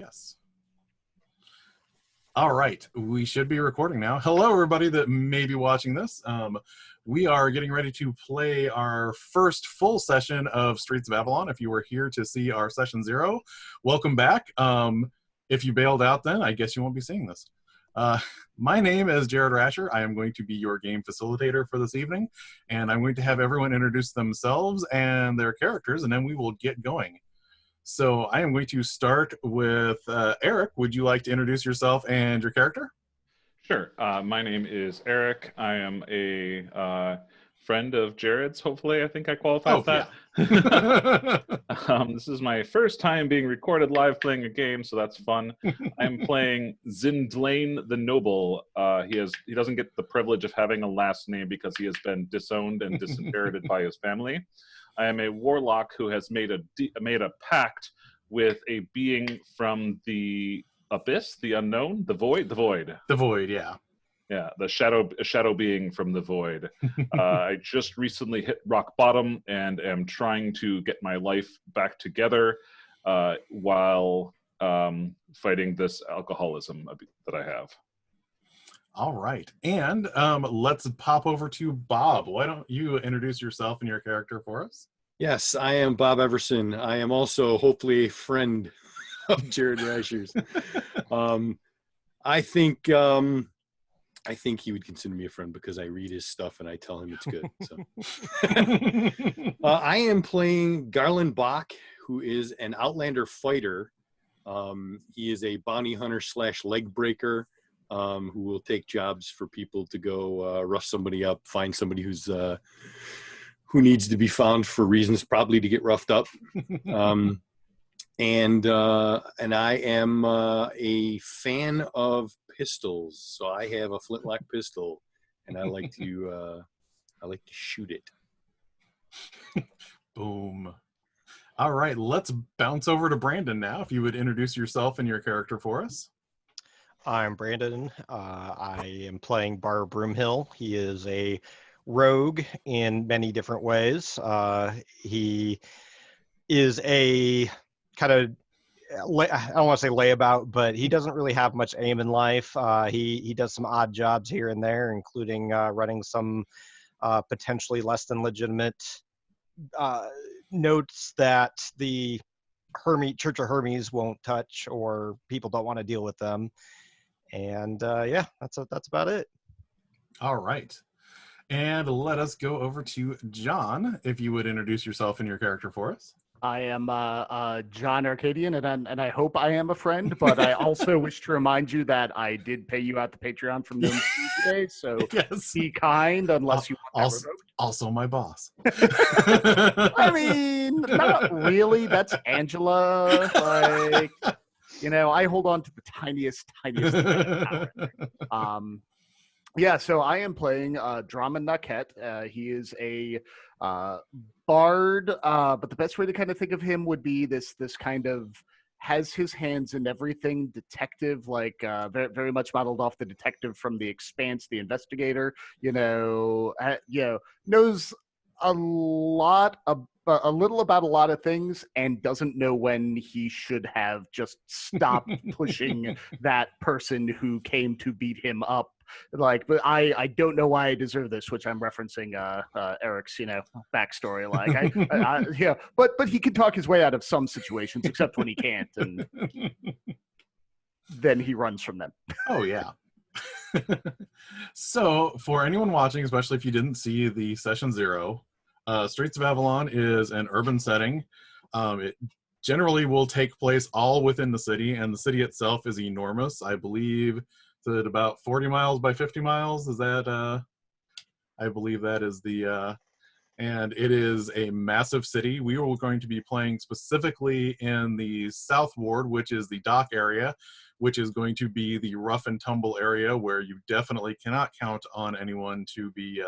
Yes. All right, we should be recording now. Hello, everybody that may be watching this. We are getting ready to play our first full session of Streets of Avalon. If you were here to see our session 0, welcome back. If you bailed out then, I guess you won't be seeing this. My name is Jared Rasher. I am going to be your game facilitator for this evening, and I'm going to have everyone introduce themselves and their characters, and then we will get going. So I am going to start with Eric. Would you like to introduce yourself and your character? Sure. My name is Eric. I am a friend of Jared's, hopefully. I think I qualify for that. Yeah. This is my first time being recorded live playing a game, so that's fun. I'm playing Zindlane the Noble. He doesn't get the privilege of having a last name because he has been disowned and disinherited by his family. I am a warlock who has made a pact with a being from the abyss, the unknown, the void. The void, yeah. Yeah, a shadow being from the void. I just recently hit rock bottom and am trying to get my life back together while fighting this alcoholism that I have. All right, and let's pop over to Bob. Why don't you introduce yourself and your character for us? Yes, I am Bob Everson. I am also hopefully a friend of Jared Rasher's. I think he would consider me a friend because I read his stuff and I tell him it's good. So, I am playing Garland Bach, who is an Outlander fighter. He is a bounty hunter / leg breaker. Who will take jobs for people to go rough somebody up, find somebody who needs to be found for reasons probably to get roughed up. And I am a fan of pistols, so I have a flintlock pistol, and I like to shoot it. Boom. All right, let's bounce over to Brandon now. If you would introduce yourself and your character for us. I'm Brandon. I am playing Bar Broomhill. He is a rogue in many different ways. He is a kind of, I don't want to say layabout, but he doesn't really have much aim in life. He does some odd jobs here and there, including running some potentially less than legitimate notes that the Church of Hermes won't touch, or people don't want to deal with them. And yeah, that's about it. All right. And let us go over to John, if you would introduce yourself and your character for us. I am John Arcadian, and I hope I am a friend, but I also wish to remind you that I did pay you out the Patreon from Gnome today, so yes. Be kind unless you want that revoked. Also my boss. I mean, not really. That's Angela. Like, I hold on to the tiniest power. Yeah, so I am playing Draman Naket. He is a bard, but the best way to kind of think of him would be this kind of has his hands in everything detective, like very, very much modeled off the detective from The Expanse, the investigator. Knows a little about a lot of things and doesn't know when he should have just stopped pushing that person who came to beat him up. Like, but I don't know why I deserve this, which I'm referencing Eric's backstory. Like, but he can talk his way out of some situations, except when he can't, and then he runs from them. Oh yeah. So for anyone watching, especially if you didn't see the session 0, Streets of Avalon is an urban setting. It generally will take place all within the city, and the city itself is enormous. I believe at about 40 miles by 50 miles. Is that, I believe that is the, and it is a massive city. We are going to be playing specifically in the South Ward, which is the dock area, which is going to be the rough and tumble area where you definitely cannot count on anyone to be,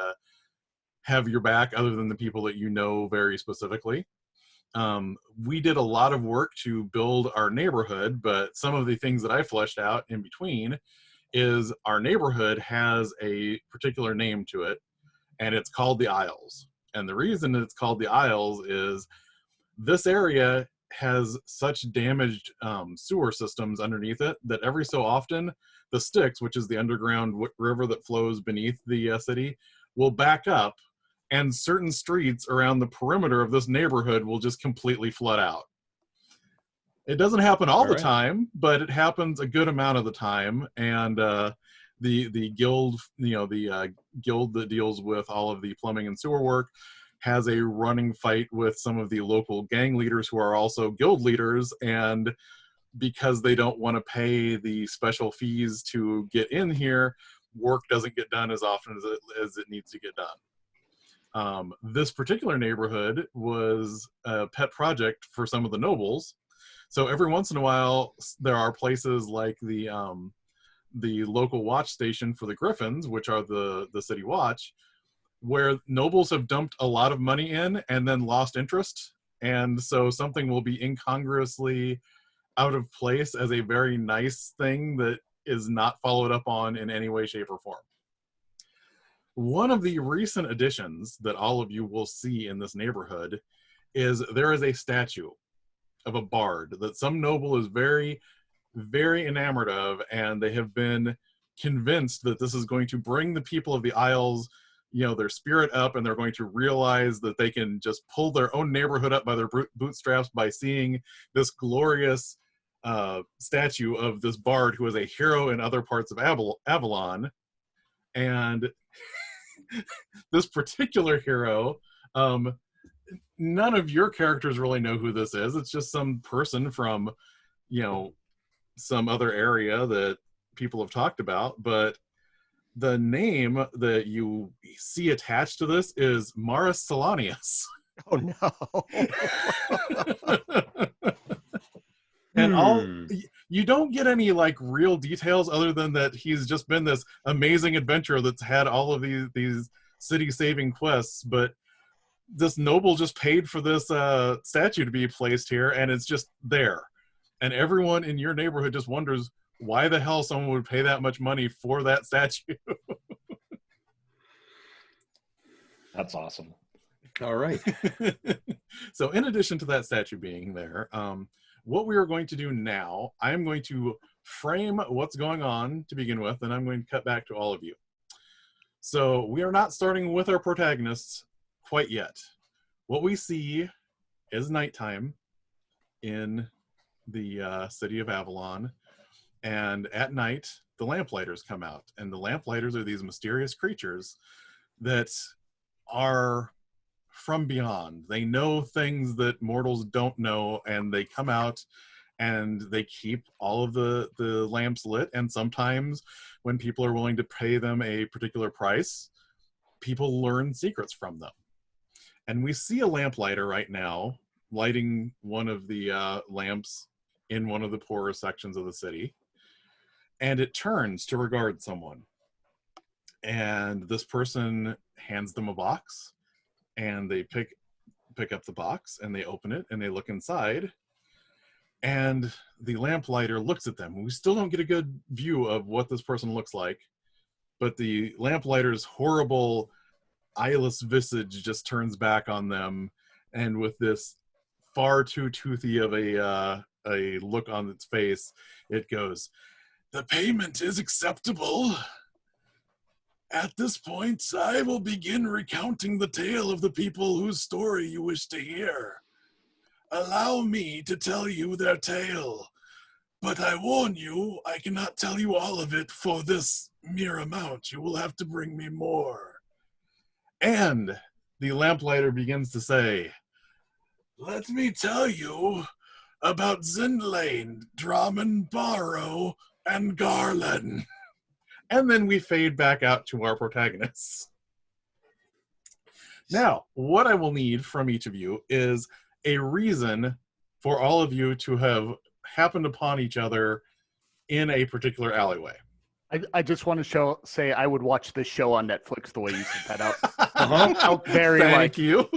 have your back other than the people that you know very specifically. We did a lot of work to build our neighborhood, but some of the things that I fleshed out in between is our neighborhood has a particular name to it, and it's called the Isles. And the reason it's called the Isles is this area has such damaged sewer systems underneath it that every so often the Styx, which is the underground river that flows beneath the city, will back up, and certain streets around the perimeter of this neighborhood will just completely flood out. It doesn't happen all the time, but it happens a good amount of the time. And the guild, the guild that deals with all of the plumbing and sewer work, has a running fight with some of the local gang leaders who are also guild leaders, and because they don't want to pay the special fees to get in here, work doesn't get done as often as it needs to get done. This particular neighborhood was a pet project for some of the nobles, so every once in a while there are places like the local watch station for the Griffins, which are the city watch, where nobles have dumped a lot of money in and then lost interest, and so something will be incongruously out of place as a very nice thing that is not followed up on in any way, shape, or form. One of the recent additions that all of you will see in this neighborhood is there is a statue of a bard that some noble is very, very enamored of, and they have been convinced that this is going to bring the people of the Isles, their spirit up, and they're going to realize that they can just pull their own neighborhood up by their bootstraps by seeing this glorious statue of this bard who is a hero in other parts of Avalon. And this particular hero, none of your characters really know who this is. It's just some person from, some other area that people have talked about, but the name that you see attached to this is Maris Solanius. Oh no. And you don't get any real details other than that he's just been this amazing adventurer that's had all of these city-saving quests, but this noble just paid for this statue to be placed here, and it's just there. And everyone in your neighborhood just wonders why the hell someone would pay that much money for that statue. That's awesome. All right. So in addition to that statue being there, what we are going to do now, I'm going to frame what's going on to begin with, and I'm going to cut back to all of you. So we are not starting with our protagonists quite yet. What we see is nighttime in the city of Avalon, and at night the lamplighters come out, and the lamplighters are these mysterious creatures that are from beyond. They know things that mortals don't know, and they come out and they keep all of the lamps lit, and sometimes when people are willing to pay them a particular price, people learn secrets from them. And we see a lamplighter right now lighting one of the lamps in one of the poorer sections of the city, and it turns to regard someone, and this person hands them a box, and they pick up the box and they open it and they look inside, and the lamplighter looks at them. We still don't get a good view of what this person looks like, but the lamplighter's horrible eyeless visage just turns back on them, and with this far too toothy of a look on its face, it goes, "The payment is acceptable. At this point, I will begin recounting the tale of the people whose story you wish to hear. Allow me to tell you their tale, but I warn you, I cannot tell you all of it for this mere amount. You will have to bring me more." And the lamplighter begins to say, "Let me tell you about Zindlane, Drummond, Barrow, and Garland." And then we fade back out to our protagonists. Now, what I will need from each of you is a reason for all of you to have happened upon each other in a particular alleyway. I just want to say I would watch this show on Netflix the way you set that up. Uh-huh. Very Thank you.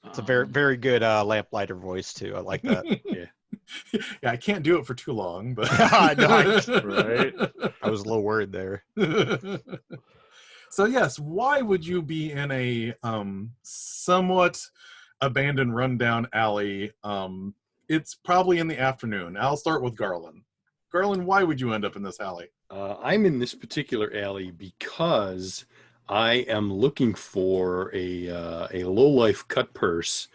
It's a very, very good lamplighter voice too. I like that. Yeah. Yeah, I can't do it for too long, but Nice. Right? I was a little worried there. So yes, why would you be in a somewhat abandoned, rundown alley. It's probably in the afternoon. I'll start with Garland. Garland, why would you end up in this alley? I'm in this particular alley because I am looking for a low-life cut purse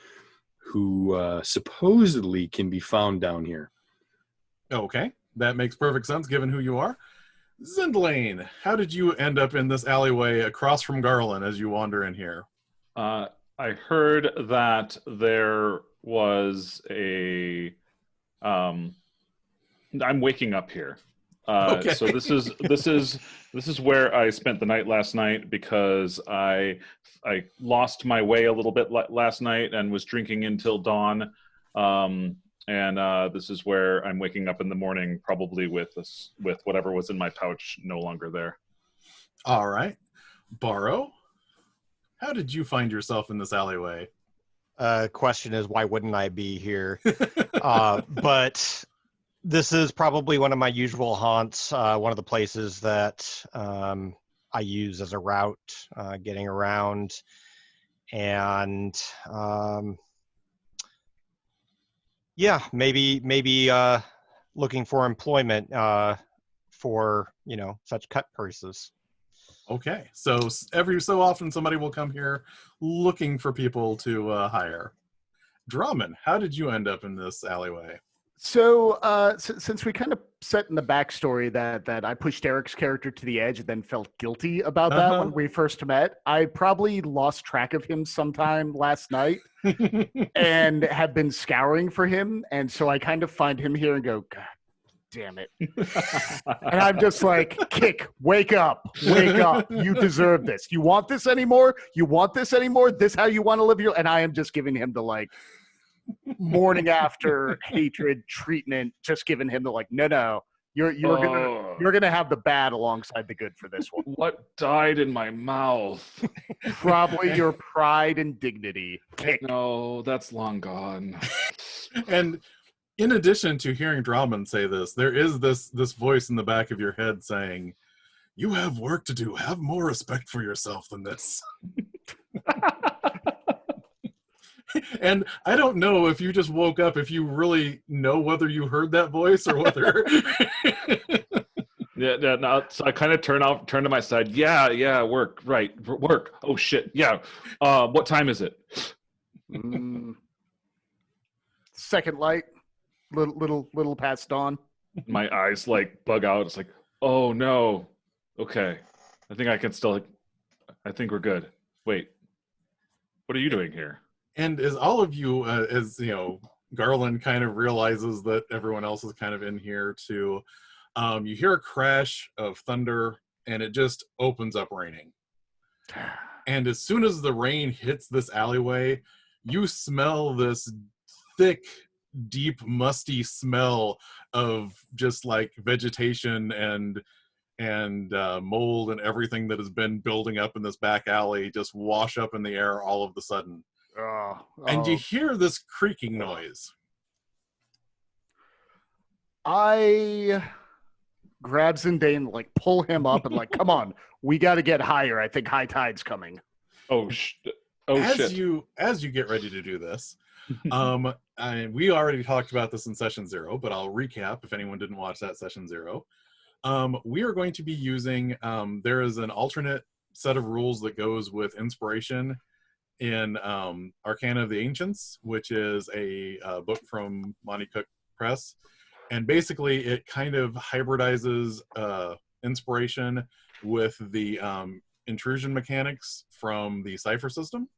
who supposedly can be found down here. Okay, that makes perfect sense given who you are. Zindlane, how did you end up in this alleyway across from Garland as you wander in here? I heard that there was a. I'm waking up here. Okay. So this is where I spent the night last night because I lost my way a little bit last night and was drinking until dawn. And this is where I'm waking up in the morning, probably with whatever was in my pouch no longer there. All right. Borrow, how did you find yourself in this alleyway? Question is, why wouldn't I be here? But this is probably one of my usual haunts, one of the places that I use as a route, getting around. And yeah, maybe looking for employment for, such cut purses. Okay, so every so often somebody will come here looking for people to hire. Drummond, how did you end up in this alleyway? So, since we kind of set in the backstory that I pushed Eric's character to the edge and then felt guilty about that when we first met, I probably lost track of him sometime last night and have been scouring for him. And so I kind of find him here and go, God damn it. And I'm just like, Kick, wake up. You deserve this. You want this anymore? This how you want to live your. And I am just giving him the like morning after hatred treatment, just giving him the like, no, you're gonna have the bad alongside the good for this one. What died in my mouth? Probably your pride and dignity. Kick. No, that's long gone. And in addition to hearing Drummond say this, there is this voice in the back of your head saying, "You have work to do. Have more respect for yourself than this." And I don't know if you just woke up, if you really know whether you heard that voice or whether. Yeah. No, so I kind of turn to my side. Yeah. Work. Right. Work. Oh shit. Yeah. What time is it? Second light. Little past dawn. My eyes like bug out. It's like, oh no. Okay. I think I can still. I think we're good. Wait. What are you doing here? And as all of you, as you know, Garland kind of realizes that everyone else is kind of in here too. You hear a crash of thunder, and it just opens up raining. And as soon as the rain hits this alleyway, you smell this thick, deep, musty smell of just like vegetation and mold and everything that has been building up in this back alley just wash up in the air all of a sudden. And you hear this creaking noise. I grab Zindane, like pull him up and like, come on, we got to get higher. I think high tide's coming. Shit. As you get ready to do this, we already talked about this in session 0, but I'll recap if anyone didn't watch that session 0. We are going to be using, there is an alternate set of rules that goes with inspiration in Arcana of the Ancients, which is a book from Monty Cook Press. And basically it kind of hybridizes inspiration with the intrusion mechanics from the Cypher system.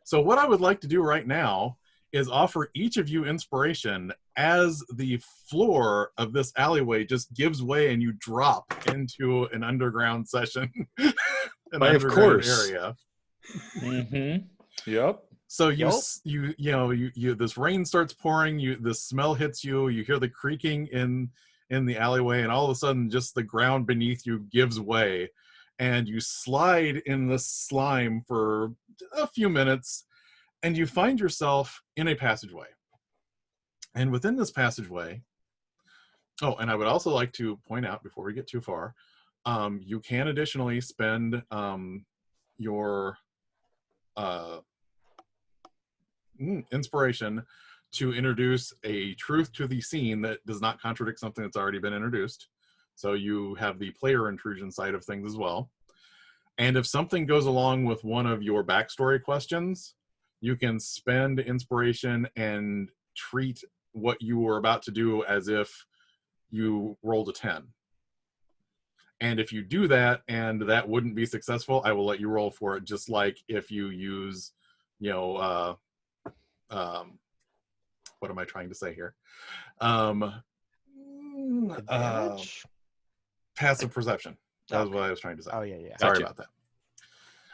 So what I would like to do right now is offer each of you inspiration as the floor of this alleyway just gives way and you drop into an underground session, an underground area. Mm-hmm. Yep. So you this rain starts pouring, this smell hits you, you hear the creaking in the alleyway, and all of a sudden just the ground beneath you gives way, and you slide in the slime for a few minutes, and you find yourself in a passageway. And within this passageway, and I would also like to point out before we get too far, you can additionally spend your inspiration to introduce a truth to the scene that does not contradict something that's already been introduced. So you have the player intrusion side of things as well. And if something goes along with one of your backstory questions, you can spend inspiration and treat what you were about to do as if you rolled a 10. And if you do that and that wouldn't be successful, I will let you roll for it, just like if you use, what am I trying to say here? Advantage? Passive perception. That was what I was trying to say. Oh, yeah. Sorry Gotcha. about that.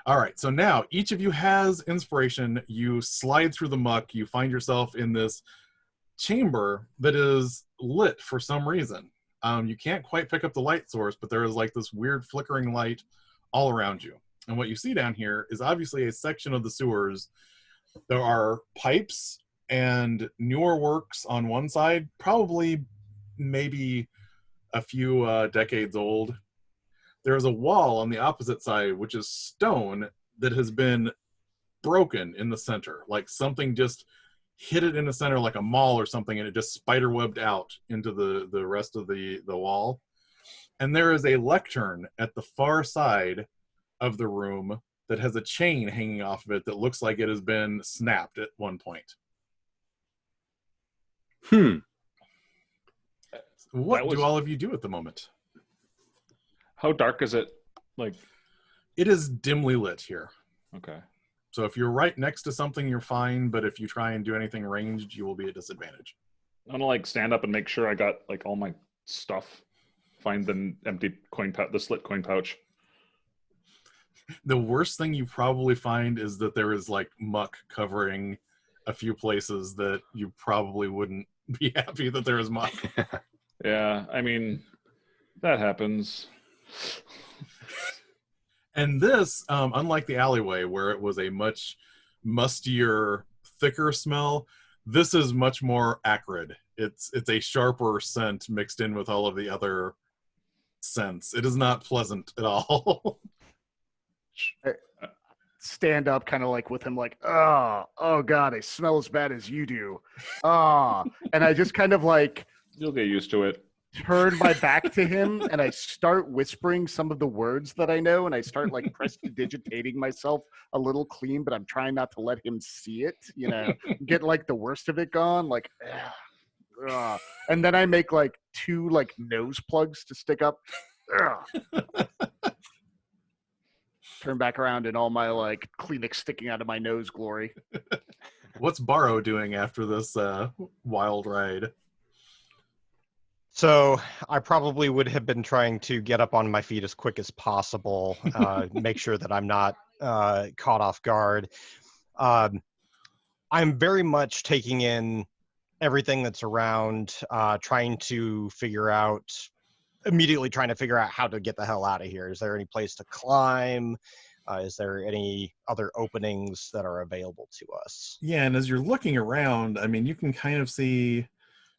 All right, so now each of you has inspiration. You slide through the muck. You find yourself in this chamber that is lit for some reason. You can't quite pick up the light source, but there is like this weird flickering light all around you. And what you see down here is obviously a section of the sewers. There are pipes and newer works on one side, probably maybe a few decades old. There's a wall on the opposite side, which is stone, that has been broken in the center. Like something just hit it in the center like a maul or something, and it just spiderwebbed out into the rest of the wall. And there is a lectern at the far side of the room that has a chain hanging off of it that looks like it has been snapped at one point. What do all of you do at the moment? How dark is it? Like, it is dimly lit here. okay. So if you're right next to something, you're fine. But if you try and do anything ranged, you will be at disadvantage. I'm gonna like stand up and make sure I got like all my stuff. Find the empty coin pouch, the slit coin pouch. The worst thing you probably find is that there is like muck covering a few places that you probably wouldn't be happy that there is muck. Yeah, I mean, that happens. And this, unlike the alleyway where it was a much mustier, thicker smell, this is much more acrid. It's a sharper scent mixed in with all of the other scents. It is not pleasant at all. Stand up kind of like with him like, oh God, I smell as bad as you do. And I just kind of like You'll get used to it. turn my back to him and I start whispering some of the words that I know, and I start like prestidigitating myself a little clean, but I'm trying not to let him see it, get like the worst of it gone, like and then I make like 2 like nose plugs to stick up. Turn back around in all my like Kleenex sticking out of my nose glory. What's Barrow doing after this wild ride? So I probably would have been trying to get up on my feet as quick as possible, make sure that I'm not caught off guard. I'm very much taking in everything that's around, immediately trying to figure out how to get the hell out of here. Is there any place to climb? Is there any other openings that are available to us? Yeah, and as you're looking around, I mean, you can kind of see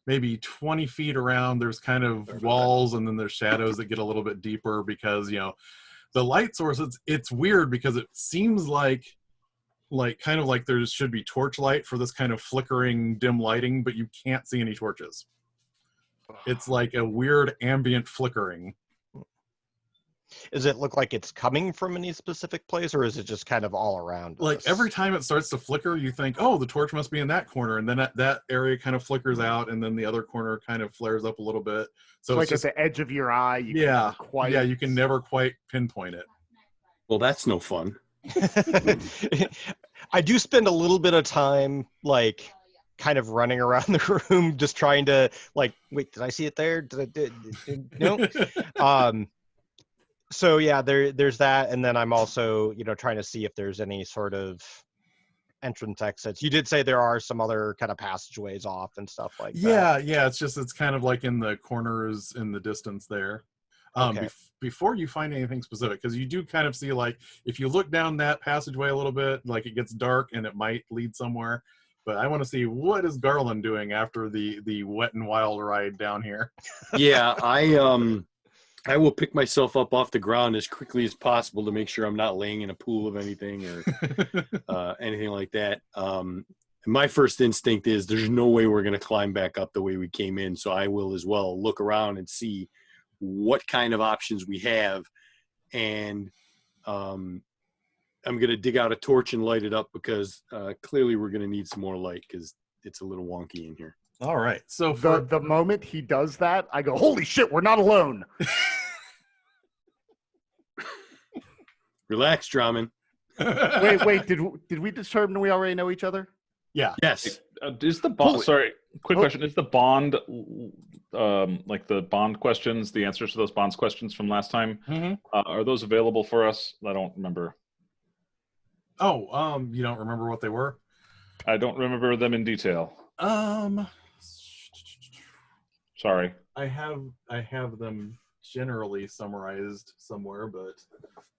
maybe 20 feet around, there's kind of walls, and then there's shadows that get a little bit deeper because, the light source, it's weird because it seems like kind of like there should be torchlight for this kind of flickering dim lighting, but you can't see any torches. It's like a weird ambient flickering. Does it look like it's coming from any specific place, or is it just kind of all around Like us? every time it starts to flicker, you think, oh, the torch must be in that corner, and then that area kind of flickers out, and then the other corner kind of flares up a little bit. So It's it's like just, at the edge of your eye. You yeah, can quite... you can never quite pinpoint it. Well, that's no fun. I do spend a little bit of time like kind of running around the room just trying to like, wait, did I see it there? No. So yeah, there's that, and then I'm also trying to see if there's any sort of entrance exits. You did say there are some other kind of passageways off and stuff like that. Yeah, it's kind of like in the corners in the distance there. Okay. Before you find anything specific, because you do kind of see, like, if you look down that passageway a little bit, like it gets dark and it might lead somewhere. But I want to see, what is Garland doing after the wet and wild ride down here? Yeah, I will pick myself up off the ground as quickly as possible to make sure I'm not laying in a pool of anything or anything like that. My first instinct is there's no way we're going to climb back up the way we came in. So I will as well look around and see what kind of options we have. And I'm going to dig out a torch and light it up because clearly we're going to need some more light because it's a little wonky in here. All right. So The moment he does that, I go, holy shit, we're not alone. Relax, Drummond. Wait, did we determine we already know each other? yeah. Yes. Is the bond? Sorry, quick question. Is the bond like the bond questions, the answers to those bonds questions from last time? Mm-hmm. Are those available for us? I don't remember. Oh, you don't remember what they were? I don't remember them in detail. Sorry. I have them generally summarized somewhere, but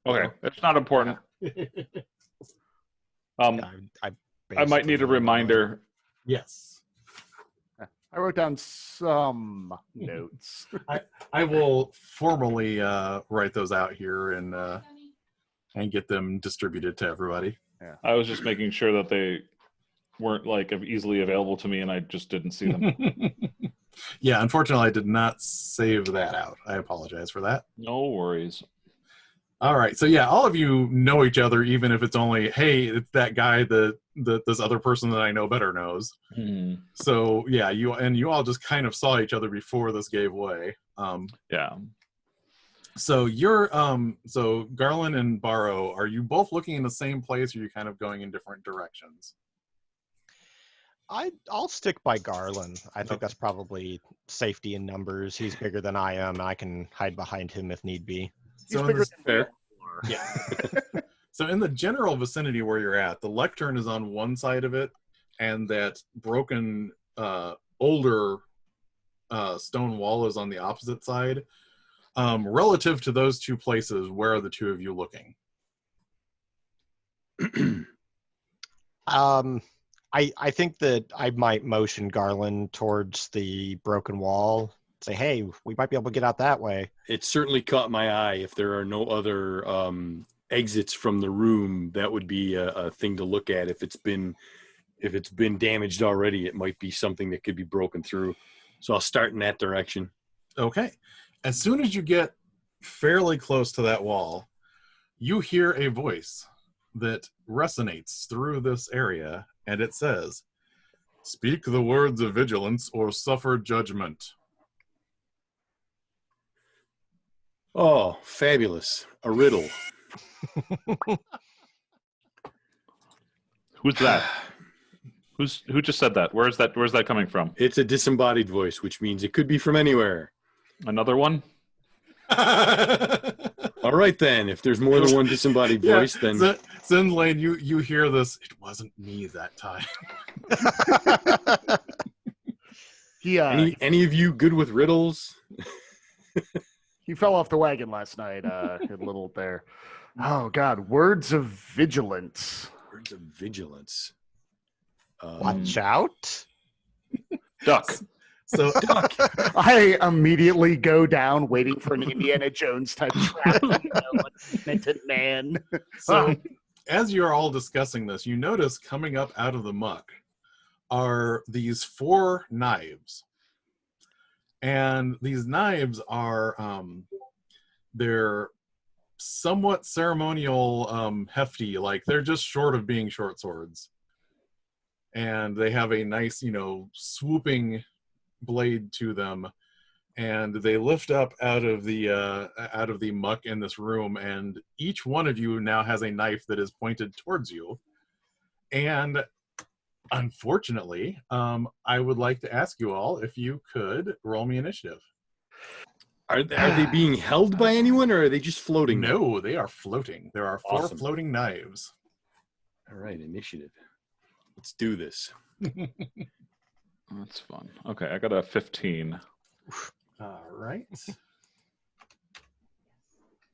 Okay, it's not important. I might need a reminder. Yes. I wrote down some notes. I will formally write those out here and get them distributed to everybody. I was just making sure that they weren't like easily available to me, and I just didn't see them. Yeah, unfortunately, I did not save that out. I apologize for that. No worries. All right, so yeah, all of you know each other, even if it's only, hey, it's that guy that this other person that I know better knows. So yeah, you all just kind of saw each other before this gave way. Yeah. So you're so Garland and Barrow, are you both looking in the same place, or are you kind of going in different directions? I'll stick by Garland. I think that's probably safety in numbers. He's bigger than I am, and I can hide behind him if need be. So bigger than fair. Yeah. So in the general vicinity where you're at, the lectern is on one side of it, and that broken older stone wall is on the opposite side. Relative to those two places, where are the two of you looking? I think that I might motion Garland towards the broken wall. Say, hey, we might be able to get out that way. It certainly caught my eye. If there are no other exits from the room, that would be a thing to look at. If it's been damaged already, it might be something that could be broken through. So I'll start in that direction. Okay. As soon as you get fairly close to that wall, you hear a voice that resonates through this area, and it says, "Speak the words of vigilance or suffer judgment." Oh, fabulous. A riddle. Who's that? Who just said that? Where's that coming from? It's a disembodied voice, which means it could be from anywhere. Another one? All right, then. If there's more than one disembodied voice, then... Zindlane, you hear this. It wasn't me that time. Any of you good with riddles? He fell off the wagon last night, a little there. Oh, God. Words of vigilance. Words of vigilance. Watch out. Duck. So I immediately go down waiting for an Indiana Jones type trap. Demented man. So as you're all discussing this, you notice coming up out of the muck are these 4 knives. And these knives are, they're somewhat ceremonial, hefty, like they're just short of being short swords. And they have a nice, swooping blade to them. And they lift up out of the muck in this room, and each one of you now has a knife that is pointed towards you. And unfortunately, I would like to ask you all if you could roll me initiative. Are they being held by anyone, or are they just floating? No, they are floating. There are 4 Awesome. floating knives. All right, initiative. Let's do this. That's fun. Okay, I got a 15. All right.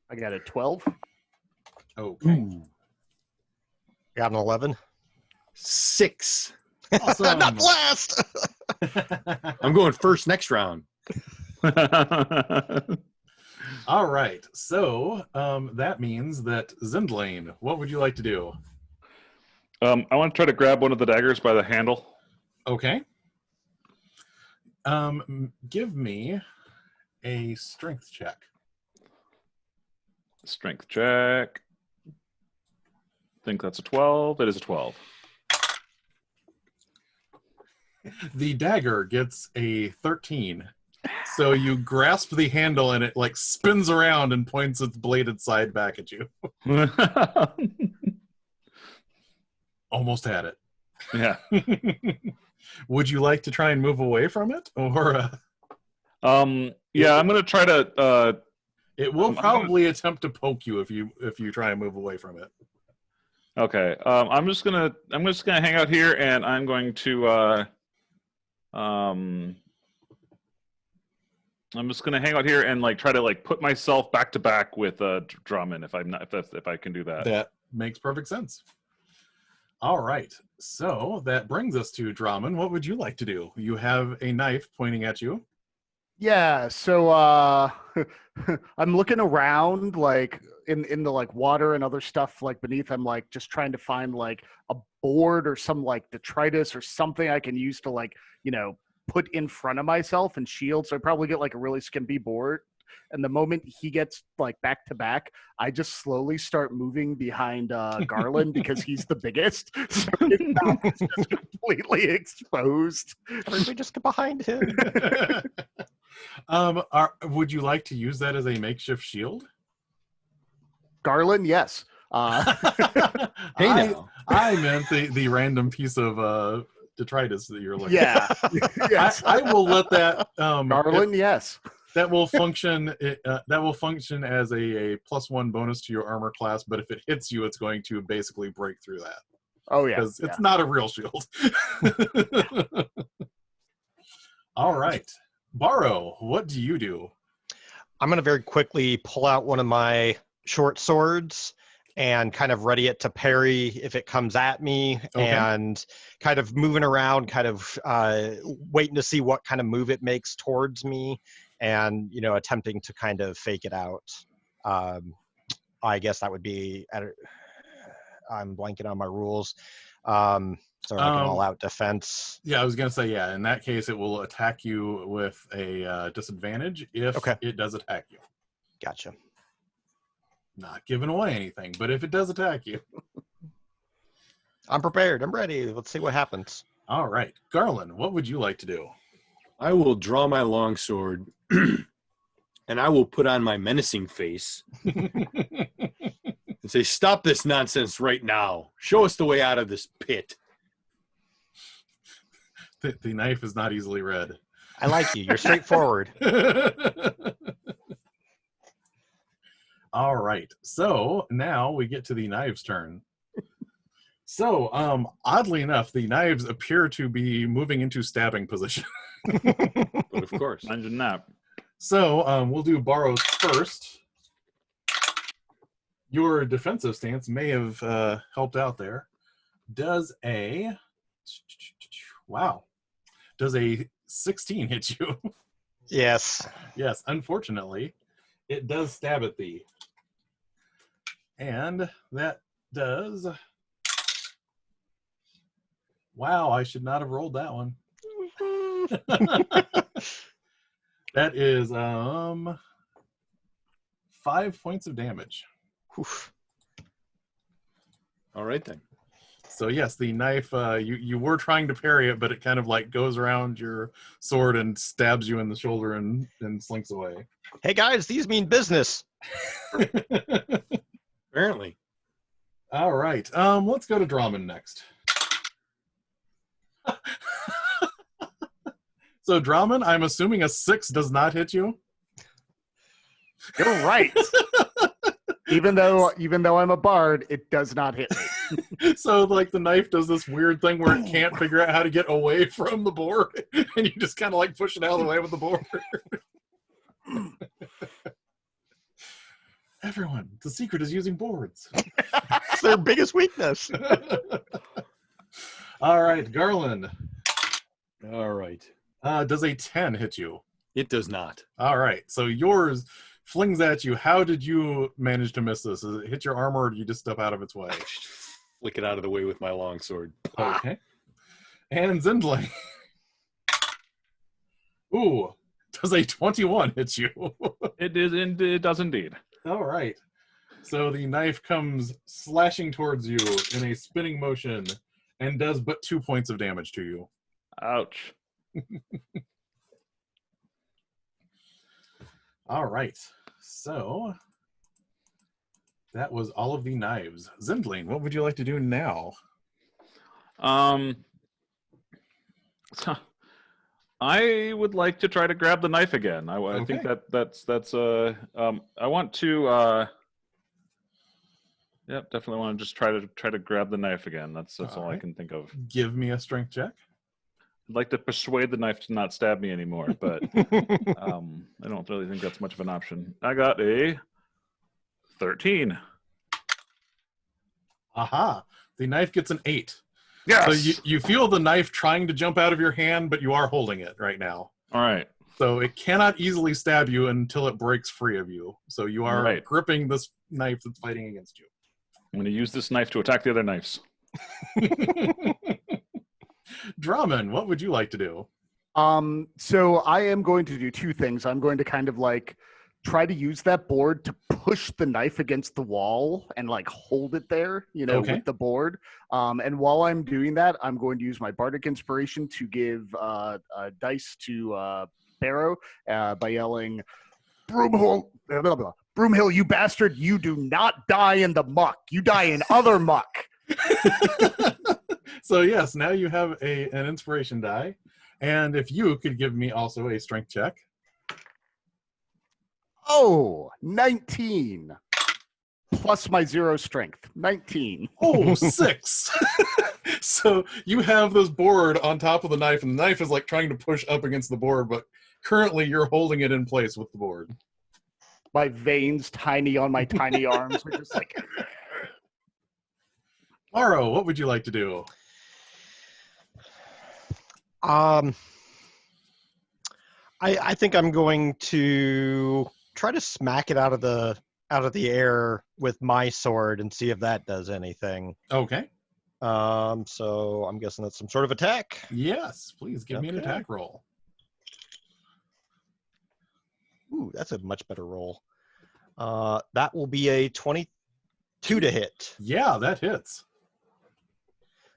I got a 12. Okay. Ooh. Got an 11. 6. Awesome. Not last. I'm going first next round. All right. So that means that Zindlane, what would you like to do? I want to try to grab one of the daggers by the handle. Okay. Give me a strength check. Strength check. Think that's a 12. It is a 12. The dagger gets a 13. So you grasp the handle and it like spins around and points its bladed side back at you. Almost had it. Yeah. Would you like to try and move away from it, or? Yeah, I'm gonna try to. It will probably attempt to poke you if you try and move away from it. Okay. I'm just gonna hang out here, and I'm going to. I'm just gonna hang out here and like try to like put myself back to back with Drummond if I can do that. That makes perfect sense. All right, so that brings us to Drummond. What would you like to do? You have a knife pointing at you. Yeah, so I'm looking around like in the like water and other stuff like beneath. I'm like just trying to find like a board or some like detritus or something I can use to like, put in front of myself and shield. So I probably get like a really skimpy board. And the moment he gets like back to back, I just slowly start moving behind Garland because he's the biggest. So his mouth is just completely exposed. Everybody just get behind him. Would you like to use that as a makeshift shield? Garland, yes. Hey now. I meant the random piece of detritus that you're looking Yeah. Yes. I will let that Garland, yes. that will function as a +1 bonus to your armor class, but if it hits you, it's going to basically break through that. Oh yeah. Because it's not a real shield. All right. Borrow, what do you do? I'm going to very quickly pull out one of my short swords and kind of ready it to parry if it comes at me, Okay. and kind of moving around, kind of waiting to see what kind of move it makes towards me, and attempting to kind of fake it out. I guess that would be I'm blanking on my rules. So like an all-out defense. Yeah, I was going to say, yeah, in that case, it will attack you with a disadvantage if it does attack you. Gotcha. Not giving away anything, but if it does attack you. I'm prepared. I'm ready. Let's see what happens. All right. Garland, what would you like to do? I will draw my longsword and I will put on my menacing face and say, "Stop this nonsense right now. Show us the way out of this pit." The knife is not easily read. I like you. You're straightforward. All right. So now we get to the knives' turn. So, oddly enough, the knives appear to be moving into stabbing position. But of course. Imagine that. So, we'll do borrows first. Your defensive stance may have helped out there. Does a 16 hit you? Yes. Yes, unfortunately, it does stab at thee. And that does... Wow, I should not have rolled that one. That is 5 points of damage. Oof. All right then. So yes, the knife, you were trying to parry it, but it kind of like goes around your sword and stabs you in the shoulder and slinks away. Hey guys, these mean business. Apparently. All right, let's go to Drummond next. So Drummond, I'm assuming a 6 does not hit you? You're right. Even though I'm a bard, it does not hit me. So like the knife does this weird thing where it can't figure out how to get away from the board, and you just kind of like push it out of the way with the board. Everyone, the secret is using boards. It's their biggest weakness. All right, Garland. All right. Does a 10 hit you? It does not. All right, so yours flings at you. How did you manage to miss this? Does it hit your armor, or do you just step out of its way? flick it out of the way with my longsword. Okay. And Zindley. Ooh, does a 21 hit you? It does indeed. All right. So the knife comes slashing towards you in a spinning motion and does but 2 points of damage to you. Ouch. All right. So that was all of the knives. Zindley, what would you like to do now? So I would like to try to grab the knife again. I think Okay. that's I want to yep, definitely want to just try to grab the knife again. That's all I right. can think of. Give me a strength check. I'd like to persuade the knife to not stab me anymore, but I don't really think that's much of an option. I got a 13. Aha. The knife gets an 8. Yes. So you feel the knife trying to jump out of your hand, but you are holding it right now. All right. So it cannot easily stab you until it breaks free of you. So you are Right. gripping this knife that's fighting against you. I'm going to use this knife to attack the other knives. Drummond, what would you like to do? So I am going to do two things. I'm going to kind of like try to use that board to push the knife against the wall and like hold it there, Okay. with the board. And while I'm doing that, I'm going to use my bardic inspiration to give dice to Barrow by yelling, Broomhill, blah, blah, blah. Broomhill, you bastard, you do not die in the muck. You die in other muck. So yes, now you have an inspiration die. And if you could give me also a strength check. Oh, 19. Plus my 0 strength. 19. Oh, 6. So you have this board on top of the knife, and the knife is like trying to push up against the board, but currently you're holding it in place with the board. My veins tiny on my tiny arms are just like... Aro, what would you like to do? I think I'm going to try to smack it out of the air with my sword and see if that does anything. Okay. So I'm guessing that's some sort of attack. Yes, please give me an Okay. attack roll. Ooh, that's a much better roll. That will be a 22 to hit. Yeah, that hits.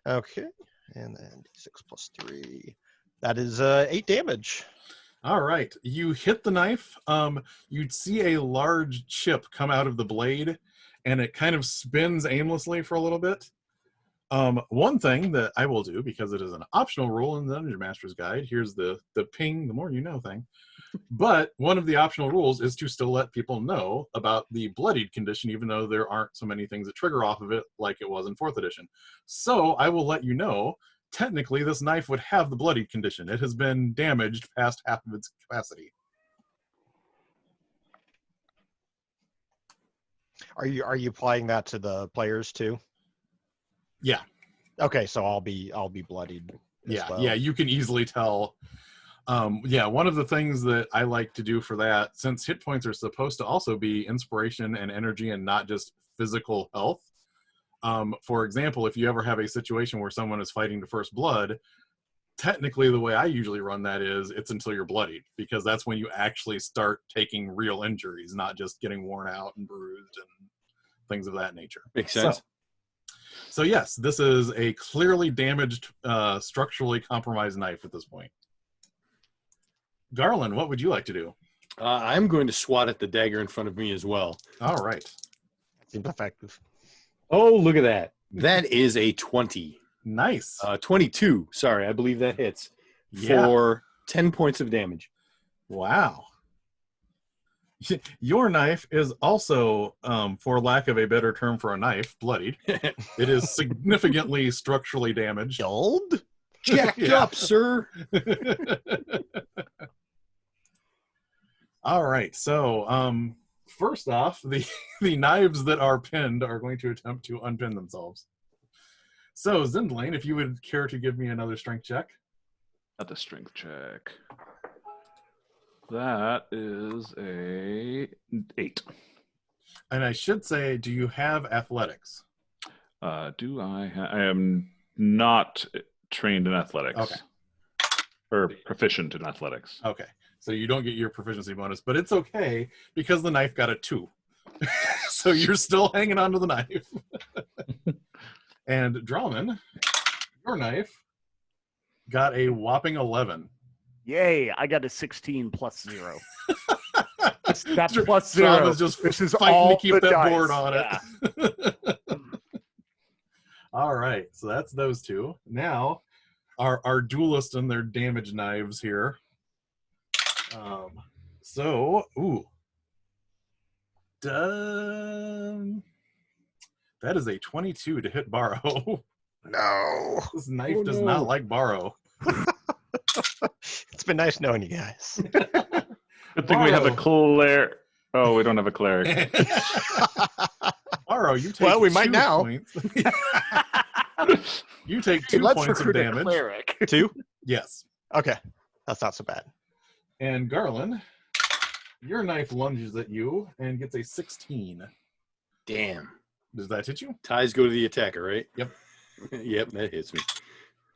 Okay, and then 6 plus 3. That is 8 damage. All right. You hit the knife. You'd see a large chip come out of the blade, and it kind of spins aimlessly for a little bit. One thing that I will do, because it is an optional rule in the Dungeon Master's Guide, here's the ping, the more you know thing. But one of the optional rules is to still let people know about the bloodied condition, even though there aren't so many things that trigger off of it like it was in 4th edition. So I will let you know, technically this knife would have the bloodied condition. It has been damaged past half of its capacity. Are you applying that to the players too? Yeah. Okay, so I'll be bloodied. Yeah, you can easily tell. One of the things that I like to do for that, since hit points are supposed to also be inspiration and energy and not just physical health. For example, if you ever have a situation where someone is fighting to first blood, technically the way I usually run that is it's until you're bloodied, because that's when you actually start taking real injuries, not just getting worn out and bruised and things of that nature. Makes sense. So yes, this is a clearly damaged, structurally compromised knife at this point. Garland, what would you like to do? I'm going to swat at the dagger in front of me as well. All right. Seems effective. Oh, look at that. That is a 20. Nice. 22. Sorry, I believe that hits. Yeah. For 10 points of damage. Wow. Your knife is also, for lack of a better term for a knife, bloodied. It is significantly structurally damaged. Dulled? Jacked Yeah. up, sir. All right. So, first off, the knives that are pinned are going to attempt to unpin themselves. So, Zindlane, if you would care to give me another strength check. Not the strength check. That is a 8. And I should say, do you have athletics? Do I? I am not trained in athletics. Okay. Or proficient in athletics. Okay. So you don't get your proficiency bonus, but it's okay because the knife got a 2. So you're still hanging on to the knife. And Drawman, your knife got a whopping 11. Yay, I got a 16 plus 0. That plus 0. Drawman's just this is fighting all to keep the that dice. board on Yeah. it. All right, so that's those two. Now, our duelist and their damaged knives here. That is a 22 to hit Borrow. No. This knife does not like Borrow. It's been nice knowing you guys. Good thing we have a cleric. Oh, we don't have a cleric. Borrow, you take Well, we might 2 now. points. You take 2 Let's points of recruit a damage. cleric. 2? Yes. Okay. That's not so bad. And Garland, your knife lunges at you and gets a 16. Damn. Does that hit you? Ties go to the attacker, right? Yep. Yep, that hits me.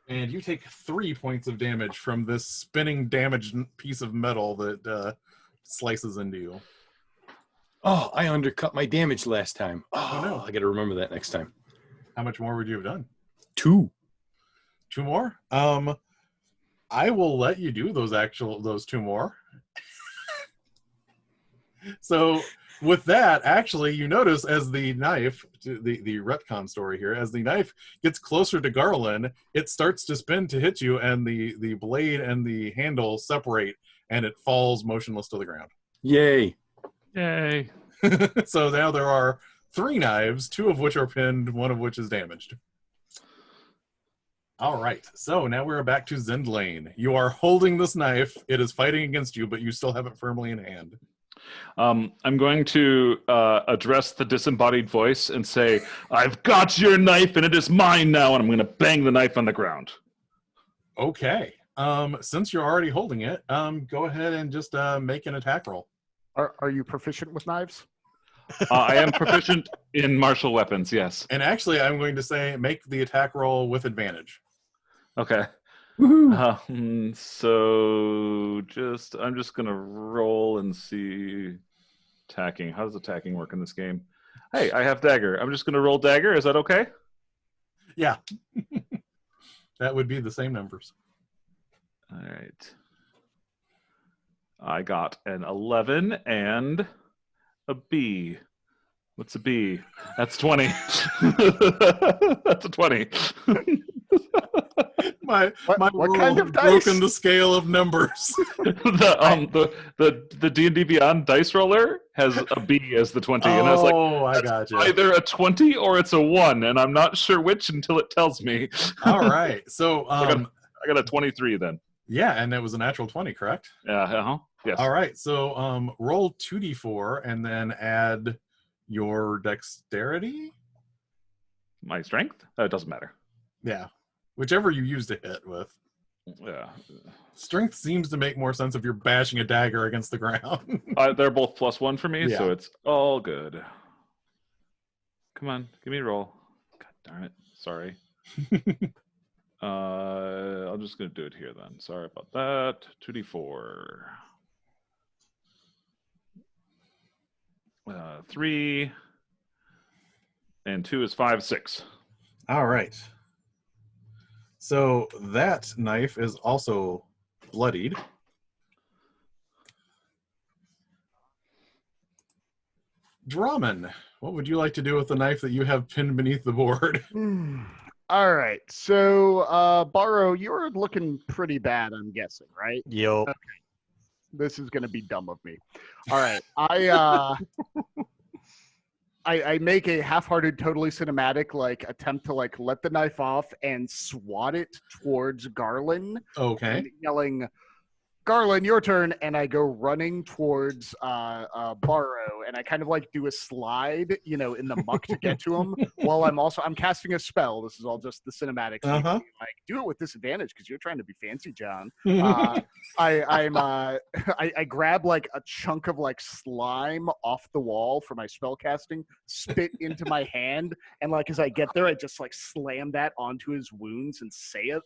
And you take 3 points of damage from this spinning damaged piece of metal that slices into you. Oh, I undercut my damage last time. Oh, no. I got to remember that next time. How much more would you have done? 2. 2 more? I will let you do those 2 more. So with that, actually, you notice as the knife, the retcon story here, as the knife gets closer to Garland, it starts to spin to hit you, and the blade and the handle separate, and it falls motionless to the ground. Yay. Yay. So now there are 3 knives, 2 of which are pinned, 1 of which is damaged. All right, so now we're back to Zindlane. You are holding this knife. It is fighting against you, but you still have it firmly in hand. I'm going to address the disembodied voice and say, I've got your knife and it is mine now, and I'm going to bang the knife on the ground. Okay. Since you're already holding it, go ahead and just make an attack roll. Are you proficient with knives? I am proficient in martial weapons, yes. And actually, I'm going to say make the attack roll with advantage. Okay. So I'm just gonna roll and see attacking. How does attacking work in this game? Hey, I have dagger. I'm just gonna roll dagger. Is that okay? Yeah. That would be the same numbers. All right. I got an 11 and a B. What's a B? That's 20. That's a 20. My What roll kind has of dice? broken the scale of numbers. The D&D Beyond dice roller has a B as the 20, and I was like, I got you. either a 20 or it's a 1, and I'm not sure which until it tells me. All right. So I got a 23 then. yeah, and it was a natural 20, correct? Yeah. Yes. All right. So roll 2d4 and then add your dexterity. My strength? It doesn't matter. Yeah. Whichever you use to hit with. Yeah. Strength seems to make more sense if you're bashing a dagger against the ground. They're both +1 for me, Yeah. so it's all good. Come on, give me a roll. God darn it. Sorry. I'm just going to do it here then. Sorry about that. 2d4. 3. And 2 is 5, 6. All right. So that knife is also bloodied. Drummond, what would you like to do with the knife that you have pinned beneath the board? All right. So, Borrow, you're looking pretty bad, I'm guessing, right? Yo. Okay. This is going to be dumb of me. All right. I make a half-hearted, totally cinematic attempt to let the knife off and swat it towards Garland, Okay. and yelling, Garland, your turn, and I go running towards Barrow, and I kind of like do a slide, in the muck to get to him. While I'm casting a spell. This is all just the cinematics. Uh-huh. Like, do it with disadvantage because you're trying to be fancy, John. Uh-huh. I grab like a chunk of like slime off the wall for my spell casting, spit into my hand, and like as I get there, I just like slam that onto his wounds and say it.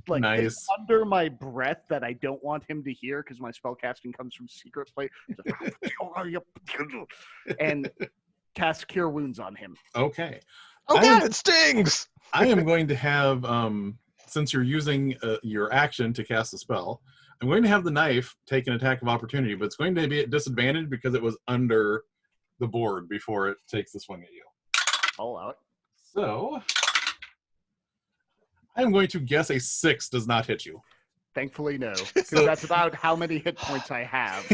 Like Nice. under my breath that I don't want him to hear because my spell casting comes from secret place, and cast Cure Wounds on him. Okay. Oh god, it stings! I am going to have, since you're using your action to cast a spell, I'm going to have the knife take an attack of opportunity, but it's going to be at disadvantage because it was under the board before it takes the swing at you. All out. So I'm going to guess a 6 does not hit you. Thankfully, no, because that's about how many hit points I have.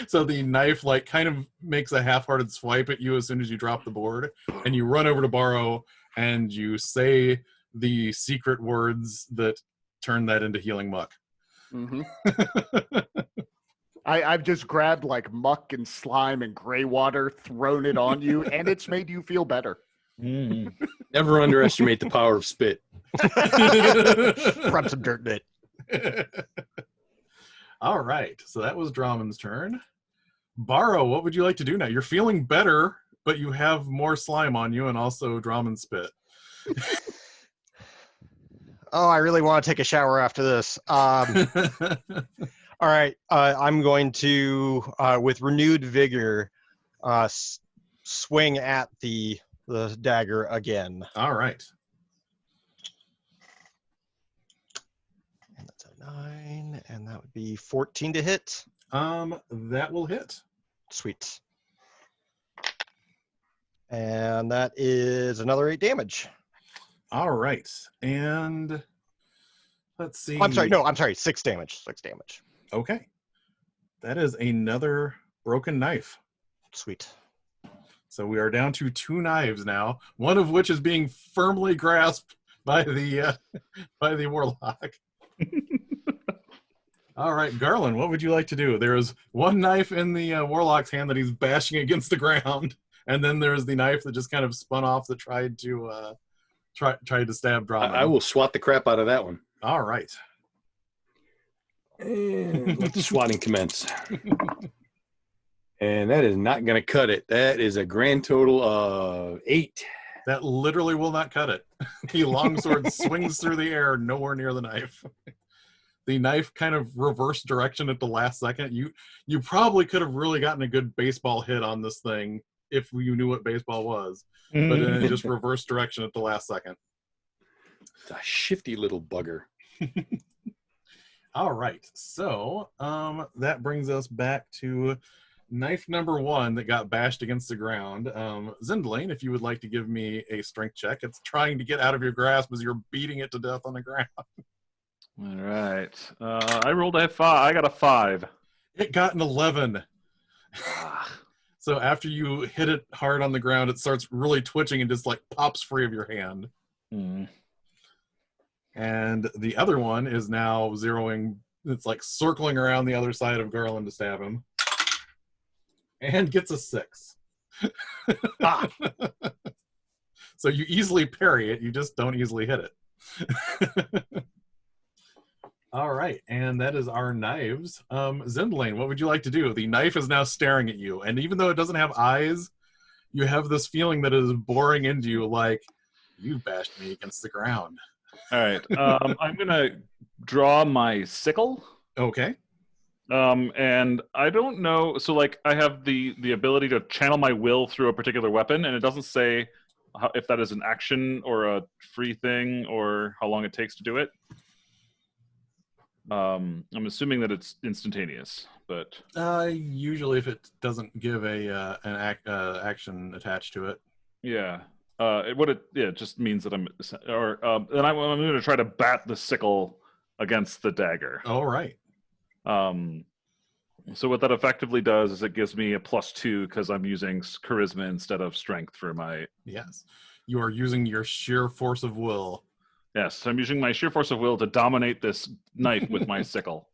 So the knife like kind of makes a half-hearted swipe at you as soon as you drop the board, and you run over to Barrow and you say the secret words that turn that into healing muck. Mm-hmm. I've just grabbed like muck and slime and gray water, thrown it on you, and it's made you feel better. Mm. Never underestimate the power of spit. Rub some dirt in it. All right, so that was Drummond's turn. Barrow, what would you like to do now? You're feeling better, but you have more slime on you and also Drummond spit. Oh, I really want to take a shower after this. All right, I'm going to, with renewed vigor, swing at the dagger again. All right. And that's a 9, and that would be 14 to hit. That will hit. Sweet. And that is another 8 damage. All right, and let's see. I'm sorry, 6 damage. 6 damage. Okay. That is another broken knife. Sweet. So we are down to 2 knives now, one of which is being firmly grasped by the warlock. All right, Garland, what would you like to do? There's one knife in the warlock's hand that he's bashing against the ground, and then there's the knife that just kind of spun off that tried to stab Drummond. I will swat the crap out of that one. All right. And let the swatting commence. And that is not going to cut it. That is a grand total of 8. That literally will not cut it. The longsword swings through the air, nowhere near the knife. The knife kind of reversed direction at the last second. You probably could have really gotten a good baseball hit on this thing if you knew what baseball was. But then it just reversed direction at the last second. It's a shifty little bugger. All right. So that brings us back to knife number 1 that got bashed against the ground. Zindlane, if you would like to give me a strength check. It's trying to get out of your grasp as you're beating it to death on the ground. All right. I rolled a 5. I got a 5. It got an 11. So after you hit it hard on the ground, it starts really twitching and just like pops free of your hand. Mm. And the other one is now zeroing. It's like circling around the other side of Garland to stab him. And gets a 6. So you easily parry it. You just don't easily hit it. All right, and that is our knives. Zindlane, what would you like to do? The knife is now staring at you, and even though it doesn't have eyes, you have this feeling that it is boring into you like, you bashed me against the ground. All right. I'm going to draw my sickle. Okay. And I don't know. So, like, I have the ability to channel my will through a particular weapon, and it doesn't say if that is an action or a free thing or how long it takes to do it. I'm assuming that it's instantaneous, but usually if it doesn't give an action attached to it. yeah. It just means that I'm going to try to bat the sickle against the dagger. All right. So what that effectively does is it gives me a +2 because I'm using charisma instead of strength for my. Yes, you are using your sheer force of will Yes, I'm using my sheer force of will to dominate this knife with my sickle.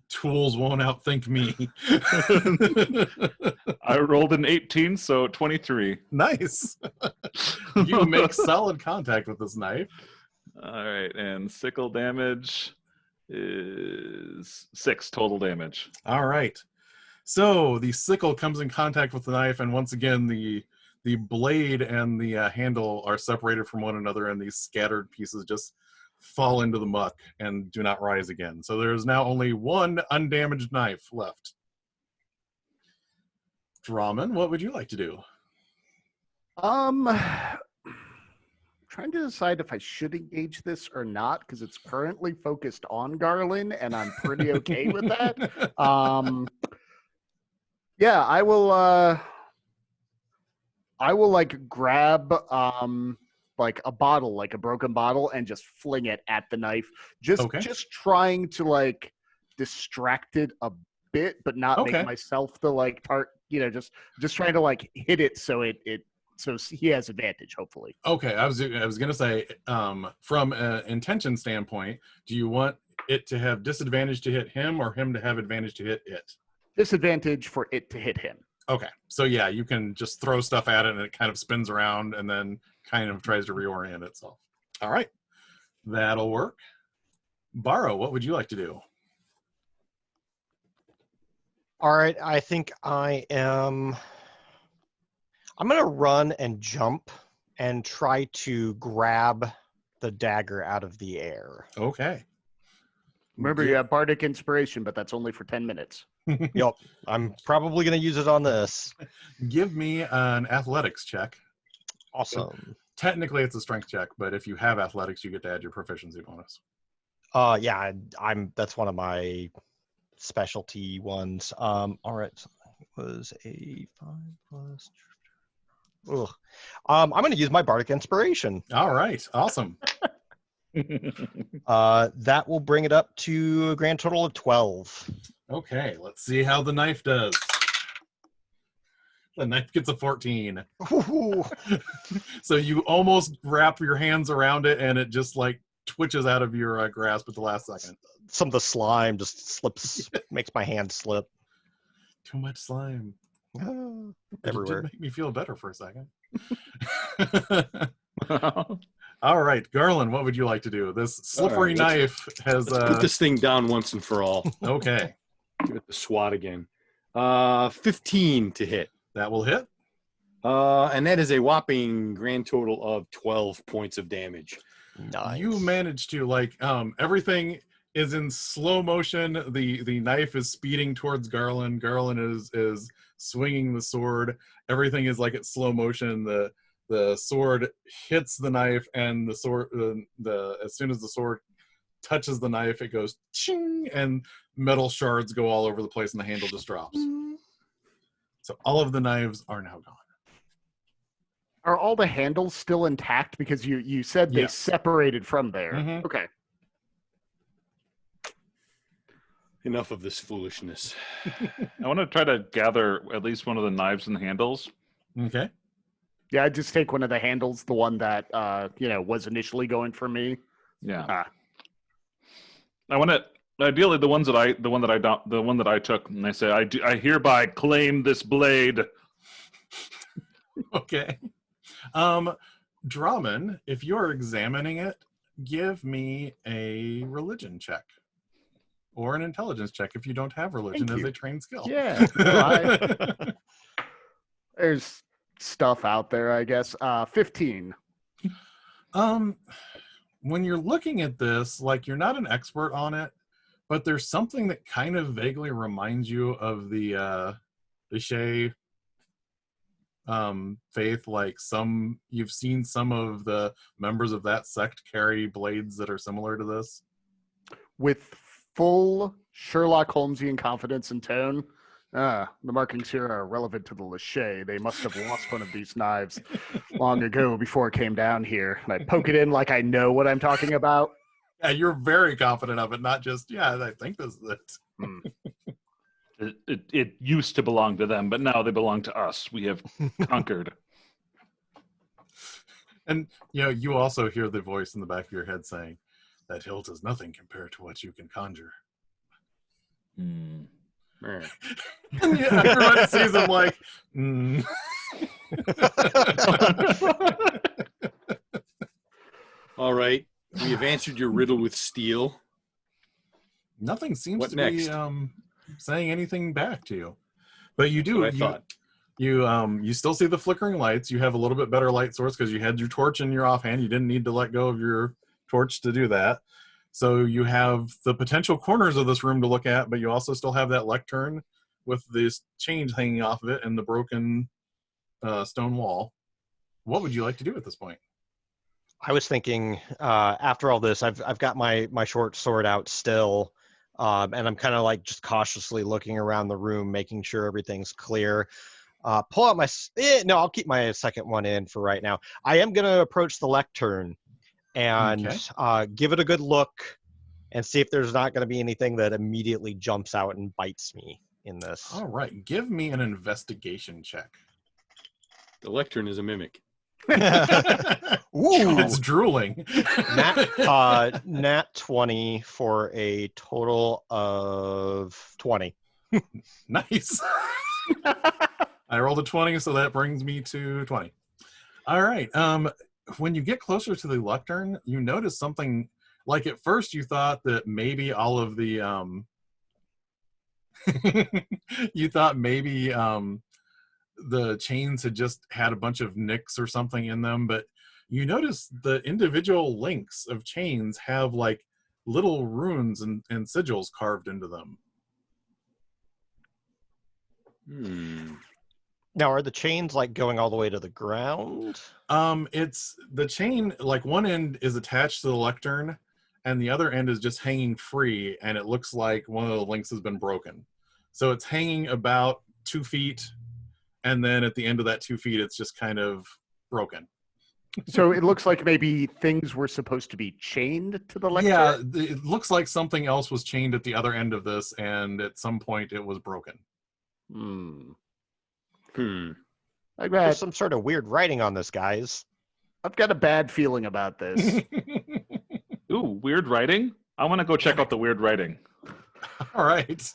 Tools won't outthink me. I rolled an 18, so 23. Nice. You make solid contact with this knife. All right, and sickle damage is 6 total damage. All right. So the sickle comes in contact with the knife, and once again, the blade and the handle are separated from one another, and these scattered pieces just fall into the muck and do not rise again. So there is now only one undamaged knife left. Draman, what would you like to do? Trying to decide if I should engage this or not, because it's currently focused on Garland, and I'm pretty okay with that. Yeah, I will like grab like a bottle, like a broken bottle, and just fling it at the knife. Just trying to like distract it a bit, but not make myself the like just trying to like hit it so so he has advantage, hopefully. Okay, I was gonna say, from an intention standpoint, do you want it to have disadvantage to hit him, or him to have advantage to hit it? Disadvantage for it to hit him. Okay, so yeah, you can just throw stuff at it, and it kind of spins around, and then kind of tries to reorient itself. All right, that'll work. Barrow, what would you like to do? All right, I think I'm going to run and jump and try to grab the dagger out of the air. Okay. Remember, you have Bardic Inspiration, but that's only for 10 minutes. Yep, I'm probably going to use it on this. Give me an athletics check. Awesome. Technically, it's a strength check, but if you have athletics, you get to add your proficiency bonus. Yeah, that's one of my specialty ones. All right, so it was a 5 plus. Ugh. I'm going to use my Bardic Inspiration. All right, awesome. That will bring it up to a grand total of 12. Okay, let's see how the knife does. The knife gets a 14. So you almost wrap your hands around it, and it just like twitches out of your grasp at the last second. Some of the slime just slips, makes my hand slip. Too much slime. Everywhere. It did make me feel better for a second. All right, Garland, what would you like to do? This slippery knife has... Let's put this thing down once and for all. Okay. Give it the swat again. 15 to hit. That will hit. And that is a whopping grand total of 12 points of damage. Nice. You managed to, like, everything is in slow motion. The knife is speeding towards Garland. Garland is swinging the sword. Everything is like at slow motion. The sword hits the knife, and the sword as soon as the sword touches the knife, it goes ching, and metal shards go all over the place, and the handle just drops. So all of the knives are now gone. Are all the handles still intact? Because you said they separated from there. Mm-hmm. Okay. Enough of this foolishness. I want to try to gather at least one of the knives and handles. Okay. Yeah, I'd just take one of the handles, the one that was initially going for me. Yeah. I want to ideally the one that I took, and I say I hereby claim this blade. Okay. Drummond, if you're examining it, give me a religion check. Or an intelligence check if you don't have religion as a trained skill. Yeah. There's stuff out there, I guess. 15. When you're looking at this, like, you're not an expert on it, but there's something that kind of vaguely reminds you of the Shea faith. Like, you've seen some of the members of that sect carry blades that are similar to this. With full Sherlock Holmesian confidence and tone, the markings here are relevant to the Lachey. They must have lost one of these knives long ago before it came down here. And I poke it in like I know what I'm talking about. Yeah, you're very confident of it, not just, I think this is it. It used to belong to them, but now they belong to us. We have conquered. And you also hear the voice in the back of your head saying, "That hilt is nothing compared to what you can conjure." Hmm. Eh. And everybody sees him like, All right. We have answered your riddle with steel. Nothing seems What to next? be saying anything back to you. But you That's do. what I thought. You still see the flickering lights. You have a little bit better light source because you had your torch in your offhand. You didn't need to let go of your torch to do that. So you have the potential corners of this room to look at, but you also still have that lectern with this chains hanging off of it and the broken stone wall. What would you like to do at this point? I was thinking after all this, I've got my short sword out still, and I'm kind of like just cautiously looking around the room, making sure everything's clear. Pull out my no, I'll keep my second one in for right now. I am gonna approach the lectern and give it a good look and see if there's not gonna be anything that immediately jumps out and bites me in this. All right, give me an investigation check. The lectern is a mimic. Ooh, It's drooling. nat 20 for a total of 20. Nice. I rolled a 20, so that brings me to 20. All right. When you get closer to the lectern, you notice something. Like at first, you thought that maybe all of the you thought maybe the chains had just had a bunch of nicks or something in them, but you notice the individual links of chains have like little runes and sigils carved into them. Now, are the chains like going all the way to the ground? It's the chain, like one end is attached to the lectern and the other end is just hanging free, and it looks like one of the links has been broken. So it's hanging about 2 feet, and then at the end of that 2 feet, it's just kind of broken. So it looks like maybe things were supposed to be chained to the lectern? Yeah, it looks like something else was chained at the other end of this, and at some point it was broken. There's some sort of weird writing on this, guys. I've got a bad feeling about this. Ooh, weird writing? I want to go check out the weird writing. All right.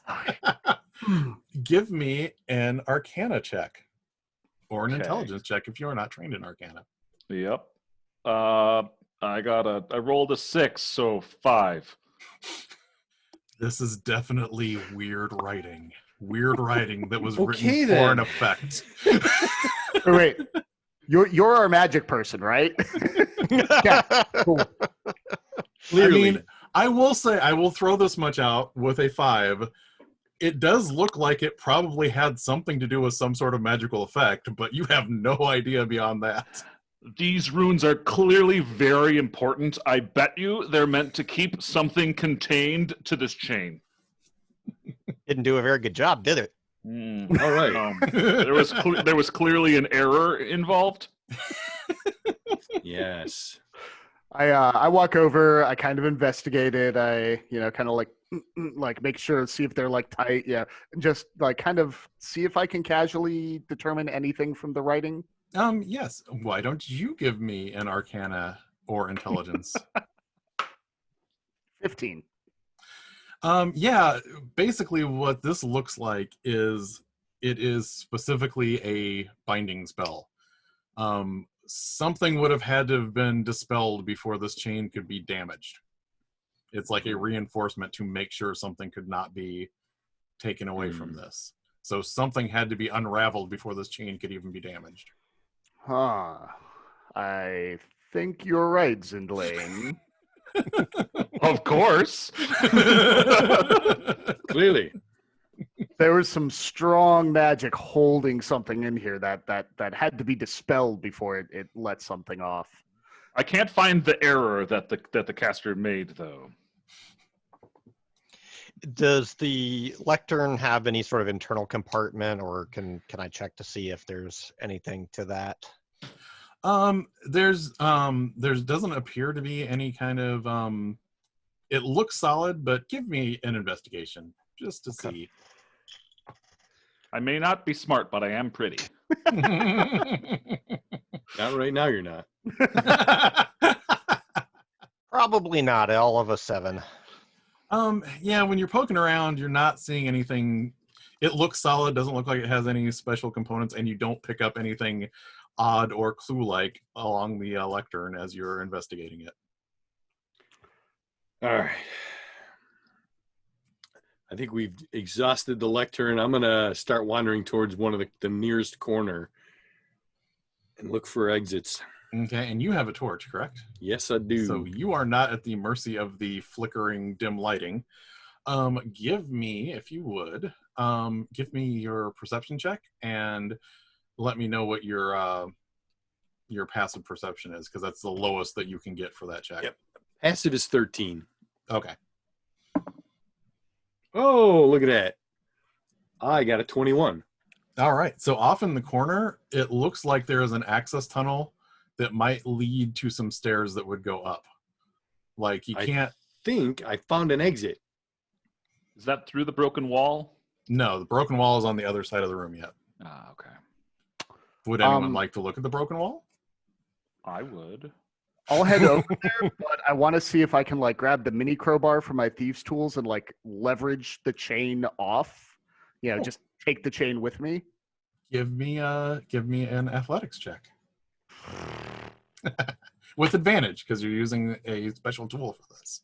Give me an Arcana check. Or an intelligence check if you're not trained in Arcana. Yep. I rolled a 6, so 5. This is definitely weird writing. Weird writing that was Okay, written for then. an effect. Wait, you're our magic person, right? Yeah, cool. Clearly. I mean, I will say, I will throw this much out with a 5. It does look like it probably had something to do with some sort of magical effect, but you have no idea beyond that. These runes are clearly very important. I bet you they're meant to keep something contained to this chain. Didn't do a very good job, did it? All right. There was clearly an error involved. Yes. I walk over, I kind of investigate it, I kind of like make sure, see if they're like tight, and just like kind of see if I can casually determine anything from the writing. Yes. Why don't you give me an Arcana or Intelligence? 15. Yeah, basically what this looks like is it is specifically a binding spell. Something would have had to have been dispelled before this chain could be damaged. It's like a reinforcement to make sure something could not be taken away from this. So something had to be unraveled before this chain could even be damaged. Huh. I think you're right, Zindlane. Of course. Clearly. There was some strong magic holding something in here that had to be dispelled before it let something off. I can't find the error that the caster made, though. Does the lectern have any sort of internal compartment, or can I check to see if there's anything to that? There's doesn't appear to be any kind of it looks solid, but give me an investigation just to see. I may not be smart, but I am pretty. Not right now, you're not. Probably not. All of a 7. Yeah, when you're poking around, you're not seeing anything. It looks solid, doesn't look like it has any special components, and you don't pick up anything odd or clue-like along the lectern as you're investigating it. All right. I think we've exhausted the lectern. I'm going to start wandering towards one of the nearest corner and look for exits. Okay, and you have a torch, correct? Yes, I do. So you are not at the mercy of the flickering dim lighting. Give me, if you would, give me your perception check and let me know what your passive perception is, because that's the lowest that you can get for that check. Yep. Passive is 13. Okay. Oh, look at that. I got a 21. All right. So off in the corner, it looks like there is an access tunnel that might lead to some stairs that would go up. Like you can't... think I found an exit. Is that through the broken wall? No, the broken wall is on the other side of the room yet. Ah, okay. Would anyone like to look at the broken wall? I would. I'll head over there, but I want to see if I can like grab the mini crowbar from my thieves' tools and like leverage the chain off. You know, just take the chain with me. Give me an athletics check. With advantage, because you're using a special tool for this.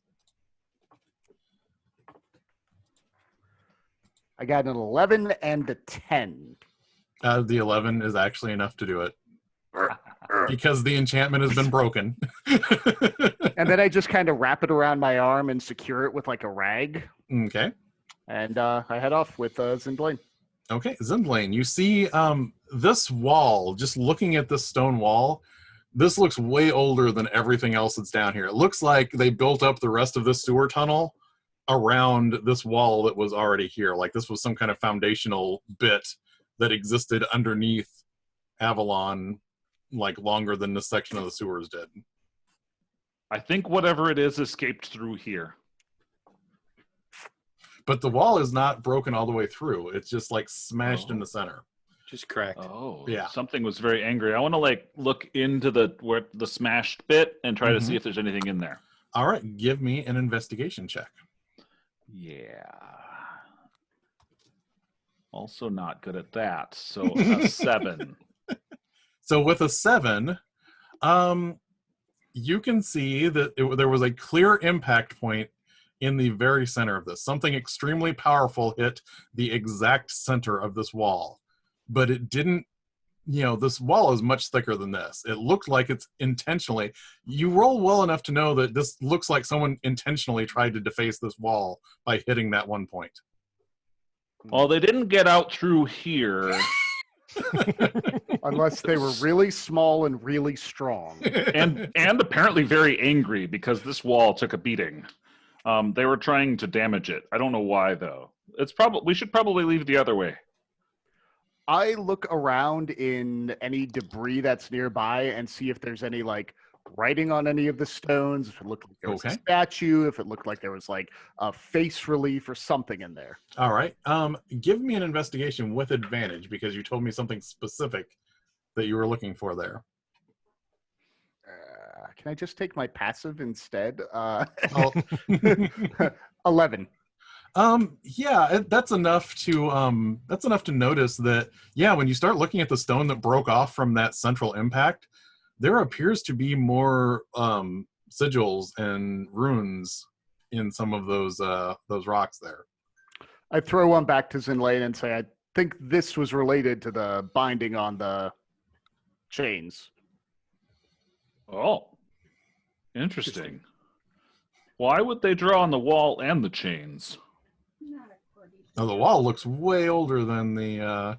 I got an 11 and a 10. The 11 is actually enough to do it. Because the enchantment has been broken. And then I just kind of wrap it around my arm and secure it with like a rag. Okay. And I head off with Zindlane. Okay, Zindlane, you see this wall, just looking at this stone wall, this looks way older than everything else that's down here. It looks like they built up the rest of this sewer tunnel around this wall that was already here. Like this was some kind of foundational bit that existed underneath Avalon, like longer than this section of the sewers did. I think whatever it is escaped through here. But the wall is not broken all the way through. It's just like smashed in the center. Just cracked. Oh, yeah. Something was very angry. I want to like look into the smashed bit and try to see if there's anything in there. All right, give me an investigation check. Yeah. Also not good at that. So a 7. So with a 7, you can see that there was a clear impact point in the very center of this. Something extremely powerful hit the exact center of this wall. But it didn't, this wall is much thicker than this. It looked like it's intentionally. You roll well enough to know that this looks like someone intentionally tried to deface this wall by hitting that one point. Well, they didn't get out through here. Unless they were really small and really strong. and apparently very angry because this wall took a beating. They were trying to damage it. I don't know why though. We should probably leave the other way. I look around in any debris that's nearby and see if there's any like writing on any of the stones, if it looked like there was a statue, if it looked like there was like a face relief or something in there. All right. Give me an investigation with advantage because you told me something specific that you were looking for there. Can I just take my passive instead? 11. Yeah, that's enough to notice that, yeah, when you start looking at the stone that broke off from that central impact, there appears to be more sigils and runes in some of those rocks there. I throw one back to Zindlane and say, I think this was related to the binding on the chains. Oh, interesting. Why would they draw on the wall and the chains? Now the wall looks way older than the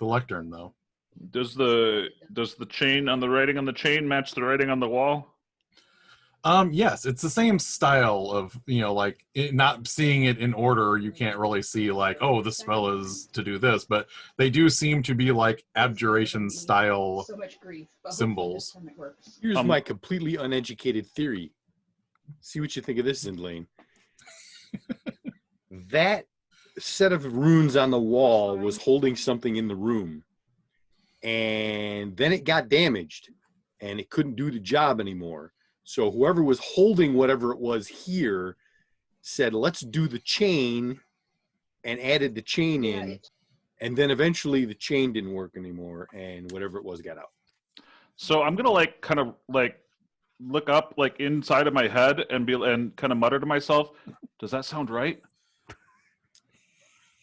lectern, though. Does the chain on the writing on the chain match the writing on the wall? Yes, it's the same style of, not seeing it in order. You can't really see like, oh, this spell is to do this, but they do seem to be like abjuration style symbols. Here's my completely uneducated theory. See what you think of this, Zindlane. That set of runes on the wall was holding something in the room, and then it got damaged. and it couldn't do the job anymore. So whoever was holding whatever it was here said, let's do the chain, and added the chain in. And then eventually the chain didn't work anymore, and whatever it was got out. So I'm gonna like kind of like look up like inside of my head and kind of mutter to myself, does that sound right?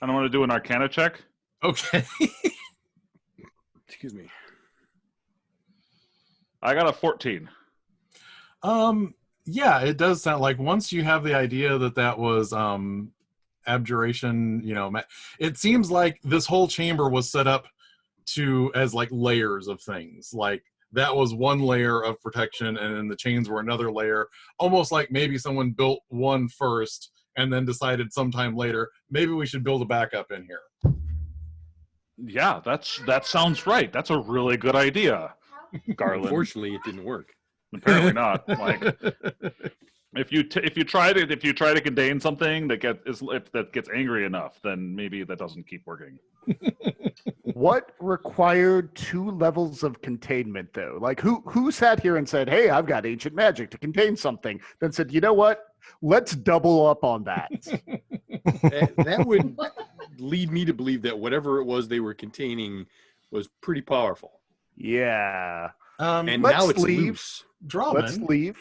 I don't want to do an Arcana check. Okay. Excuse me. I got a 14. Yeah, it does sound like once you have the idea that was abjuration, it seems like this whole chamber was set up as like layers of things. Like that was one layer of protection, and then the chains were another layer, almost like maybe someone built one first and then decided sometime later, maybe we should build a backup in here. Yeah, that sounds right. That's a really good idea, Garland. Unfortunately, it didn't work. Apparently not. Like, if you try to contain something that gets angry enough, then maybe that doesn't keep working. What required 2 levels of containment, though? Like, who sat here and said, "Hey, I've got ancient magic to contain something," then said, "You know what? Let's double up on that." That would lead me to believe that whatever it was they were containing was pretty powerful. Yeah. And let's now it's leave. loose. Drawman, Let's leave.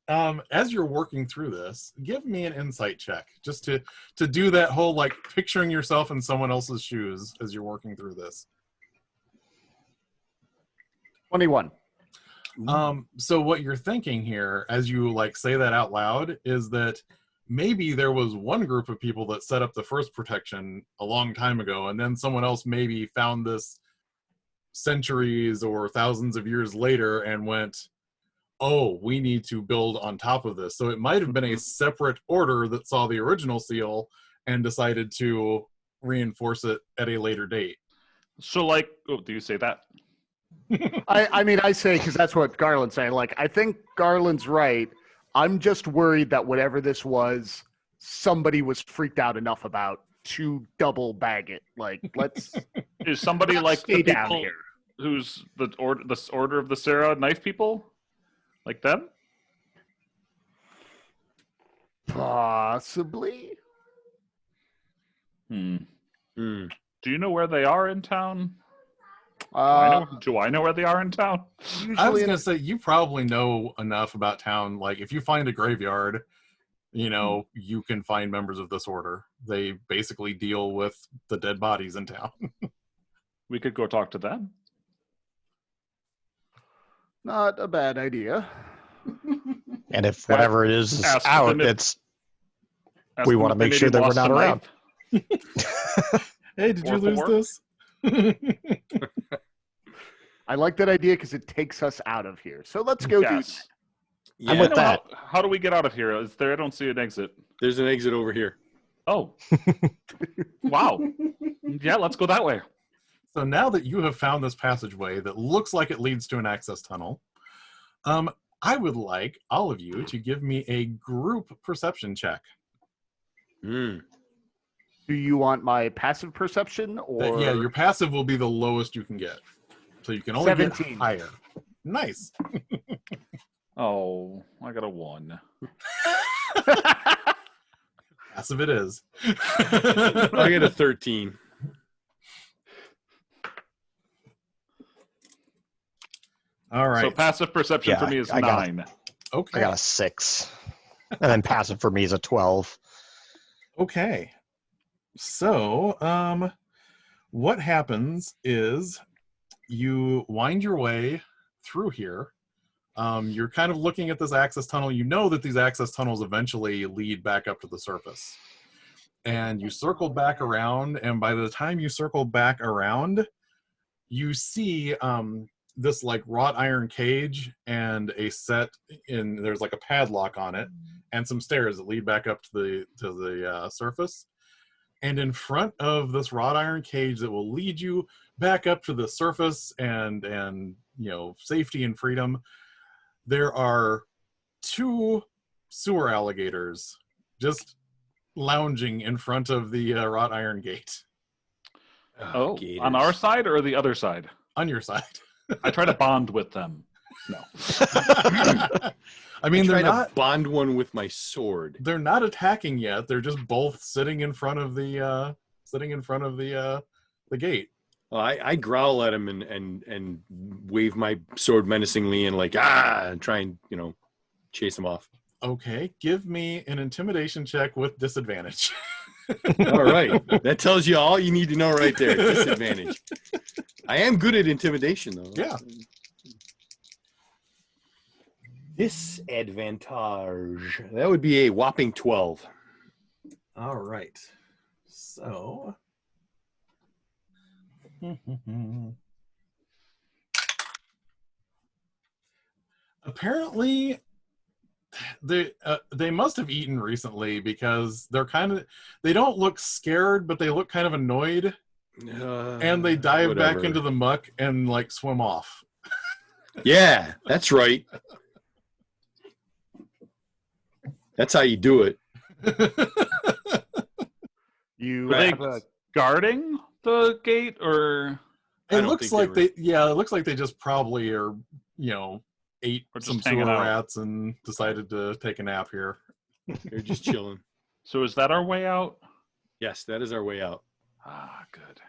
as you're working through this, give me an insight check just to do that whole like picturing yourself in someone else's shoes as you're working through this. 21. So what you're thinking here as you like say that out loud is that maybe there was one group of people that set up the first protection a long time ago, and then someone else maybe found this centuries or thousands of years later and went, oh, we need to build on top of this. So it might have been a separate order that saw the original seal and decided to reinforce it at a later date. So, like, do you say that? I mean, I say, because that's what Garland's saying. Like, I think Garland's right. I'm just worried that whatever this was, somebody was freaked out enough about to double bag it. Like, let's Is somebody like stay the down people here. who's the order of the Sarah knife people? Like them? Possibly. Do you know where they are in town? Uh, Do I know where they are in town? I was usually, going to say, you probably know enough about town. Like, if you find a graveyard, you can find members of this order. They basically deal with the dead bodies in town. We could go talk to them. not a bad idea. And if whatever it is Ask out, them if- it's Ask we them want to if they make sure maybe that we're lost not the around. knife. Hey, did you Or lose four? this? I like that idea because it takes us out of here. So let's go do Yes. that. Yeah, I'm with that. How do we get out of here? Is there? I don't see an exit. there's an exit over here. Oh. Wow. Yeah, let's go that way. So now that you have found this passageway that looks like it leads to an access tunnel, I would like all of you to give me a group perception check. Mm. Do you want my passive perception or? Yeah, your passive will be the lowest you can get. So you can only 17. get higher. Nice. Oh, I got a 1. Passive it is. I get a 13. All right. So passive perception Yeah, for me is I got 9. Okay. I got a 6. And then passive for me is a 12. Okay. So, what happens is you wind your way through here. You're kind of looking at this access tunnel. You know that these access tunnels eventually lead back up to the surface. And you circle back around, and by the time you circle back around, you see this like wrought iron cage and there's like a padlock on it and some stairs that lead back up to the surface. And in front of this wrought iron cage that will lead you back up to the surface and safety and freedom, there are 2 sewer alligators just lounging in front of the wrought iron gate. Oh, Gators. on our side or the other side? On your side. I try to bond with them. No. I mean, try they're to not. bond one with my sword. They're not attacking yet. They're just both sitting in front of the gate. Well, I growl at him and wave my sword menacingly and and try and chase him off. Okay, give me an intimidation check with disadvantage. All right, that tells you all you need to know right there. Disadvantage. I am good at intimidation though. Yeah. Disadvantage. That would be a whopping 12. All right. So. Apparently, they must have eaten recently because they don't look scared, but they look kind of annoyed, and they dive back into the muck and swim off. Yeah, that's right. That's how you do it. You Were they have a guarding the gate, or It looks like they just probably are, ate Or just some hanging sewer out. rats and decided to take a nap here. They're just chilling. so is that our way out? Yes, that is our way out. Ah, good.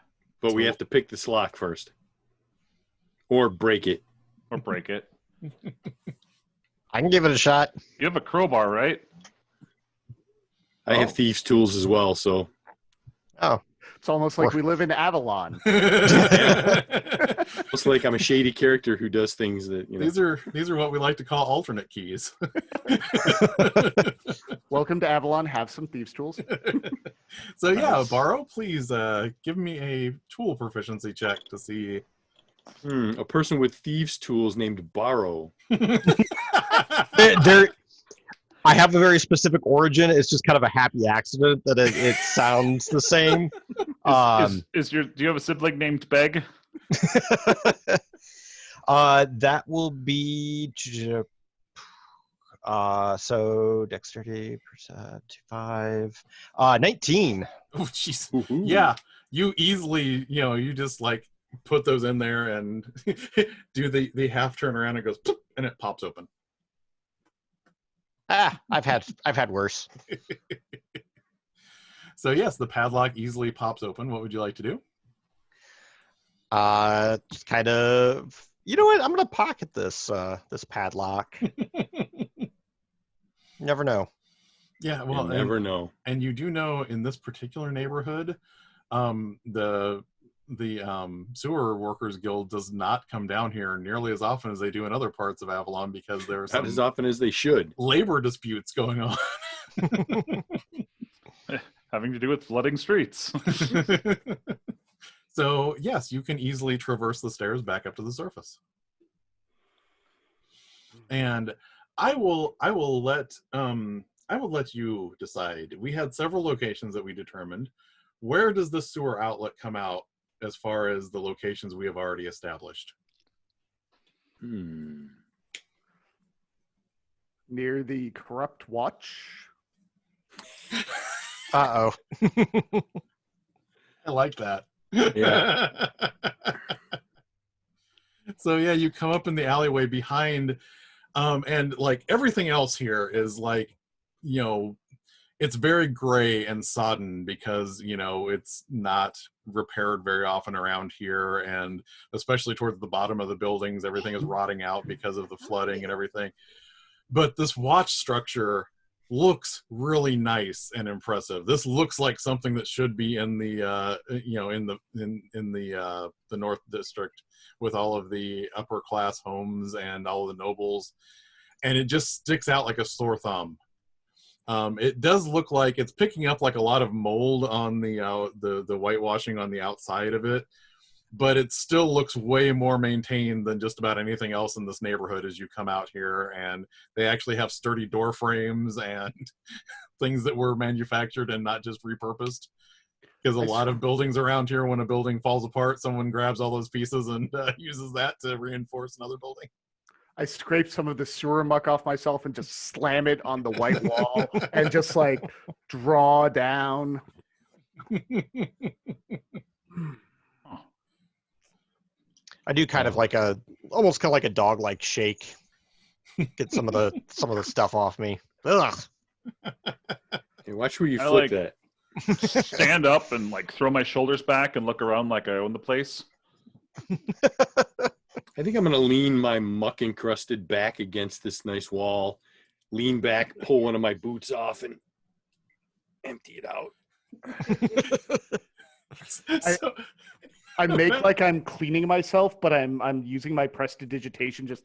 But we have to pick this lock first. Or break it. Or break it. I can give it a shot. You have a crowbar, right? I have thieves' tools as well, so. Oh, It's almost like we live in Avalon. It's like I'm a shady character who does things that, These are what we like to call alternate keys. Welcome to Avalon. Have some thieves' tools. So yeah, Nice. Barrow, please give me a tool proficiency check to see. A person with thieves' tools named Barrow. there. I have a very specific origin. It's just kind of a happy accident that it sounds the same. Do you have a sibling named Beg? That will be so dexterity percent 5 19. Oh jeez. Woo-hoo. Yeah, you easily, you just put those in there and do the half turn around and it goes ploop, and it pops open. I've had worse. So yes, the padlock easily pops open. What would you like to do? Just kind of, you know what? I'm gonna pocket this padlock. Never know. Yeah, well, You'll never know. And you do know in this particular neighborhood, the sewer workers guild does not come down here nearly as often as they do in other parts of Avalon because there's Not as often as they should. labor disputes going on. Having to do with flooding streets. So yes, you can easily traverse the stairs back up to the surface. And I will let you decide. We had several locations that we determined. Where does the sewer outlet come out as far as the locations we have already established? Near the corrupt watch. Uh-oh. I like that. Yeah. So yeah, you come up in the alleyway behind, and everything else here is it's very gray and sodden because it's not repaired very often around here, and especially towards the bottom of the buildings, everything is rotting out because of the flooding and everything. But this watch structure looks really nice and impressive. This looks like something that should be in the the North District with all of the upper class homes and all of the nobles, and it just sticks out like a sore thumb. It does look like it's picking up a lot of mold on the whitewashing on the outside of it, but it still looks way more maintained than just about anything else in this neighborhood as you come out here. And they actually have sturdy door frames and things that were manufactured and not just repurposed. Because a lot of buildings around here, when a building falls apart, someone grabs all those pieces and uses that to reinforce another building. I scraped some of the sewer muck off myself and just slam it on the white wall and just draw down. I do kind of like almost kind of like a dog-like shake. Get some of the stuff off me. Ugh. Hey, watch where you I flick like- that. Stand up and like throw my shoulders back and look around like I own the place. I think I'm going to lean my muck-encrusted back against this nice wall, lean back, pull one of my boots off, and empty it out. So, I make like I'm cleaning myself, but I'm using my prestidigitation just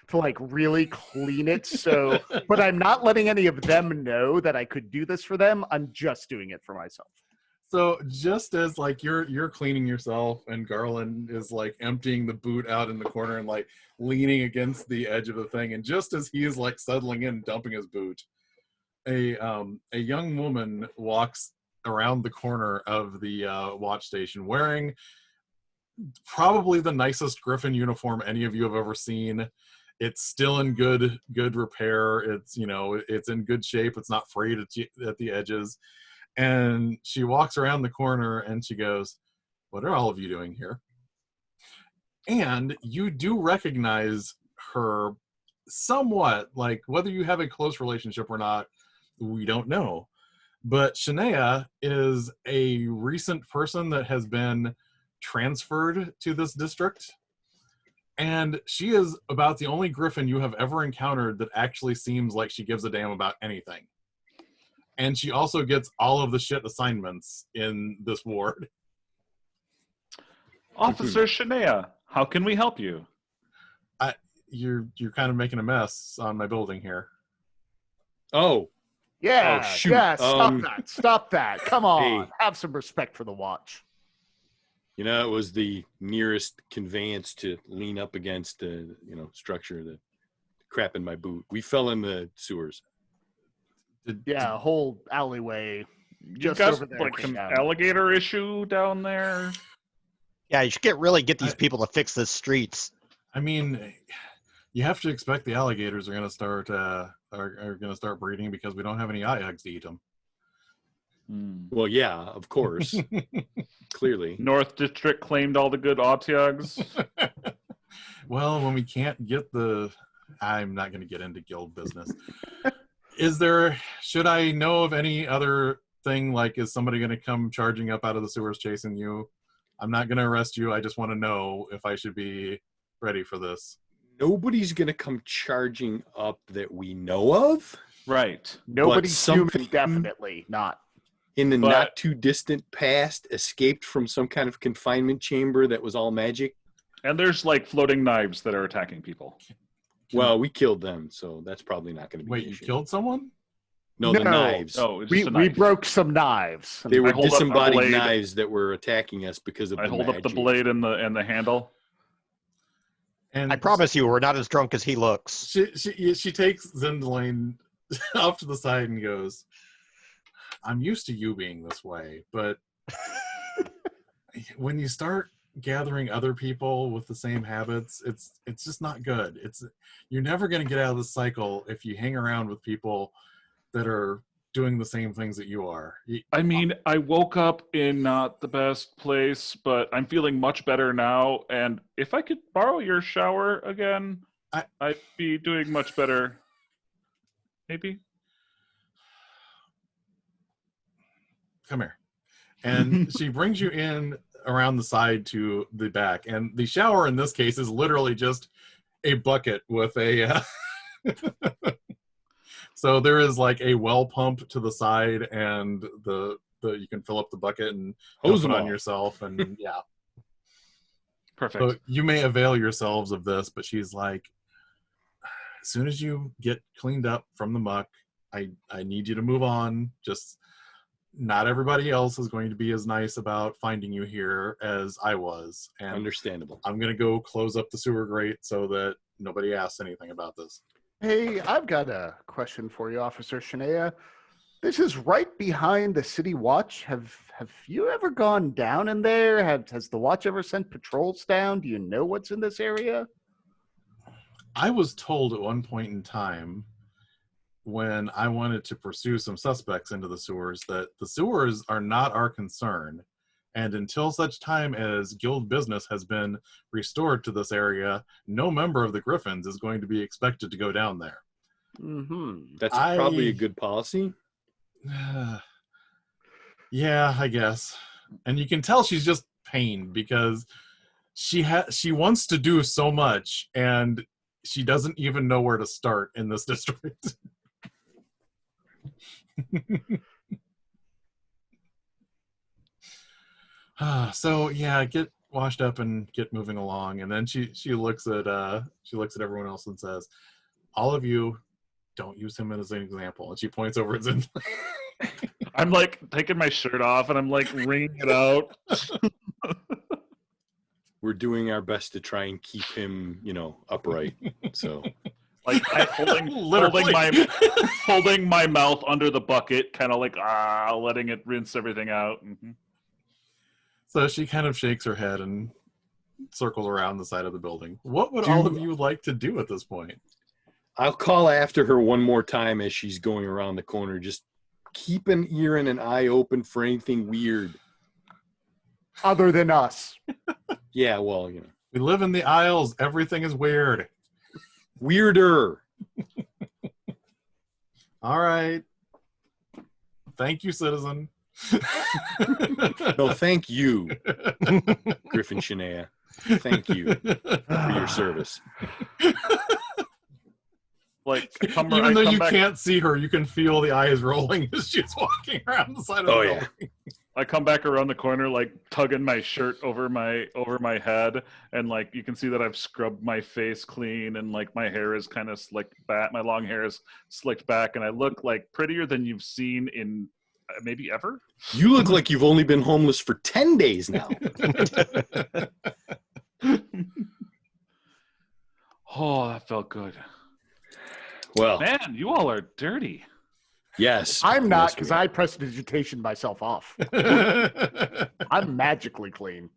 to like really clean it. So, but I'm not letting any of them know that I could do this for them. I'm just doing it for myself. so just as like you're cleaning yourself and Garland is like emptying the boot out in the corner and like leaning against the edge of the thing, and just as he is like settling in, dumping his boot, a young woman walks around the corner of the watch station wearing probably the nicest Griffin uniform any of you have ever seen. It's still in good repair. It's, you know, it's in good shape. It's not frayed at the edges. And she walks around the corner and she goes, "What are all of you doing here?" And you do recognize her somewhat, like whether you have a close relationship or not, we don't know. But Shania is a recent person that has been transferred to this district. And she is about the only Griffin you have ever encountered that actually seems like she gives a damn about anything. And she also gets all of the shit assignments in this ward. Officer Shania, how can we help you? You're kind of making a mess on my building here. Oh, Yeah, shoot. yeah. Stop that. Come on, Hey. have some respect for the watch. you know, it was the nearest conveyance to lean up against the, structure, the crap in my boot. We fell in the sewers. Yeah, a whole alleyway. You Just got over there, like came some down. alligator issue down there? Yeah, you should get these people to fix the streets. I mean, you have to expect the alligators are going to start are going to start breeding because we don't have any eye eggs to eat them. Well, yeah, of course. Clearly. North District claimed all the good Otyugs. Well, when we can't get I'm not going to get into guild business. Should I know of any other thing, like is somebody going to come charging up out of the sewers chasing you? I'm not going to arrest you. I just want to know if I should be ready for this. Nobody's going to come charging up that we know of. Right. Nobody's something- human, definitely not. In the But- not too distant past, escaped from some kind of confinement chamber that was all magic. And there's like floating knives that are attacking people. Well, we killed them, so that's probably not going to be Wait, an you issue. killed someone? No, the No. knives. Oh, it's We just a knife. broke some knives. They were hold up a disembodied blade. knives that were attacking us because of I the hold up the magic. blade and the handle. And I promise you, we're not as drunk as he looks. she takes Zindelaine off to the side and goes, "I'm used to you being this way, but when you start gathering other people with the same habits, it's just not good. You're never going to get out of the cycle if you hang around with people that are doing the same things that you are." I mean, I woke up in not the best place, but I'm feeling much better now. And if I could borrow your shower again, I'd be doing much better. Maybe. Come here. And she brings you in around the side to the back. And the shower in this case is literally just a bucket with a... So there is like a well pump to the side, and the you can fill up the bucket and Hose hose it them on off. yourself. And yeah. Perfect. So you may avail yourselves of this, but she's like, as soon as you get cleaned up from the muck, I need you to move on. Just not everybody else is going to be as nice about finding you here as I was. And Understandable. I'm going to go close up the sewer grate so that nobody asks anything about this. Hey, I've got a question for you, Officer Shania. This is right behind the city watch. Have you ever gone down in there? Has the watch ever sent patrols down? Do you know what's in this area? I was told at one point in time when I wanted to pursue some suspects into the sewers that the sewers are not our concern And until such time as guild business has been restored to this area, no member of the Griffins is going to be expected to go down there. Mm-hmm. That's probably a good policy. Yeah, I guess. And you can tell she's just pained because she wants to do so much, and she doesn't even know where to start in this district. So yeah, get washed up and get moving along. And then she looks at everyone else and says, "All of you, don't use him as an example." And she points over at Zin. I'm like taking my shirt off and I'm like wringing it out. We're doing our best to try and keep him, upright. So, like holding my mouth under the bucket, kind of like letting it rinse everything out. Mm-hmm. So she kind of shakes her head and circles around the side of the building. What would all of you like to do at this point? I'll call after her one more time as she's going around the corner. Just keep an ear and an eye open for anything weird. Other than us. Yeah, well, We live in the Isles. Everything is weird. Weirder. All right. Thank you, citizen. No, thank you, Griffin Shania. Thank you for your service. Like, even though you can't see her, you can feel the eyes rolling as she's walking around the side of the building. I come back around the corner, like tugging my shirt over my head, and like you can see that I've scrubbed my face clean, and like my hair is kind of slicked back. My long hair is slicked back, and I look like prettier than you've seen in maybe ever. You look like you've only been homeless for 10 days now. Oh, that felt good. Well, man, you all are dirty. Yes. I'm not, because I prestidigitation myself off. I'm magically clean.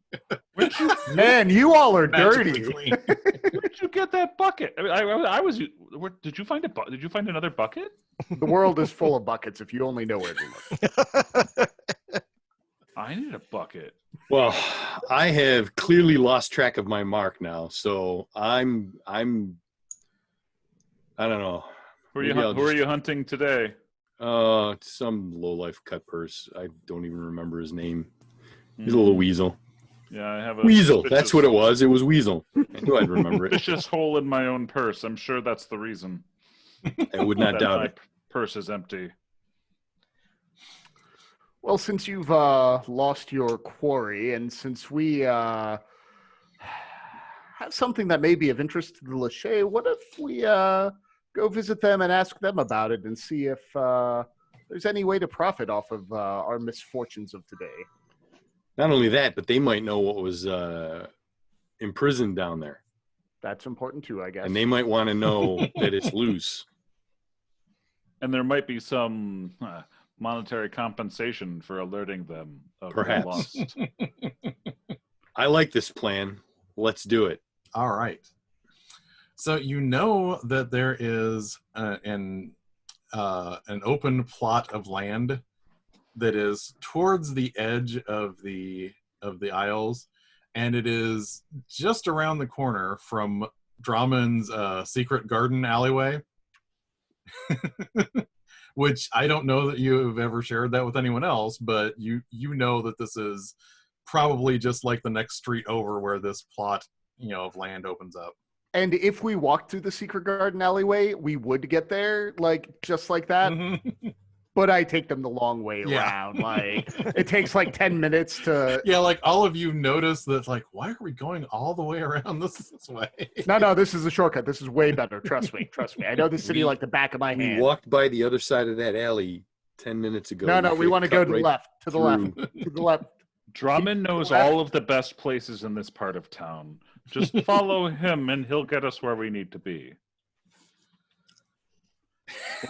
Man, you all are dirty. Where'd you get that bucket? I mean, I was. Did you find Did you find another bucket? The world is full of buckets if you only know where to look. I need a bucket. Well, I have clearly lost track of my mark now, so I'm I don't know. Who are you hunting today? Some lowlife cut purse. I don't even remember his name. He's a little weasel. Yeah, I have a Weasel. That's what it was. It was Weasel. I knew I'd remember it. Vicious hole in my own purse. I'm sure that's the reason. I would not doubt it. Purse is empty. Well, since you've lost your quarry, and since we have something that may be of interest to the Lachey, what if we go visit them and ask them about it and see if there's any way to profit off of our misfortunes of today? Not only that, but they might know what was imprisoned down there. That's important too, I guess. And they might want to know that it's loose. And there might be some monetary compensation for alerting them of Perhaps. Lost. I like this plan. Let's do it. All right. So you know that there is an open plot of land that is towards the edge of the Isles, and it is just around the corner from Drummond's secret garden alleyway. Which I don't know that you have ever shared that with anyone else, but you know that this is probably just like the next street over where this plot, of land opens up. And if we walked through the secret garden alleyway, we would get there, just like that. Mm-hmm. But I take them the long way around. It takes 10 minutes to. Yeah, all of you notice that, why are we going all the way around this way? No, this is a shortcut. This is way better. Trust me. I know the city like the back of my hand. We walked by the other side of that alley 10 minutes ago. No, we want to go to the left. To the left. To the left. Drummond knows all of the best places in this part of town. Just follow him and he'll get us where we need to be.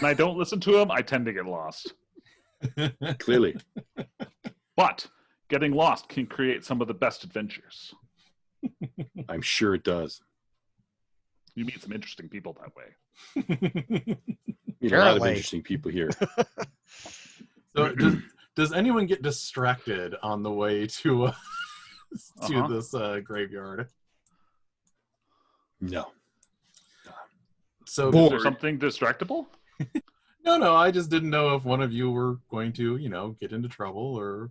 When I don't listen to him, I tend to get lost. Clearly. But getting lost can create some of the best adventures. I'm sure it does. You meet some interesting people that way. Meet a lot of interesting people here. So Does anyone get distracted on the way to this graveyard? No. So Is there something distractible? No, I just didn't know if one of you were going to, get into trouble or...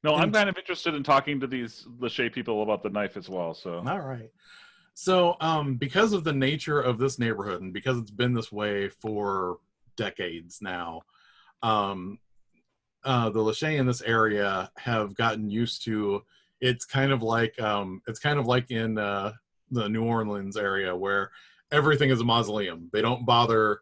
No, I'm kind of interested in talking to these Lachey people about the knife as well, so... All right. So, because of the nature of this neighborhood, and because it's been this way for decades now, the Lachey in this area have gotten used to... It's kind of like in the New Orleans area where everything is a mausoleum. They don't bother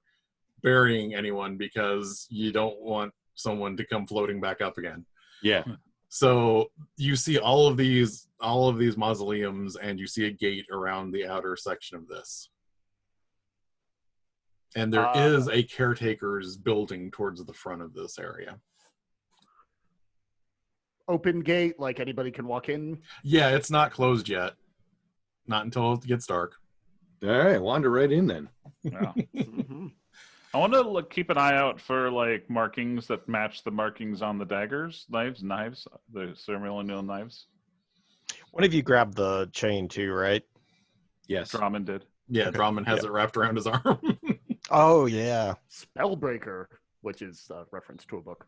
burying anyone because you don't want someone to come floating back up again. Yeah. So you see all of these mausoleums, and you see a gate around the outer section of this. And there is a caretaker's building towards the front of this area. Open gate, like anybody can walk in? Yeah, it's not closed yet. Not until it gets dark. All right, wander right in then. Yeah. Mm-hmm. I want to keep an eye out for like markings that match the markings on the daggers, knives, the ceremonial knives. One of you grabbed the chain too, right? Yes. Drummond did. Yeah, Okay. Drummond has it wrapped around his arm. Oh yeah. Spellbreaker, which is a reference to a book.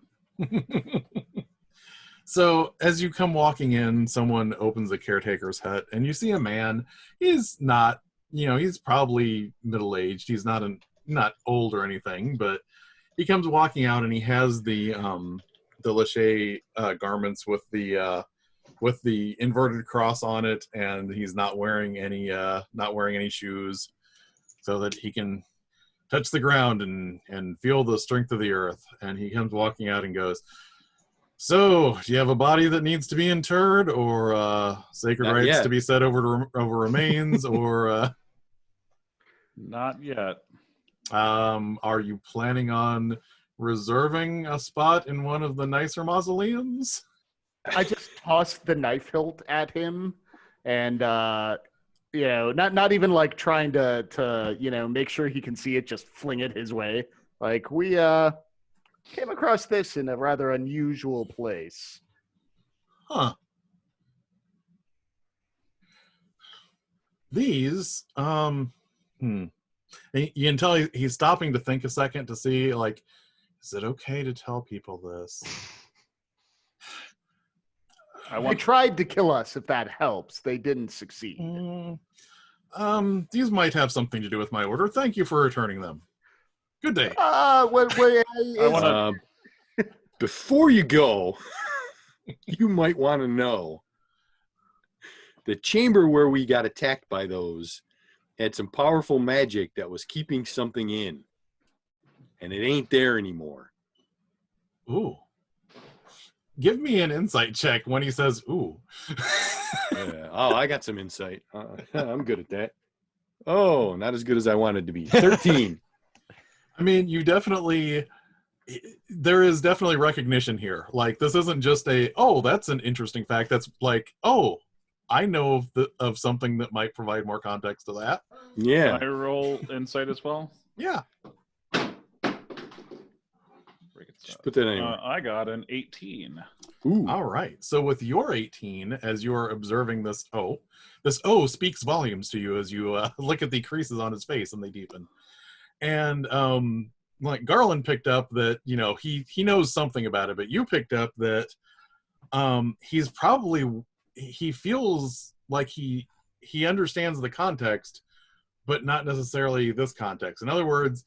So as you come walking in, someone opens the caretaker's hut, and you see a man. He's not, he's probably middle-aged. He's not old or anything, but he comes walking out, and he has the Lachey garments with the inverted cross on it, and he's not wearing any shoes, so that he can touch the ground and feel the strength of the earth. And he comes walking out and goes, "So, do you have a body that needs to be interred, or sacred Not rites yet. to be said over remains, or Not yet. are you planning on reserving a spot in one of the nicer mausoleums?" I just tossed the knife hilt at him, and not even like trying to make sure he can see it, just fling it his way. Like, we came across this in a rather unusual place. Huh. These, You can tell he's stopping to think a second to see, like, is it okay to tell people this? They tried to kill us, if that helps. They didn't succeed. These might have something to do with my order. Thank you for returning them. Good day. Before you go, you might want to know the chamber where we got attacked by those had some powerful magic that was keeping something in, and it ain't there anymore. Ooh. Give me an insight check when he says, ooh. Yeah. Oh, I got some insight. I'm good at that. Oh, not as good as I wanted to be. 13. I mean, there is definitely recognition here. Like, this isn't just that's an interesting fact. That's like, I know of something that might provide more context to that. Yeah. Can I roll insight as well? Yeah. Just put that anyway. I got an 18. Ooh. All right. So with your 18, as you're observing this O speaks volumes to you as you look at the creases on his face, and they deepen. And like Garland picked up that, he knows something about it, but you picked up that he feels like he understands the context, but not necessarily this context. In other words,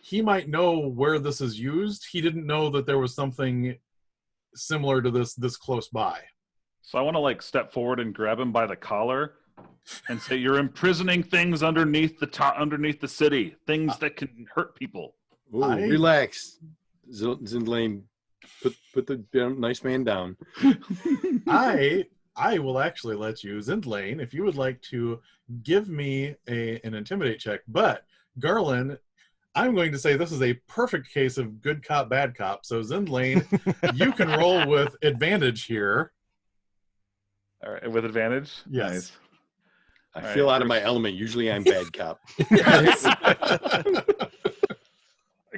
he might know where this is used. He didn't know that there was something similar to this close by. So I want to step forward and grab him by the collar and say, "You're imprisoning things underneath the city, things that can hurt people." Ooh, relax, Zindlane. Put the nice man down. I will actually let you, Zindlane, if you would like to give me an intimidate check. But Garland, I'm going to say this is a perfect case of good cop, bad cop. So Zindlane, you can roll with advantage here. All right, with advantage? Yes. Nice. I feel out of my element. Usually I'm bad cop. I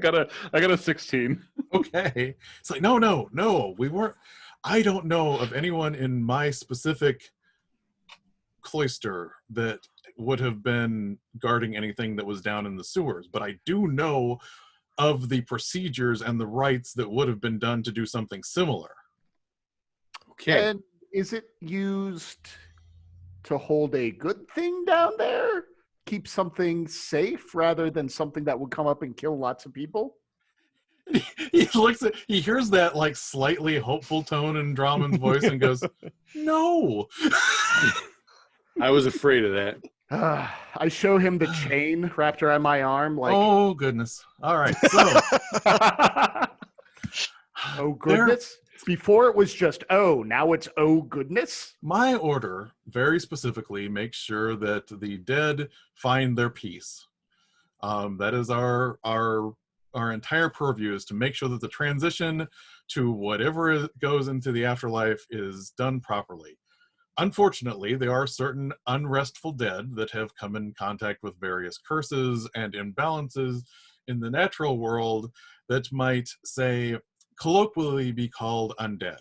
I got a 16. Okay. It's like, no, we weren't. I don't know of anyone in my specific cloister that would have been guarding anything that was down in the sewers, but I do know of the procedures and the rites that would have been done to do something similar. Okay. And is it used to hold a good thing down there? Keep something safe rather than something that would come up and kill lots of people? He hears that like slightly hopeful tone in Drahman's voice and goes, no. I was afraid of that. I show him the chain wrapped around my arm. Like, Oh, goodness. All right. So, oh, goodness. Before it was just, oh, now it's, oh, goodness. my order very specifically makes sure that the dead find their peace. That is our entire purview, is to make sure that the transition to whatever goes into the afterlife is done properly. Unfortunately, there are certain unrestful dead that have come in contact with various curses and imbalances in the natural world that might, say, colloquially be called undead.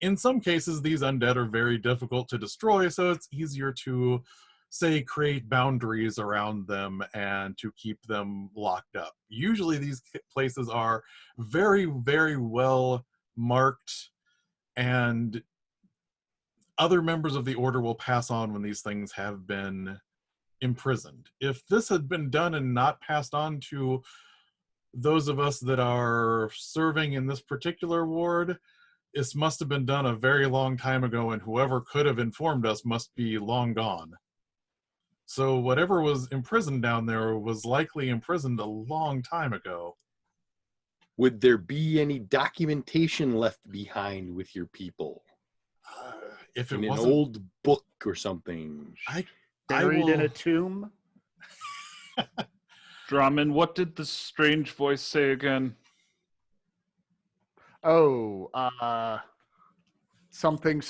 In some cases, these undead are very difficult to destroy, so it's easier to, say, create boundaries around them and to keep them locked up. Usually these places are very, very well marked, and other members of the order will pass on when these things have been imprisoned. If this had been done and not passed on to those of us that are serving in this particular ward, this must have been done a very long time ago, and whoever could have informed us must be long gone. So whatever was imprisoned down there was likely imprisoned a long time ago. Would there be any documentation left behind with your people? If it In an wasn't, old book or something? Buried in a tomb. Drahman, what did the strange voice say again? Oh, something,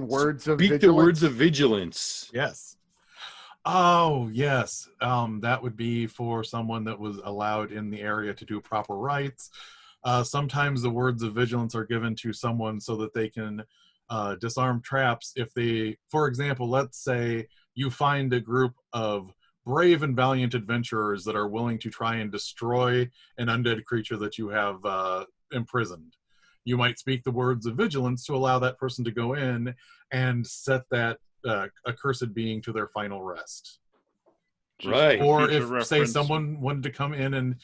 words of Speak vigilance. the words of vigilance. Yes. Oh, yes. That would be for someone that was allowed in the area to do proper rites. Sometimes the words of vigilance are given to someone so that they can disarm traps. If they, for example, let's say you find a group of brave and valiant adventurers that are willing to try and destroy an undead creature that you have imprisoned. You might speak the words of vigilance to allow that person to go in and set that accursed being to their final rest. Right. Or Future if, say, reference. someone wanted to come in and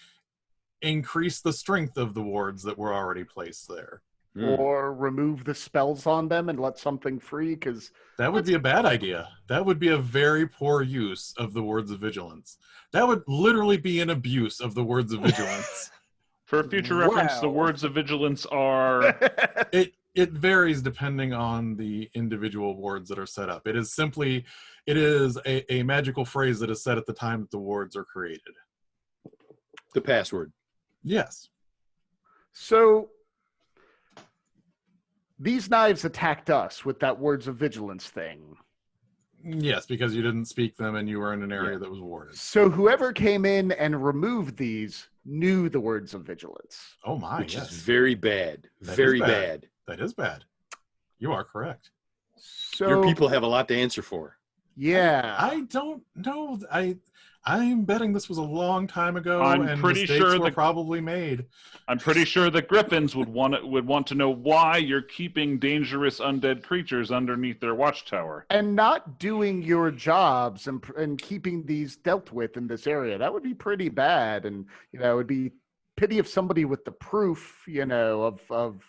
increase the strength of the wards that were already placed there. Or remove the spells on them and let something free, because That would be a bad idea. That would be a very poor use of the words of vigilance. That would literally be an abuse of the words of vigilance. For future reference, the Wow. words of vigilance are It varies depending on the individual wards that are set up. It is a magical phrase that is set at the time that the wards are created. The password. Yes. So these knives attacked us with that words of vigilance thing. Yes, because you didn't speak them and you were in an area Yeah. that was warded. So whoever came in and removed these knew the words of vigilance. Oh my, Which yes. is very bad. That is Very bad. bad. That is bad. You are correct. So Your people have a lot to answer for. yeah. I don't know. I'm betting this was a long time ago, I'm and pretty mistakes sure were the- probably made. I'm pretty sure the Griffins would want to know why you're keeping dangerous undead creatures underneath their watchtower. And not doing your jobs and keeping these dealt with in this area. That would be pretty bad. And, it would be pity if somebody with the proof, of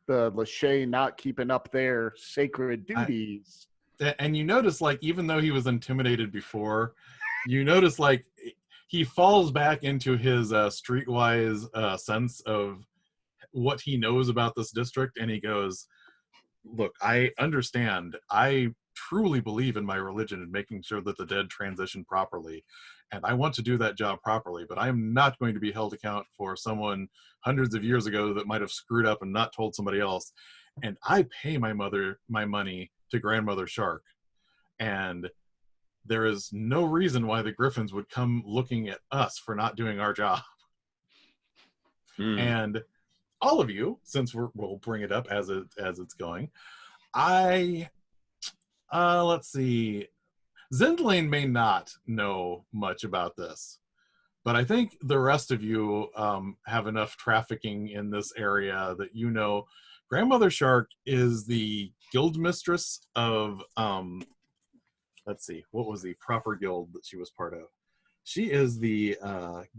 the Lachey not keeping up their sacred duties. And you notice, like, even though he was intimidated before, you notice, like, he falls back into his streetwise sense of what he knows about this district, and he goes, look, I understand. I truly believe in my religion and making sure that the dead transition properly, and I want to do that job properly, but I'm not going to be held account for someone hundreds of years ago that might have screwed up and not told somebody else. And I pay my money to Grandmother Shark, and there is no reason why the Griffins would come looking at us for not doing our job. And all of you, since we'll bring it up as it's going, let's see. Zindlane may not know much about this, but I think the rest of you have enough trafficking in this area that you know Grandmother Shark is the guild mistress of, let's see, what was the proper guild that she was part of? She is the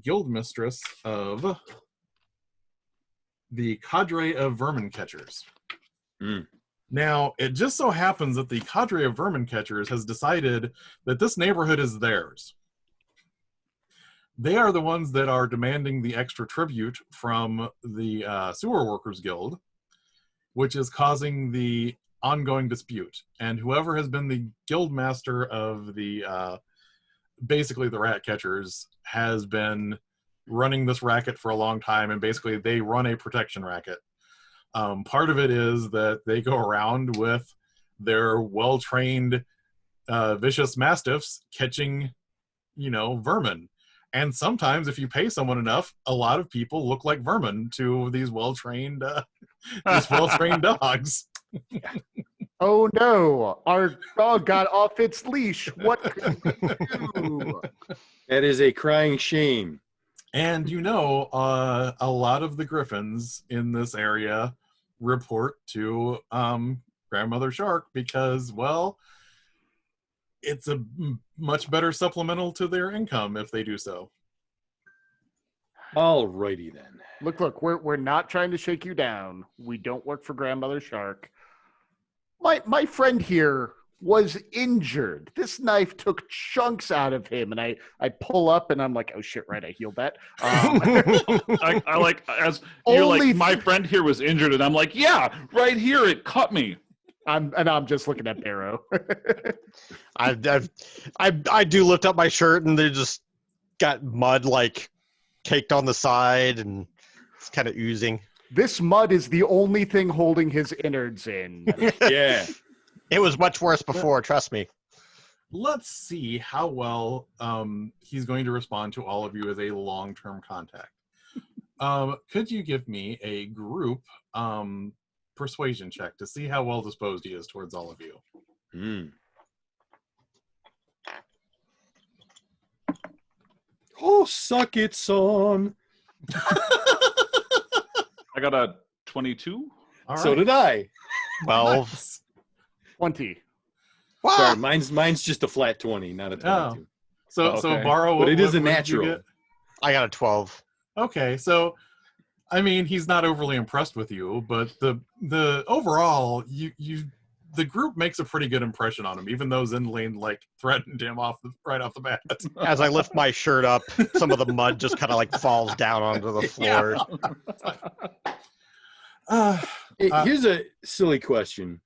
guild mistress of the Cadre of Vermin Catchers. Now, it just so happens that the Cadre of Vermin Catchers has decided that this neighborhood is theirs. They are the ones that are demanding the extra tribute from the Sewer Workers Guild, which is causing the ongoing dispute. And whoever has been the guild master of the, basically the rat catchers, has been running this racket for a long time, and basically they run a protection racket. Part of it is that they go around with their well-trained vicious mastiffs catching, vermin. And sometimes if you pay someone enough, a lot of people look like vermin to these well-trained dogs. Oh no, our dog got off its leash. What could we do? That is a crying shame. And a lot of the griffins in this area report to Grandmother Shark because, well, it's a much better supplemental to their income if they do so. Alrighty then. Look, we're not trying to shake you down. We don't work for Grandmother Shark. My friend here was injured. This knife took chunks out of him, and I pull up and I'm like, oh shit, right, I healed that. I like, as you're like, my friend here was injured, and I'm like, yeah, right here, it cut me. I'm just looking at Barrow. I do lift up my shirt, and they just got mud like caked on the side, and it's kind of oozing. This mud is the only thing holding his innards in. Yeah. It was much worse before, trust me. Let's see how well he's going to respond to all of you as a long-term contact. Could you give me a group persuasion check to see how well disposed he is towards all of you? Oh, suck it, son. I got a 22. All right. So did I. 12. Nice. 20. Sorry, mine's just a flat 20, not a 22. So Barrow, But it is a what did you natural. get? I got a 12. Okay, so I mean, he's not overly impressed with you, but the overall, the group makes a pretty good impression on him, even though Zindlane threatened him right off the bat. As I lift my shirt up, some of the mud just kind of falls down onto the floor. Here's a silly question.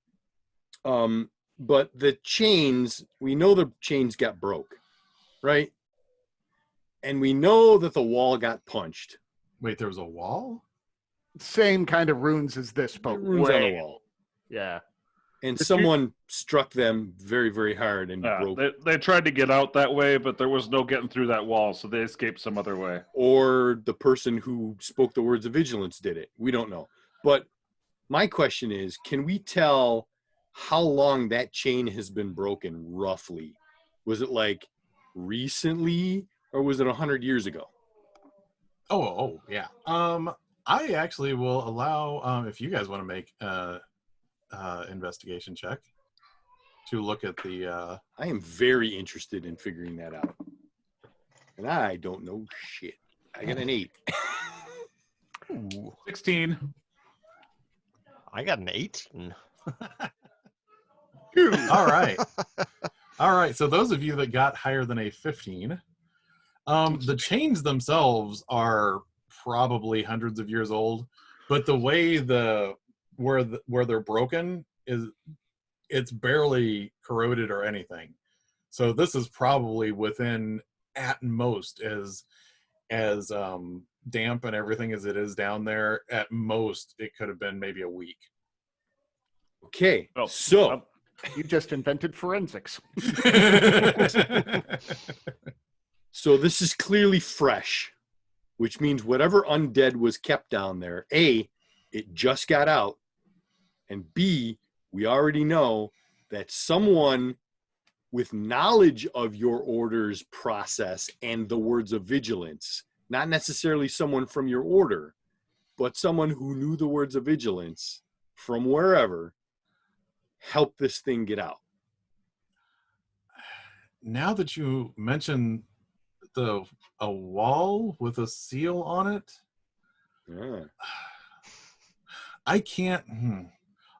But the chains, we know the chains got broke, right? And we know that the wall got punched. Wait, there was a wall? Same kind of runes as this, but Runes on the wall. Yeah. And someone struck them very, very hard and broke. They tried to get out that way, but there was no getting through that wall, so they escaped some other way. Or the person who spoke the words of vigilance did it. We don't know. But my question is, can we tell how long that chain has been broken, roughly? Was it recently, or was it 100 years ago? Oh, yeah. I actually will allow, if you guys want to make investigation check to look at the I am very interested in figuring that out, and I don't know shit. I got an 8. Ooh, 16. I got an 18. all right, so those of you that got higher than a 15, the chains themselves are probably hundreds of years old, but the way where they're broken is it's barely corroded or anything. So this is probably within, at most, as damp and everything as it is down there, at most it could have been maybe a week. Okay, Oh, so You just invented forensics. so this is clearly fresh. which means whatever undead was kept down there, A, it just got out, and B, we already know that someone with knowledge of your order's process and the words of vigilance, not necessarily someone from your order, but someone who knew the words of vigilance from wherever, helped this thing get out. Now that you mention a wall with a seal on it, Yeah. I can't.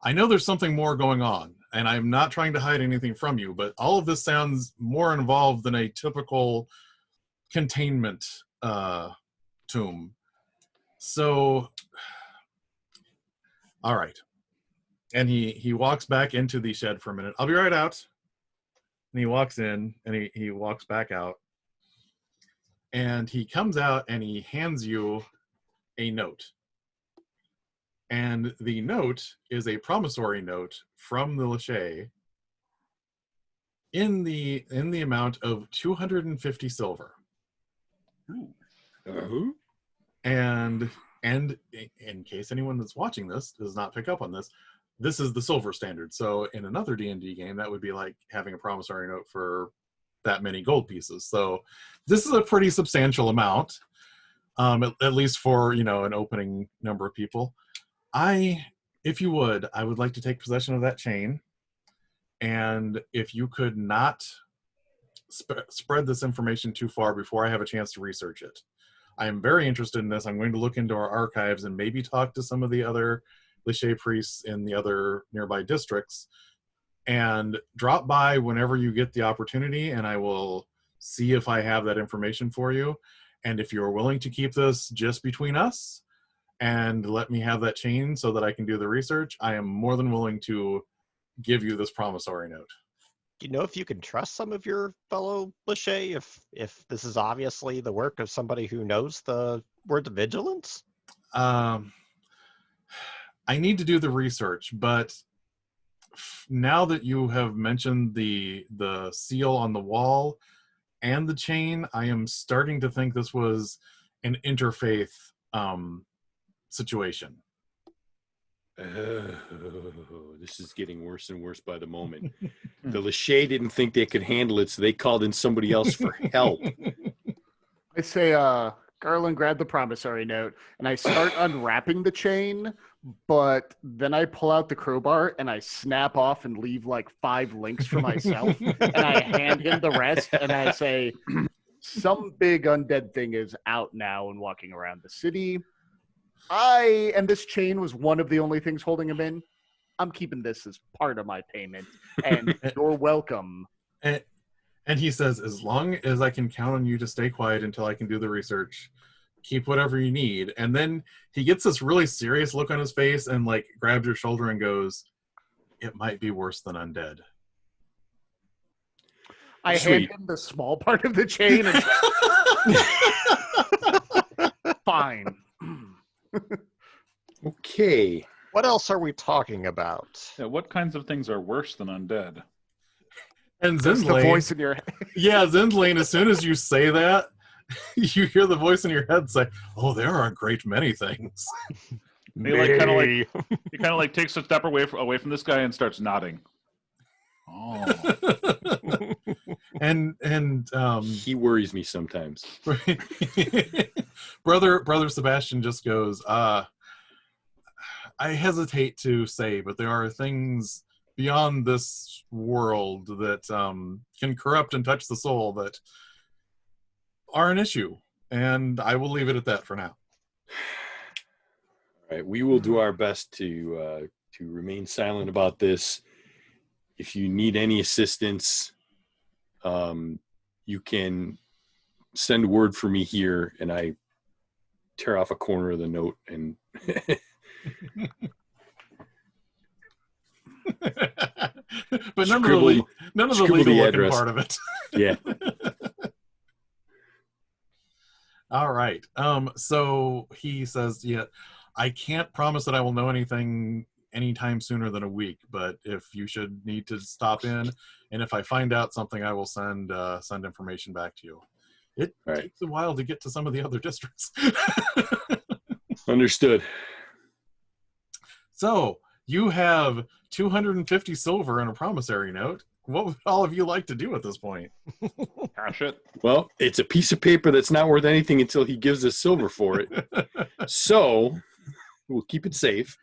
I know there's something more going on, and I'm not trying to hide anything from you, but all of this sounds more involved than a typical containment tomb. So, all right. And he walks back into the shed for a minute. I'll be right out. And he walks in, and he walks back out. And he comes out, and he hands you a note. And the note is a promissory note from the Lachey in the amount of 250 silver. Uh-huh. And in case anyone that's watching this does not pick up on this, this is the silver standard. So in another D&D game, that would be like having a promissory note for that many gold pieces. So this is a pretty substantial amount, at least for, an opening number of people. If you would, I would like to take possession of that chain. And if you could not spread this information too far before I have a chance to research it. I am very interested in this. I'm going to look into our archives and maybe talk to some of the other Lachey priests in the other nearby districts, and drop by whenever you get the opportunity, and I will see if I have that information for you. And if you're willing to keep this just between us and let me have that chain so that I can do the research, I am more than willing to give you this promissory note. Do you know if you can trust some of your fellow Lachey if this is obviously the work of somebody who knows the words of vigilance? I need to do the research, but now that you have mentioned the seal on the wall and the chain, I am starting to think this was an interfaith situation. This is getting worse and worse by the moment. The Lachey didn't think they could handle it, so they called in somebody else for help. I say, Garland, grab the promissory note, and I start unwrapping the chain, but then I pull out the crowbar and I snap off and leave like 5 links for myself, and I hand him the rest, and I say, some big undead thing is out now and walking around the city. And this chain was one of the only things holding him in. I'm keeping this as part of my payment, and you're welcome. And he says, as long as I can count on you to stay quiet until I can do the research, keep whatever you need. And then he gets this really serious look on his face and like grabs your shoulder and goes, it might be worse than undead. I hand him the small part of the chain. And fine. Okay. What else are we talking about? Yeah, what kinds of things are worse than undead? And That's the voice in your head. Yeah, Zindlane, as soon as you say that, you hear the voice in your head say, oh, there are a great many things. He kind of like takes a step away from this guy and starts nodding. Oh. and he worries me sometimes. brother Sebastian just goes, I hesitate to say, but there are things beyond this world that can corrupt and touch the soul that are an issue, and I will leave it at that for now. All right, we will do our best to remain silent about this. If you need any assistance, you can send word for me here, and I tear off a corner of the note and but none of the legal looking part of it. Yeah. All right. So he says, yeah, I can't promise that I will know anything anytime sooner than a week, but if you should need to stop in, and if I find out something, I will send information back to you. It All right. takes a while to get to some of the other districts. Understood. So you have 250 silver and a promissory note. What would all of you like to do at this point? Cash it. Well, it's a piece of paper that's not worth anything until he gives us silver for it. So we'll keep it safe.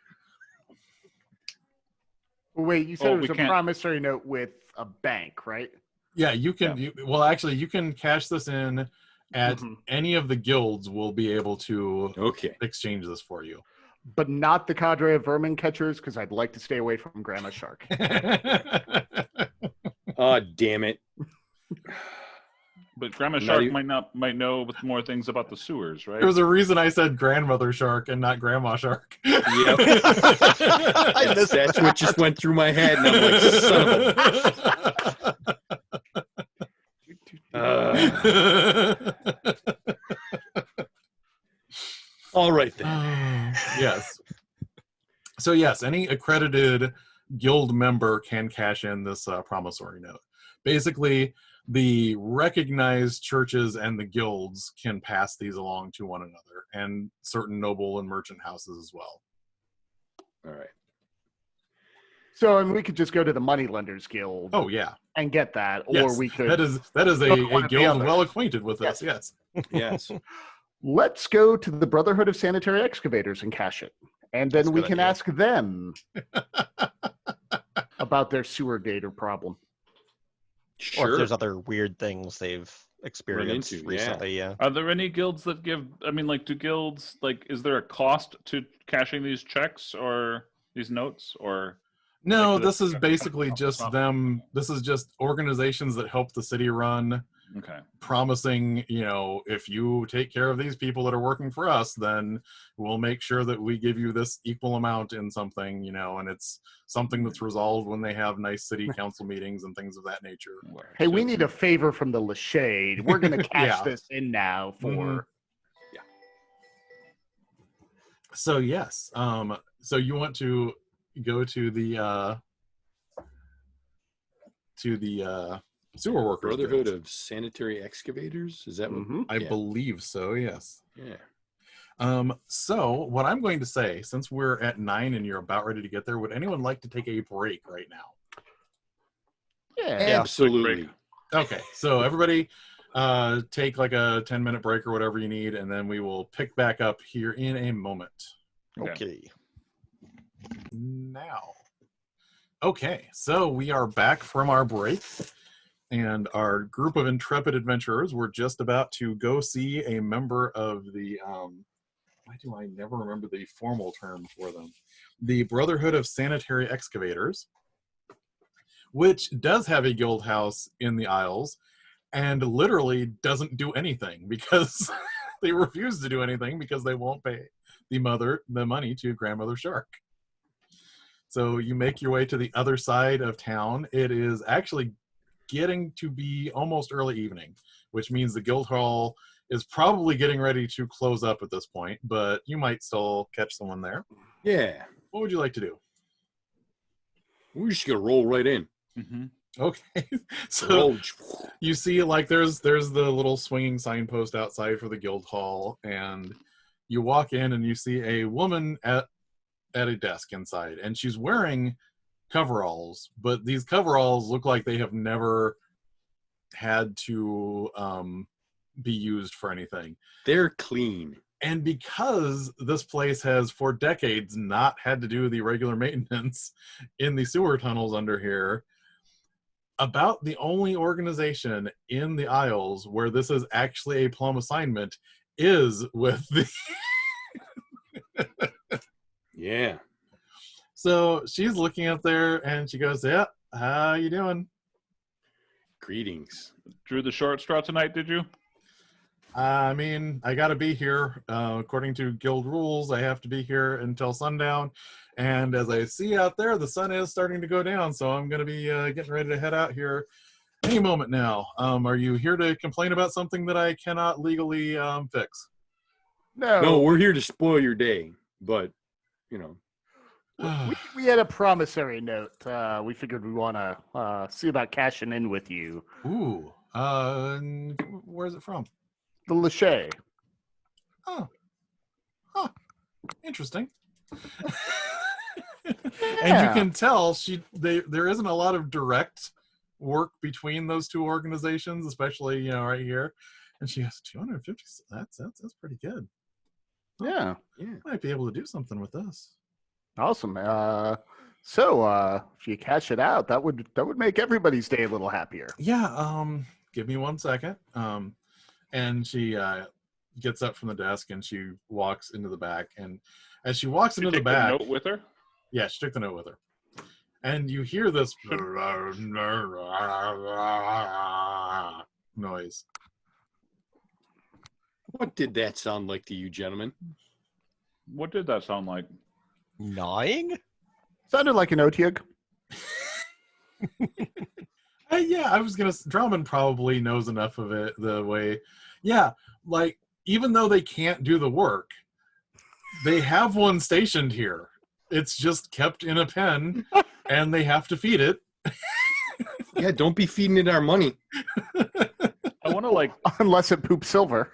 Wait, you said Oh, it was we a can't- promissory note with a bank, right? Yeah, you can. Actually, you can cash this in at Mhm. any of the guilds. Will be able to Okay. exchange this for you. But not the cadre of vermin catchers, because I'd like to stay away from Grandma Shark. Oh, damn it. But Grandma Not Shark even- might know more things about the sewers, right? There was a reason I said grandmother shark and not grandma shark. Yep. I missed That's what just went through my head, and I'm like, son of a... All right, then. Yes. So yes, any accredited guild member can cash in this promissory note. Basically, the recognized churches and the guilds can pass these along to one another, and certain noble and merchant houses as well. All right. So, and we could just go to the Moneylenders Guild Oh yeah, and get that, or yes. we could. That is Go a one or the guild other. well acquainted with this. Yes. Yes. Let's go to the Brotherhood of Sanitary Excavators and cash it. And then That's a we good can idea. ask them about their sewer gator problem. Or if Sure. there's other weird things they've experienced into, yeah. recently. Yeah. Are there any guilds that give? I mean, like, do guilds is there a cost to cashing these checks or these notes or? No, Like, this is that's- basically just them. This is just organizations that help the city run, Okay. promising, if you take care of these people that are working for us, then we'll make sure that we give you this equal amount in something, and it's something that's resolved when they have nice city council meetings and things of that nature. Hey, we need a favor from the Lashade. We're going to cash Yeah. this in now for. Mhm. So yes, so you want to go to the sewer workers Brotherhood Guild. of Sanitary Excavators? Is that what? Mhm. I yeah. believe so. Yes. Yeah. So what I'm going to say, since we're at 9 and you're about ready to get there, would anyone like to take a break right now? Yeah. Absolutely. Okay, so everybody take like a 10-minute break or whatever you need, and then we will pick back up here in a moment. Okay. Now. Okay, so we are back from our break, and our group of intrepid adventurers were just about to go see a member of the, why do I never remember the formal term for them? The Brotherhood of Sanitary Excavators, which does have a guild house in the Isles, and literally doesn't do anything because they refuse to do anything because they won't pay the money to Grandmother Shark. So you make your way to the other side of town. It is actually getting to be almost early evening, which means the guild hall is probably getting ready to close up at this point, but you might still catch someone there. Yeah. What would you like to do? We're just going to roll right in. Mm-hmm. Okay. So Roll. you see, like, there's the little swinging signpost outside for the guild hall, and you walk in and you see a woman at a desk inside, and she's wearing coveralls, but these coveralls look like they have never had to be used for anything. They're clean. And because this place has for decades not had to do the regular maintenance in the sewer tunnels under here, about the only organization in the Isles where this is actually a plum assignment is with the Yeah. So she's looking up there and she goes, "Yeah, how you doing?" Greetings. Drew the short straw tonight, did you? I mean, I got to be here. According to guild rules, I have to be here until sundown. And as I see out there, the sun is starting to go down. So I'm going to be getting ready to head out here any moment now. Are you here to complain about something that I cannot legally fix? No, we're here to spoil your day, but, you know. We had a promissory note. We figured we want to see about cashing in with you. Ooh. Where's it from? The Lachey. Oh. Huh. Interesting. And you can tell there isn't a lot of direct work between those two organizations, especially right here. And she has 250. That's pretty good. Yeah. Might be able to do something with this. Awesome. So if you cash it out, that would make everybody's day a little happier. Yeah. Give me 1 second. And she gets up from the desk and she walks into the back. And as she walks into the back, note with her. Yeah, she took the note with her. And you hear this noise. What did that sound like to you, gentlemen? What did that sound like? Gnawing? Sounded like an otiug. Yeah, I was gonna. Drummond probably knows enough of it the way. Yeah, like even though they can't do the work, they have one stationed here. It's just kept in a pen, and they have to feed it. Yeah, don't be feeding it our money. I want to unless it poops silver.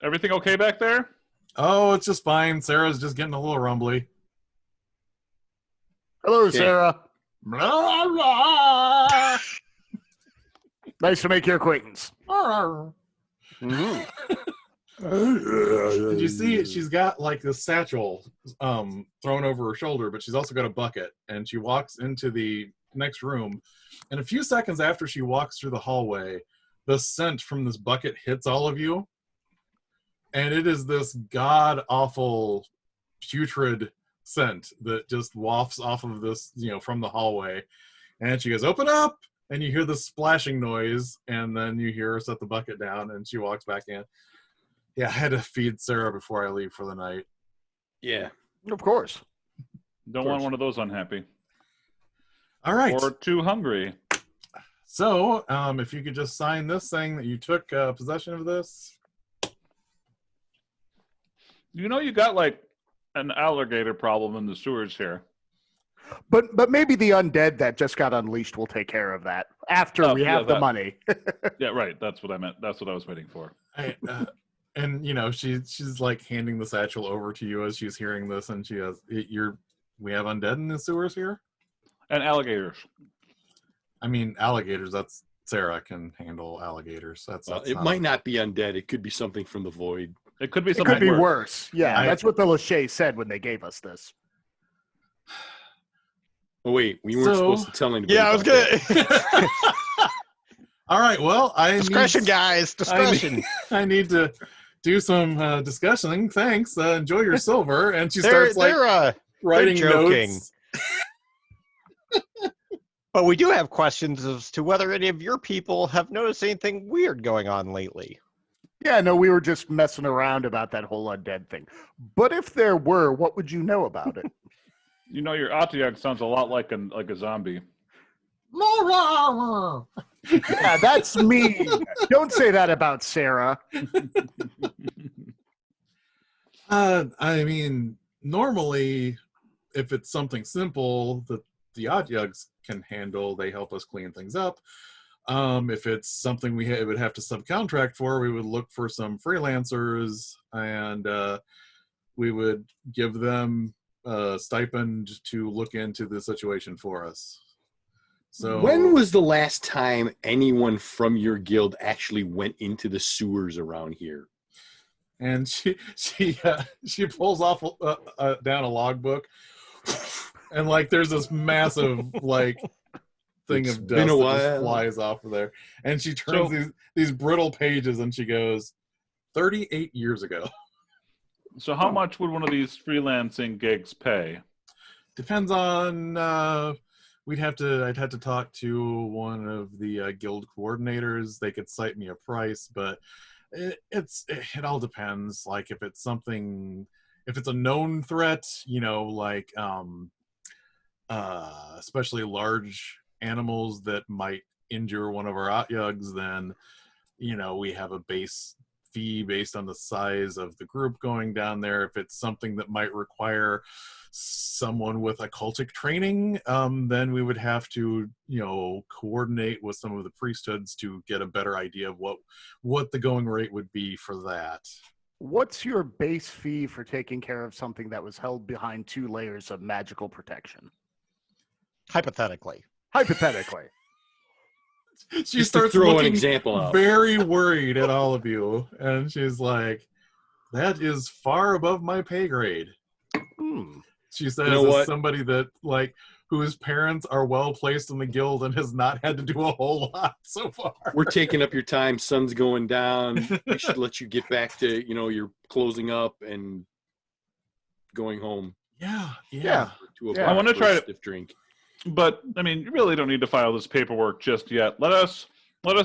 Everything okay back there? Oh, it's just fine. Sarah's just getting a little rumbly. Hello, Sarah. Nice to make your acquaintance. Did you see it? She's got like this satchel thrown over her shoulder, but she's also got a bucket, and she walks into the next room, and a few seconds after she walks through the hallway, the scent from this bucket hits all of you, and it is this god-awful putrid scent that just wafts off of this, from the hallway. And she goes, "Open up!" And you hear the splashing noise, and then you hear her set the bucket down, and she walks back in. Yeah, I had to feed Sarah before I leave for the night. Yeah. Of course. Don't want one of those unhappy. All right. Or too hungry. So, if you could just sign this saying that you took possession of this. You got like an alligator problem in the sewers here. But maybe the undead that just got unleashed will take care of that after we have the money. Yeah, right. That's what I meant. That's what I was waiting for. And she's like handing the satchel over to you as she's hearing this, and she goes, "We have undead in the sewers here, and alligators. I mean, alligators. That's Sarah can handle alligators. That's it might not be undead. It could be something from the void. It could be It something. could be worse. Yeah, I- that's what the Lachey said when they gave us this. Oh wait, we weren't supposed to tell anybody. Yeah, I was about gonna. All right. Well, Discretion, guys. Discretion. I need to do some discussing. Thanks. Enjoy your silver. And she They're starts writing joking. notes. But we do have questions as to whether any of your people have noticed anything weird going on lately. Yeah, no, we were just messing around about that whole undead thing. But if there were, what would you know about it? Your Otyag sounds a lot like a zombie. Yeah, that's me. Don't say that about Sarah. I mean, normally, if it's something simple that the Otyugs can handle, they help us clean things up. If it's something we would have to subcontract for, we would look for some freelancers, and we would give them a stipend to look into the situation for us. So, when was the last time anyone from your guild actually went into the sewers around here? And she pulls off down a logbook, and like there's this massive like thing It's of been dust a that just while. flies off of there, and she turns these brittle pages, and she goes, 38 years ago. So how much would one of these freelancing gigs pay? Depends on. I'd have to talk to one of the guild coordinators. They could cite me a price, but it all depends. Like if it's a known threat, like especially large animals that might injure one of our Otyugs, then we have a base fee based on the size of the group going down there. If it's something that might require someone with occultic training, then we would have to, coordinate with some of the priesthoods to get a better idea of what the going rate would be for that. What's your base fee for taking care of something that was held behind 2 layers of magical protection? Hypothetically. She Just to starts throw an looking example out. very worried at all of you, and she's like, that is far above my pay grade. She says, as somebody that, whose parents are well placed in the guild and has not had to do a whole lot so far. We're taking up your time. Sun's going down. We should let you get back to, your closing up and going home. Yeah. I want to try to stiff drink. But I mean, you really don't need to file this paperwork just yet. Let us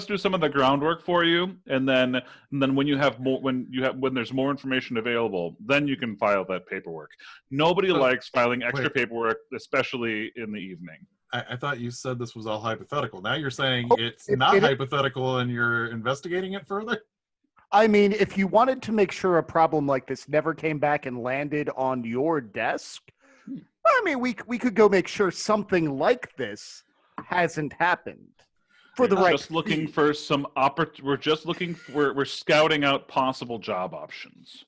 do some of the groundwork for you, and then when you have more, when there's more information available, then you can file that paperwork. Nobody likes filing extra paperwork, especially in the evening. I thought you said this was all hypothetical. Now you're saying it's not hypothetical, and you're investigating it further? I mean, if you wanted to make sure a problem like this never came back and landed on your desk, I mean, we could go make sure something like this hasn't happened. For the right. Just looking for some we're scouting out possible job options.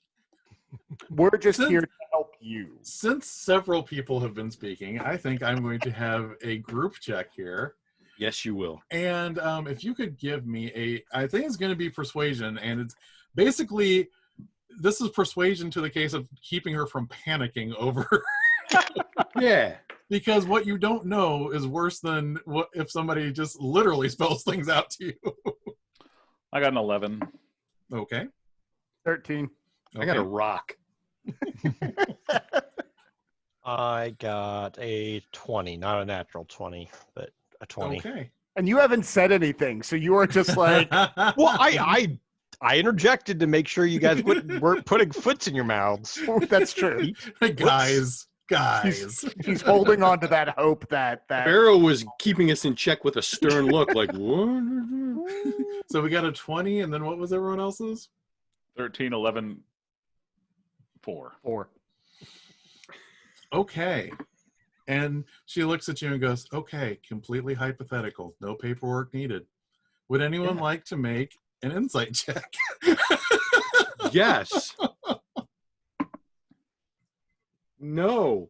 We're just here to help you. Since several people have been speaking, I think I'm going to have a group check here. Yes, you will. And if you could give me I think it's going to be persuasion, and it's basically, this is persuasion to the case of keeping her from panicking over. Yeah. Because what you don't know is worse than what if somebody just literally spells things out to you. I got an 11. Okay. 13. Okay. I got a rock. I got a 20, not a natural 20, but a 20. Okay. And you haven't said anything, so you are just like... Well, I interjected to make sure you guys weren't putting foots in your mouths. That's true. Guys. He's holding on to that hope that Barrow was keeping us in check with a stern look, like, what? So we got a 20, and then what was everyone else's? 13, 11, 4. 4. Okay. And she looks at you and goes, okay, completely hypothetical. No paperwork needed. Would anyone like to make an insight check? Yes. No.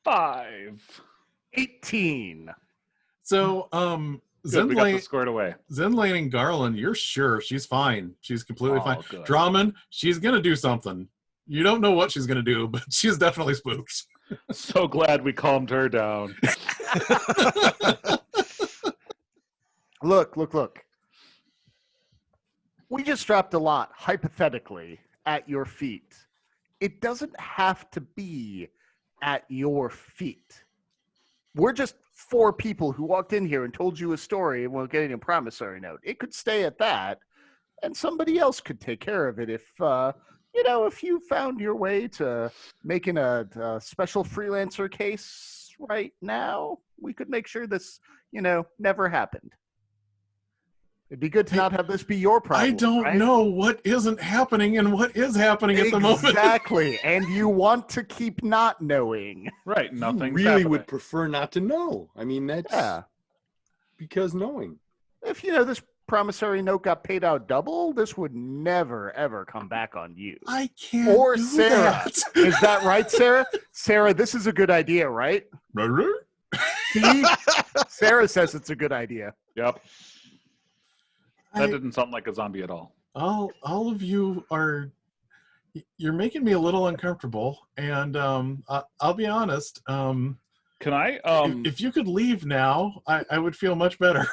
5. 18. So, Good, we got this squared away. Zenlane and Garland, you're sure she's fine. She's completely fine. Good. Drummond, she's going to do something. You don't know what she's going to do, but she's definitely spooked. So glad we calmed her down. Look. We just dropped a lot, hypothetically, at your feet. It doesn't have to be at your feet. We're just 4 people who walked in here and told you a story and we're getting a promissory note. It could stay at that, and somebody else could take care of it if you found your way to making a special freelancer case right now. We could make sure this, never happened. It'd be good to not have this be your problem. I don't know what isn't happening and what is happening at the moment. Exactly. And you want to keep not knowing. Right. Nothing. Really would prefer not to know. I mean, that's because knowing. If, this promissory note got paid out double, this would never, ever come back on you. I can't Or do Sarah. that. Is that right, Sarah? Sarah, this is a good idea, right? See? Sarah says it's a good idea. Yep. That didn't sound like a zombie at all. All of you you're making me a little uncomfortable, and I'll be honest. Can I? If you could leave now, I would feel much better.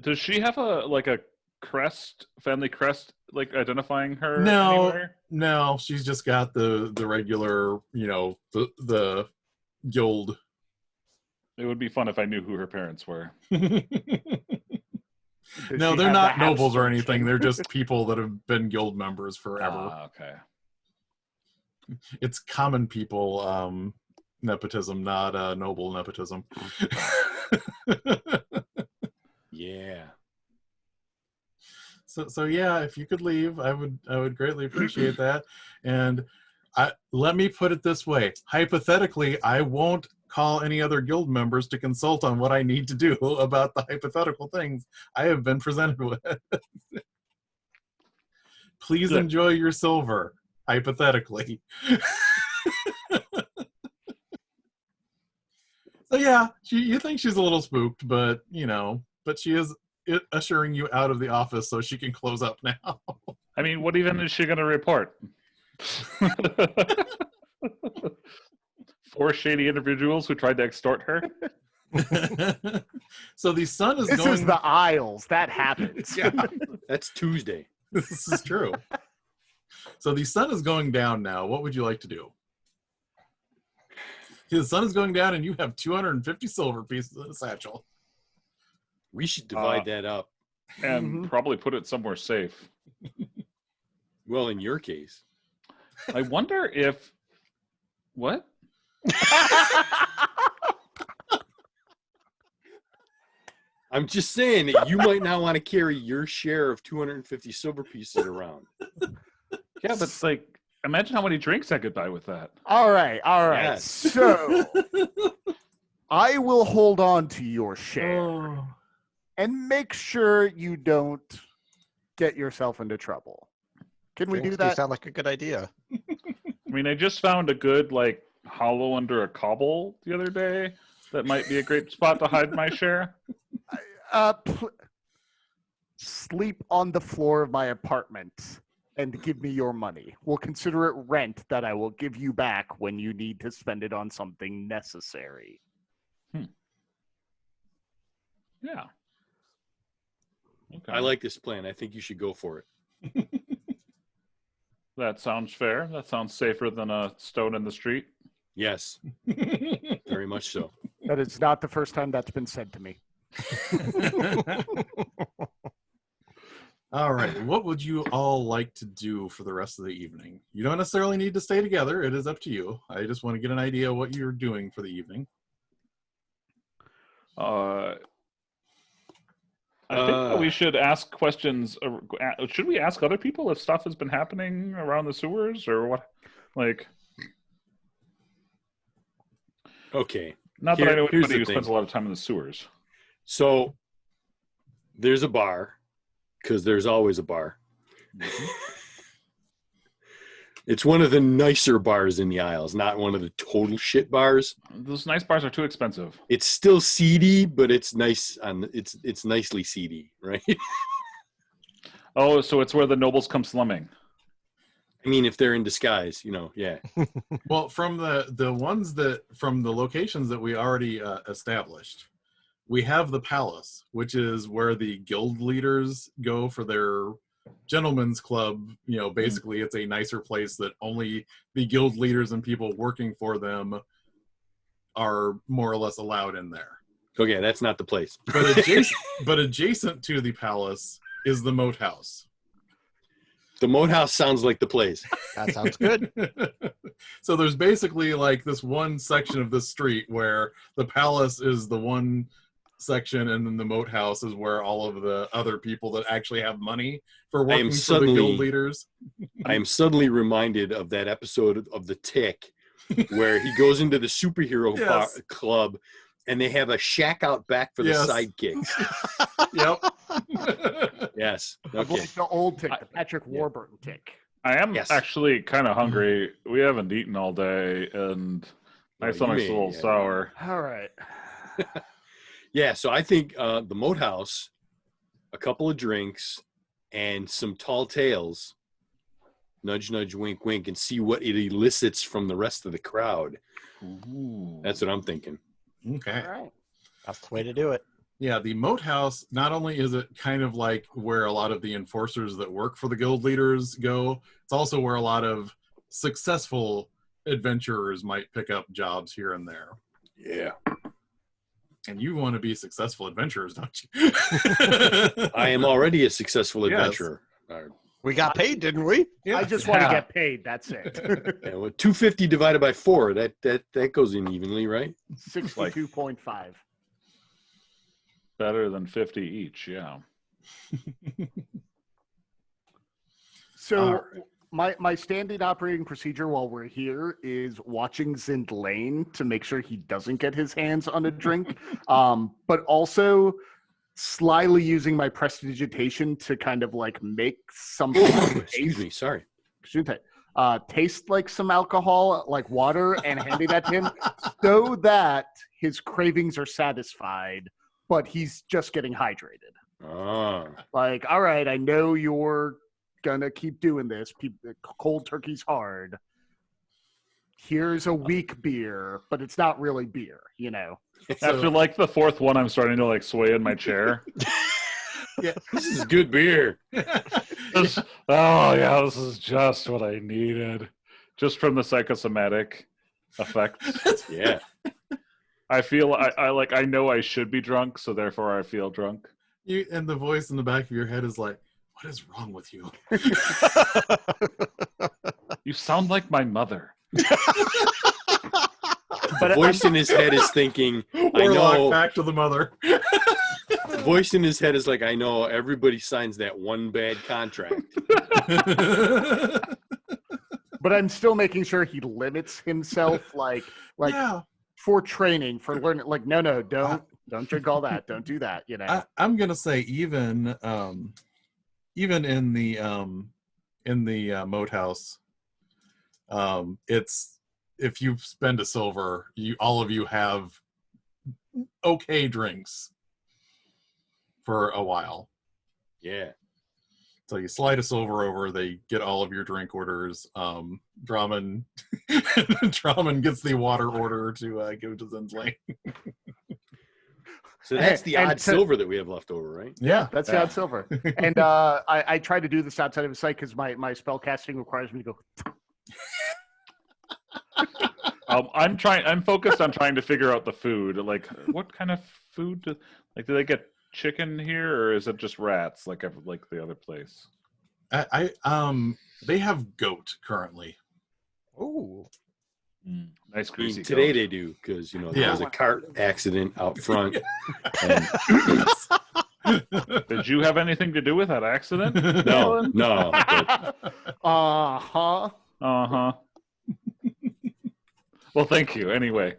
Does she have a crest, family crest, identifying her? No, anywhere? No, she's just got the regular, the guild. It would be fun if I knew who her parents were. No, they're not nobles or anything. They're just people that have been guild members forever. Okay. It's common people nepotism, not noble nepotism. Yeah. So yeah, if you could leave, I would greatly appreciate that. And let me put it this way: hypothetically, I won't call any other guild members to consult on what I need to do about the hypothetical things I have been presented with. Please Good. enjoy your silver, hypothetically. So yeah, you think she's a little spooked, but but she is ushering you out of the office so she can close up now. I mean, what even is she going to report? 4 shady individuals who tried to extort her? So the sun is This going. is the Isles. That happens. Yeah, that's Tuesday. This is true. So the sun is going down now. What would you like to do? The sun is going down, and you have 250 silver pieces in a satchel. We should divide that up. And probably put it somewhere safe. Well, in your case. I wonder if... What? I'm just saying that you might not want to carry your share of 250 silver pieces around. Yeah, but like, imagine how many drinks I could buy with that. All right. Yes. So I will hold on to your share and make sure you don't get yourself into trouble. Can we do Drinks that? sound like a good idea. I mean, I just found a good, like, hollow under a cobble the other day. That might be a great spot to hide my share. Sleep on the floor of my apartment and give me your money. We'll consider it rent that I will give you back when you need to spend it on something necessary. Yeah. Okay. I like this plan. I think you should go for it. That sounds fair. That sounds safer than a stone in the street. Yes. Very much so. That is not the first time that's been said to me. All right. What would you all like to do for the rest of the evening? You don't necessarily need to stay together. It is up to you. I just want to get an idea of what you're doing for the evening. I think that we should ask questions. Should we ask other people if stuff has been happening around the sewers or what? Like, Okay. not that I know Here's anybody the who thing. spends a lot of time in the sewers. So there's a bar, because there's always a bar. It's one of the nicer bars in the Isles, not one of the total shit bars. Those nice bars are too expensive. It's still seedy, but it's nice. It's nicely seedy, right? Oh, so it's where the nobles come slumming. I mean, if they're in disguise, yeah. Well, from the ones from the locations that we already established, we have the palace, which is where the guild leaders go for their gentlemen's club. Basically it's a nicer place that only the guild leaders and people working for them are more or less allowed in there. Okay, that's not the place. But adjacent to the palace is the Moat House. The Moat House sounds like the place. That sounds good. So there's basically like this one section of the street where the palace is the one section, and then the Moat House is where all of the other people that actually have money for working for the guild leaders. I am suddenly reminded of that episode of The Tick where he goes into the superhero club and they have a shack out back for the sidekicks. Yep. Yes. Of Okay. like the old tick, the Patrick Warburton tick. I am actually kind of hungry. We haven't eaten all day, and my stomach's a little sour. All right. Yeah, so I think the Moat House, a couple of drinks, and some tall tales, nudge, nudge, wink, wink, and see what it elicits from the rest of the crowd. Ooh. That's what I'm thinking. Okay. All right. That's the way to do it. Yeah, the Moat House, not only is it kind of like where a lot of the enforcers that work for the guild leaders go, it's also where a lot of successful adventurers might pick up jobs here and there. Yeah. And you want to be successful adventurers, don't you? I am already a successful adventurer. We got paid, didn't we? Yeah. I just want to get paid. That's it. Yeah, well, 250 divided by 4, that goes in evenly, right? 62.5. Better than 50 each, yeah. So All my standing operating procedure while we're here is watching Zindlane to make sure he doesn't get his hands on a drink, but also slyly using my prestidigitation to kind of like make something Excuse me, sorry. taste like some alcohol, like water, and handing that to him so that his cravings are satisfied, but he's just getting hydrated. Oh. Like, all right, I know you're gonna keep doing this. Cold turkey's hard. Here's a weak beer, but it's not really beer, you know. After like the fourth one, I'm starting to like sway in my chair. Yeah. This is good beer. This is just what I needed. Just from the psychosomatic effects. Yeah. I feel I know I should be drunk, so therefore I feel drunk. And the voice in the back of your head is like, what is wrong with you? You sound like my mother. The voice in his head is thinking, I Warlock know. back to the mother. The voice in his head is like, I know everybody signs that one bad contract. But I'm still making sure he limits himself, like Yeah. for training, for learning. Like, no, don't drink all that. Don't do that. You know. I'm gonna say even in the Moat House, it's if you spend a silver, all of you have okay drinks for a while. Yeah. So you slide a silver over, they get all of your drink orders. Drummond gets the water order to give to Zindlane. So that's the And odd silver that we have left over, right? Yeah. That's the odd silver. And I try to do this outside of his sight because my spell casting requires me to go. I'm focused on trying to figure out the food. Like, what kind of food? Do they get chicken here, or is it just rats, like the other place? They have goat currently. Ooh. Nice greasy. Today goat. they do, because there Yeah. was a cart accident out front. Did you have anything to do with that accident? No. Uh-huh. Uh-huh. Well, thank you. Anyway.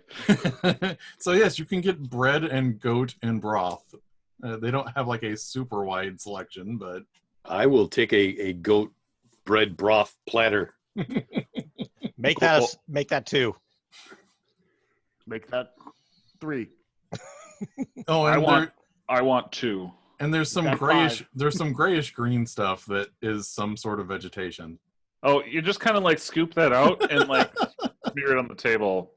So yes, you can get bread and goat and broth. They don't have like a super wide selection, but I will take a goat bread broth platter. Make Cool. that 2. Make that 3. oh, and I want 2. and there's some Got grayish 5. there's some grayish green stuff that is some sort of vegetation. Oh, you just kind of like scoop that out and like smear it on the table.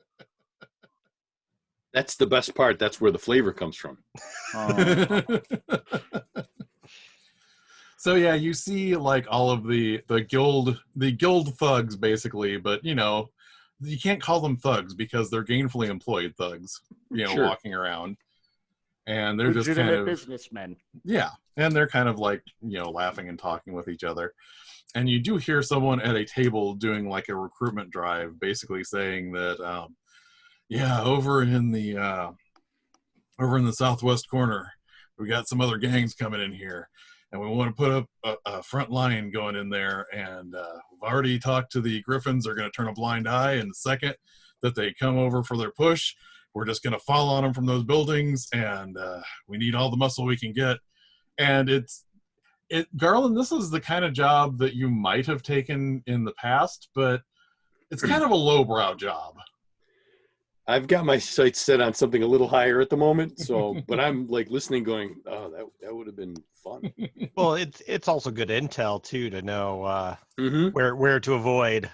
That's the best part. That's where the flavor comes from. So yeah, you see like all of the guild thugs basically, but you can't call them thugs because they're gainfully employed thugs, Sure. walking around. And they're just kind Legitimate of businessmen. yeah, and they're kind of like, laughing and talking with each other. And you do hear someone at a table doing like a recruitment drive, basically saying that over in the southwest corner, we got some other gangs coming in here, and we want to put up a front line going in there. And we've already talked to the Griffins. They're going to turn a blind eye. And the second that they come over for their push, we're just going to fall on them from those buildings. And we need all the muscle we can get. And Garland, this is the kind of job that you might have taken in the past, but it's kind of a lowbrow job. I've got my sights set on something a little higher at the moment, but I'm like listening, going, "Oh, that would have been fun." Well, it's also good intel too to know Mm-hmm. where to avoid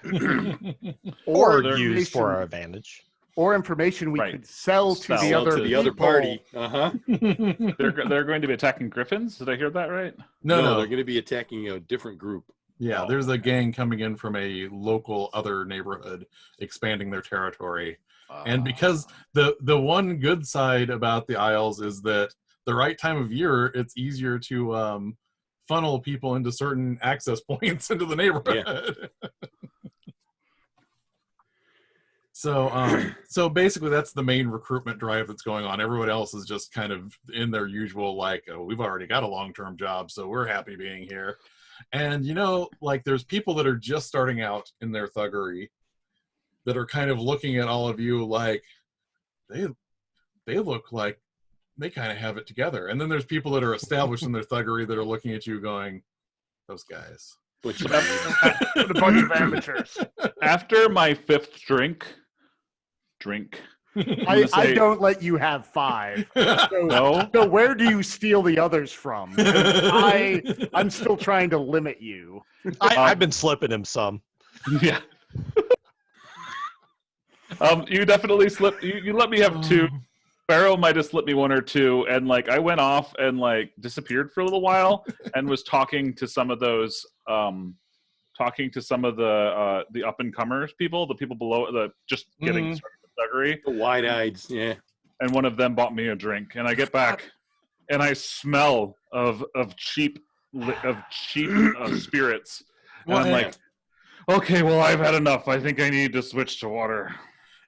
Or or use for our information- advantage. Or information we Right. could sell to the Sell other to the other people. party. Uh-huh. They're going to be attacking Griffins. Did I hear that right? No. They're going to be attacking a different group. Yeah, Oh, there's a okay. gang coming in from a local other neighborhood, expanding their territory. And because the one good side about the Isles is that the right time of year, it's easier to funnel people into certain access points into the neighborhood. So basically that's the main recruitment drive that's going on. Everyone else is just kind of in their usual, like, oh, we've already got a long-term job, so we're happy being here. And like there's people that are just starting out in their thuggery that are kind of looking at all of you like they look like they kind of have it together. And then there's people that are established in their thuggery that are looking at you going, those guys. Which A bunch of amateurs. After my fifth drink. I don't let you have 5. So, No. so where do you steal the others from? 'Cause I'm still trying to limit you. I've been slipping him some. Yeah. You definitely slipped. You let me have 2. Barrow might have slipped me 1 or 2, and like I went off and like disappeared for a little while and was talking to some of those, the up and comers people, the people below, the just getting started with thuggery. the wide-eyed, yeah. And one of them bought me a drink, and I get back, and I smell of cheap spirits, and Well, I'm like, okay, well I've had enough. I think I need to switch to water.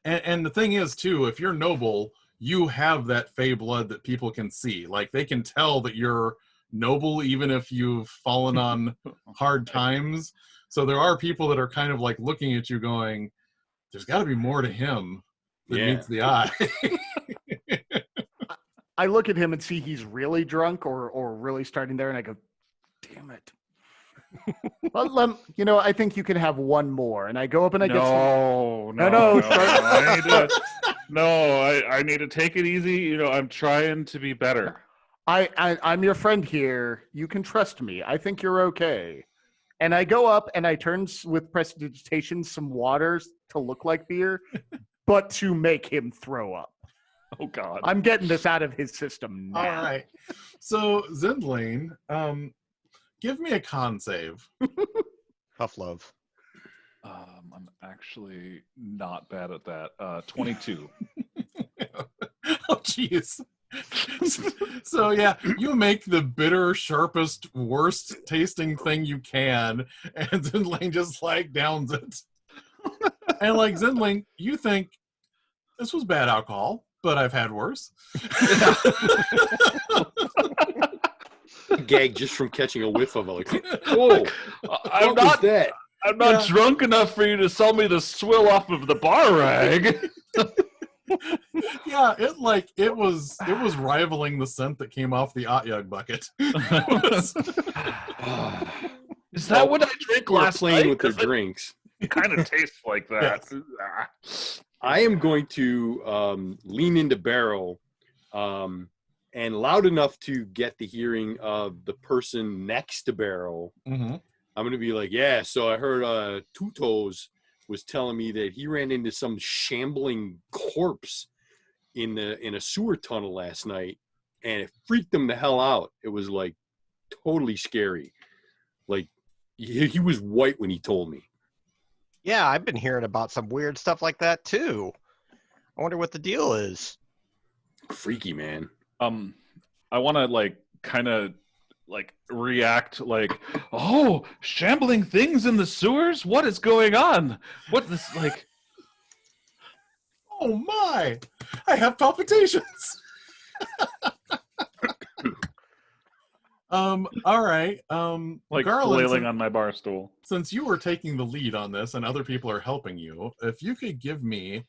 And the thing is too, if you're noble, you have that fey blood that people can see. Like they can tell that you're noble even if you've fallen on hard times. So there are people that are kind of like looking at you going, there's got to be more to him than meets the eye. I look at him and see he's really drunk or really starting there, and I go, damn it. Well, I think you can have 1 more. And I go up and I get some. No. I need to take it easy. I'm trying to be better. I'm your friend here. You can trust me. I think you're okay. And I go up and I turn with prestidigitation some waters to look like beer, but to make him throw up. Oh, God. I'm getting this out of his system now. All right. So, Zindlane, give me a con save. Tough love. I'm actually not bad at that. 22. Oh, jeez. So yeah, you make the bitter, sharpest, worst tasting thing you can, and Zindling just like downs it. And like Zindling, you think this was bad alcohol, but I've had worse. Gag just from catching a whiff of it. Like, whoa, I'm what was not that? I'm not drunk enough for you to sell me the swill off of the bar rag. Yeah, it was rivaling the scent that came off the Atyug bucket. Is that what I drank We're last playing night? with their 'Cause drinks. it kind of tastes like that. Yes. I am going to lean into Barrel and loud enough to get the hearing of the person next to Barrel. Mm-hmm. I'm going to be like, yeah, so I heard Two Toes was telling me that he ran into some shambling corpse in a sewer tunnel last night, and it freaked him the hell out. It was like totally scary. Like he was white when he told me. Yeah, I've been hearing about some weird stuff like that too. I wonder what the deal is. Freaky, man. I want to kind of react oh, shambling things in the sewers? What is going on? What this like? Oh my! I have palpitations. All right. Garland, flailing on my bar stool. Since you were taking the lead on this and other people are helping you, if you could give me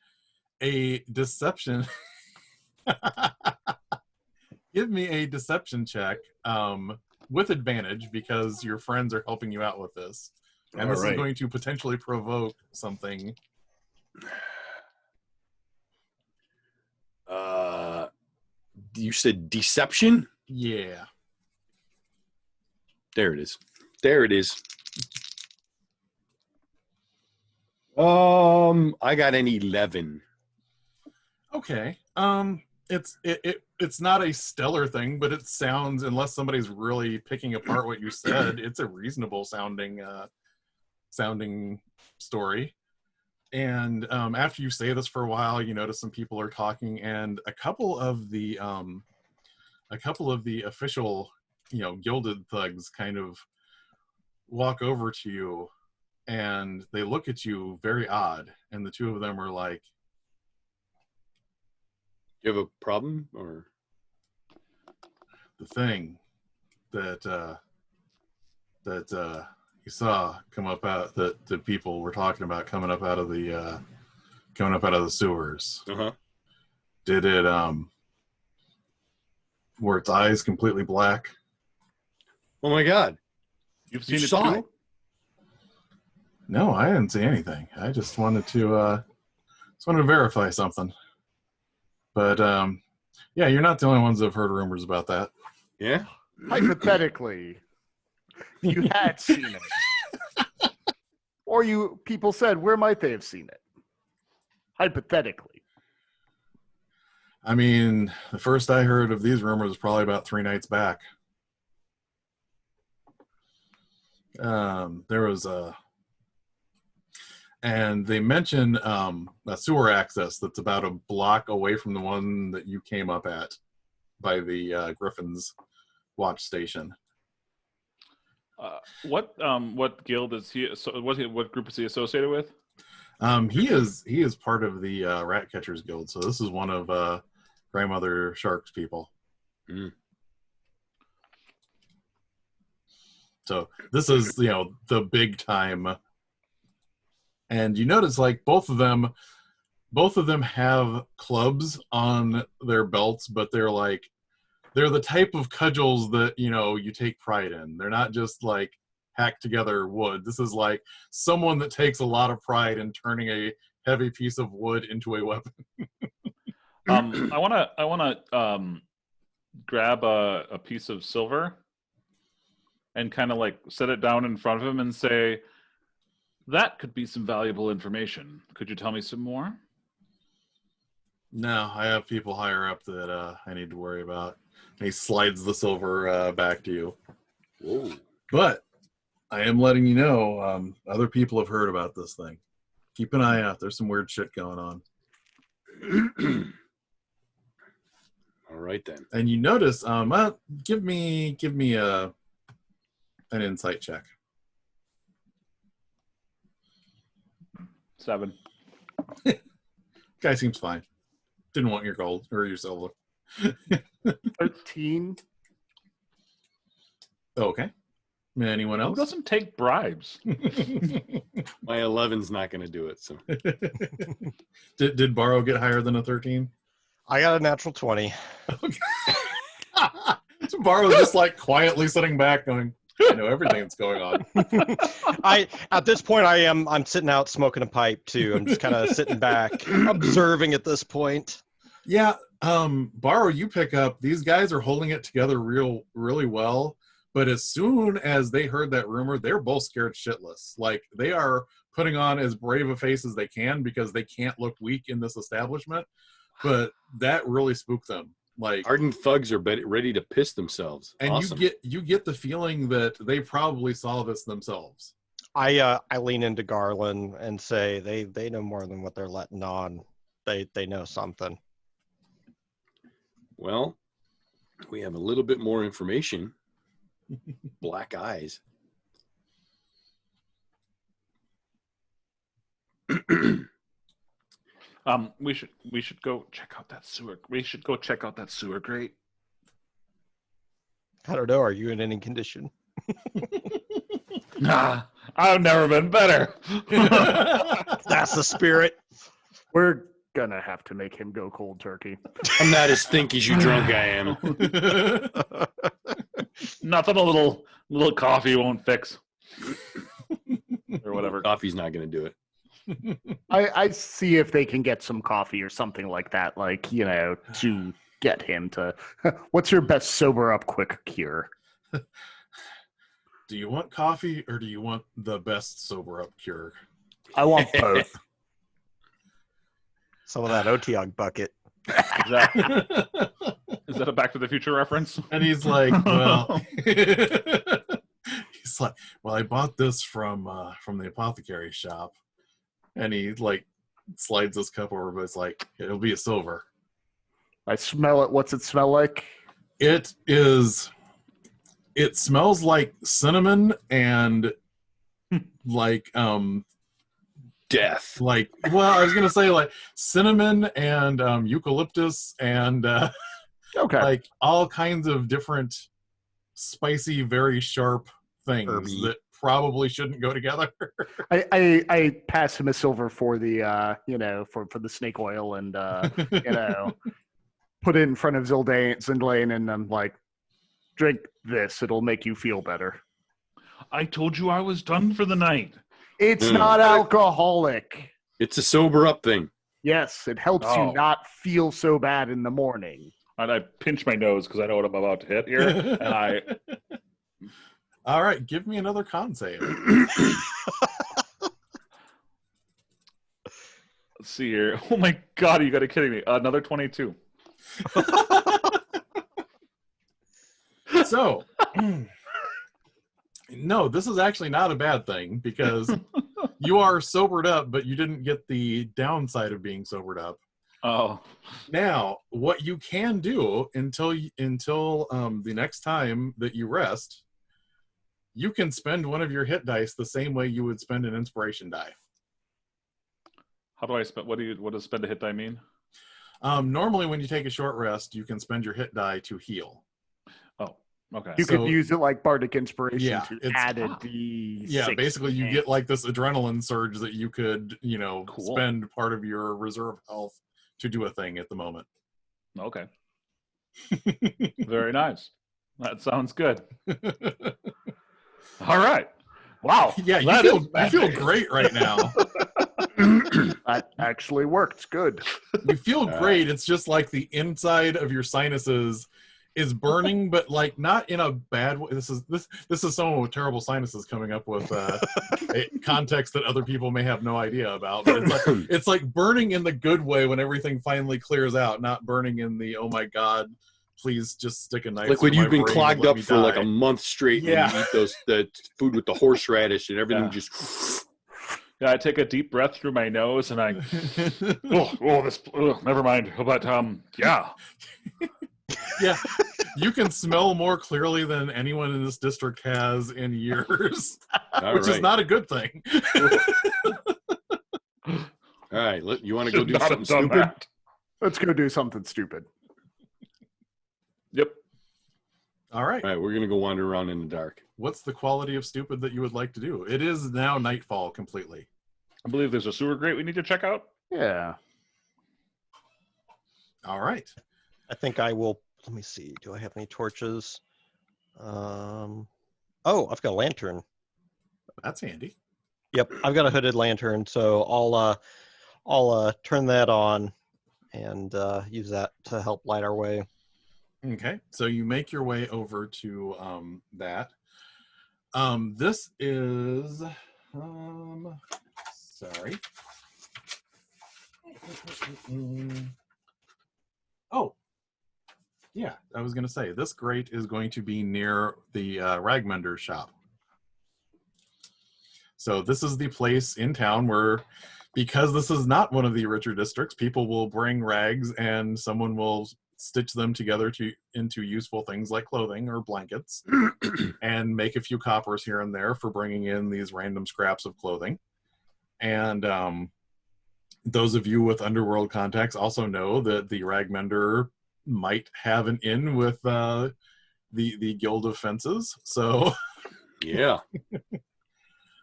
a deception check with advantage, because your friends are helping you out with this, and this is going to potentially provoke something. You said deception? Yeah. There it is. There it is. I got an 11. Okay. It's not a stellar thing, but it sounds, unless somebody's really picking apart what you said, it's a reasonable sounding story. And after you say this for a while, you notice some people are talking, and a couple of the official, gilded thugs kind of walk over to you, and they look at you very odd, and the two of them are like, You have a problem, or the thing that that you saw come up out that the people were talking about coming up out of the sewers. Uh-huh. Did it were its eyes completely black? Oh my God. You've You seen it saw too? it. No, I didn't see anything. I just wanted to verify something. But yeah, you're not the only ones that have heard rumors about that. Yeah. Hypothetically, if you had seen it, or people said, where might they have seen it? Hypothetically. I mean, the first I heard of these rumors was probably about 3 nights back. There was and they mentioned a sewer access that's about a block away from the one that you came up at by the Griffin's watch station. What guild is he? So, what group is he associated with? He is part of the Rat Catchers Guild, so this is one of Grandmother Shark's people. Mm. So this is, the big time. And you notice, like, both of them have clubs on their belts, but they're the type of cudgels that, you take pride in. They're not just like hacked together wood. This is like someone that takes a lot of pride in turning a heavy piece of wood into a weapon. I wanna grab a piece of silver and kind of like set it down in front of him and say, that could be some valuable information. Could you tell me some more? No, I have people higher up that I need to worry about. And he slides the silver back to you. Whoa. But I am letting you know, other people have heard about this thing. Keep an eye out. There's some weird shit going on. All right then. And you notice, give me an insight check. 7. Guy seems fine. Didn't want your gold or your silver. 13. Okay. Anyone Who else? doesn't take bribes? My 11's not going to do it. So Did Borrow get higher than a 13? I got a natural 20. So Borrow's just like quietly sitting back going, I know everything that's going on. At this point I'm sitting out smoking a pipe too. I'm just kind of sitting back observing at this point. Yeah, Borrow, you pick up, these guys are holding it together really well, but as soon as they heard that rumor, they're both scared shitless. Like, they are putting on as brave a face as they can because they can't look weak in this establishment, but that really spooked them. Like, hardened thugs are ready to piss themselves. and awesome. you get the feeling that they probably saw this themselves. I lean into Garland and say they know more than what they're letting on. They know something. Well, we have a little bit more information. Black eyes. We should go check out that sewer. We should go check out that sewer grate. I don't know. Are you in any condition? Nah, I've never been better. That's the spirit. We're gonna have to make him go cold turkey. I'm not as think as you drunk I am. Nothing a little coffee won't fix. Or whatever. Coffee's not going to do it. I see if they can get some coffee or something like that, like, to get him to. What's your best sober up quick cure? Do you want coffee or do you want the best sober up cure? I want both. Some of that Otiog bucket. Is that a Back to the Future reference? And he's like, well, I bought this from the apothecary shop, and he like slides this cup over, but it's like, it'll be a silver. I smell it. What's it smell like? It smells like cinnamon and like Death. like, well, I was gonna say like cinnamon and eucalyptus and Okay. like all kinds of different spicy, very sharp things Herby. that probably shouldn't go together. I pass him a silver for the for the snake oil and put it in front of Zindlane, and I'm like, drink this, it'll make you feel better. I told you I was done for the night. It's not alcoholic. It's a sober up thing. Yes, it helps you not feel so bad in the morning. And I pinch my nose because I know what I'm about to hit here. And I. All right, give me another con save. Let's see here. Oh my God, you got to be kidding me. Another 22. So, no, this is actually not a bad thing because you are sobered up, but you didn't get the downside of being sobered up. Oh. Now, what you can do until the next time that you rest, you can spend one of your hit dice the same way you would spend an inspiration die. How do I spend? What does spend a hit die mean? Normally, when you take a short rest, you can spend your hit die to heal. Oh, okay. You could use it like Bardic Inspiration to add the basically you get like this adrenaline surge that you could, Cool. spend part of your reserve health to do a thing at the moment. Okay. Very nice. That sounds good. All right. Wow. Yeah, you feel great right now. That actually worked. Good. You feel great. It's just like the inside of your sinuses is burning, but like not in a bad way. This is someone with terrible sinuses coming up with a context that other people may have no idea about. But it's like burning in the good way when everything finally clears out, not burning in the oh my God, please just stick a knife. Like when you've been clogged up for like a die. month straight, and you eat the food with the horseradish and everything just. Yeah, I take a deep breath through my nose and I. Never mind. But yeah. Yeah, you can smell more clearly than anyone in this district has in years, which is not a good thing. All right, you want to go do something stupid? That. Let's go do something stupid. Yep. All right. All right, we're going to go wander around in the dark. What's the quality of stupid that you would like to do? It is now nightfall completely. I believe there's a sewer grate we need to check out. Yeah. All right. I think I will. Let me see. Do I have any torches? Oh, I've got a lantern. That's handy. Yep, I've got a hooded lantern, so I'll turn that on and use that to help light our way. Okay, so you make your way over to that. This is sorry. Oh, yeah, I was going to say, this grate is going to be near the Mender Shop. So this is the place in town where, because this is not one of the richer districts, people will bring rags and someone will stitch them together into useful things like clothing or blankets and make a few coppers here and there for bringing in these random scraps of clothing. And those of you with underworld contacts also know that the ragmender might have an inn with the Guild of Fences. So yeah.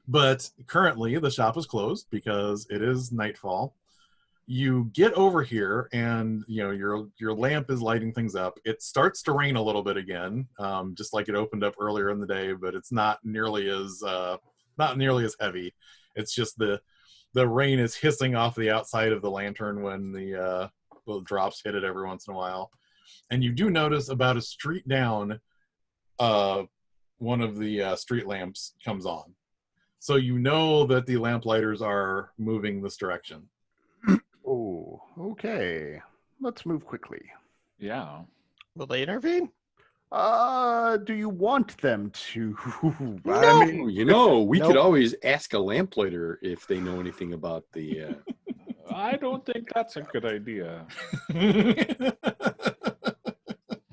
But currently the shop is closed because it is nightfall. You get over here and your lamp is lighting things up. It starts to rain a little bit again, just like it opened up earlier in the day, but it's not nearly as heavy. It's just the rain is hissing off the outside of the lantern when the little drops hit it every once in a while. And you do notice about a street down, one of the street lamps comes on. So you know that the lamplighters are moving this direction. Oh, okay. Let's move quickly. Yeah. Will they intervene? Do you want them to? No. I mean, we could always ask a lamplighter if they know anything about the. I don't think that's a good idea.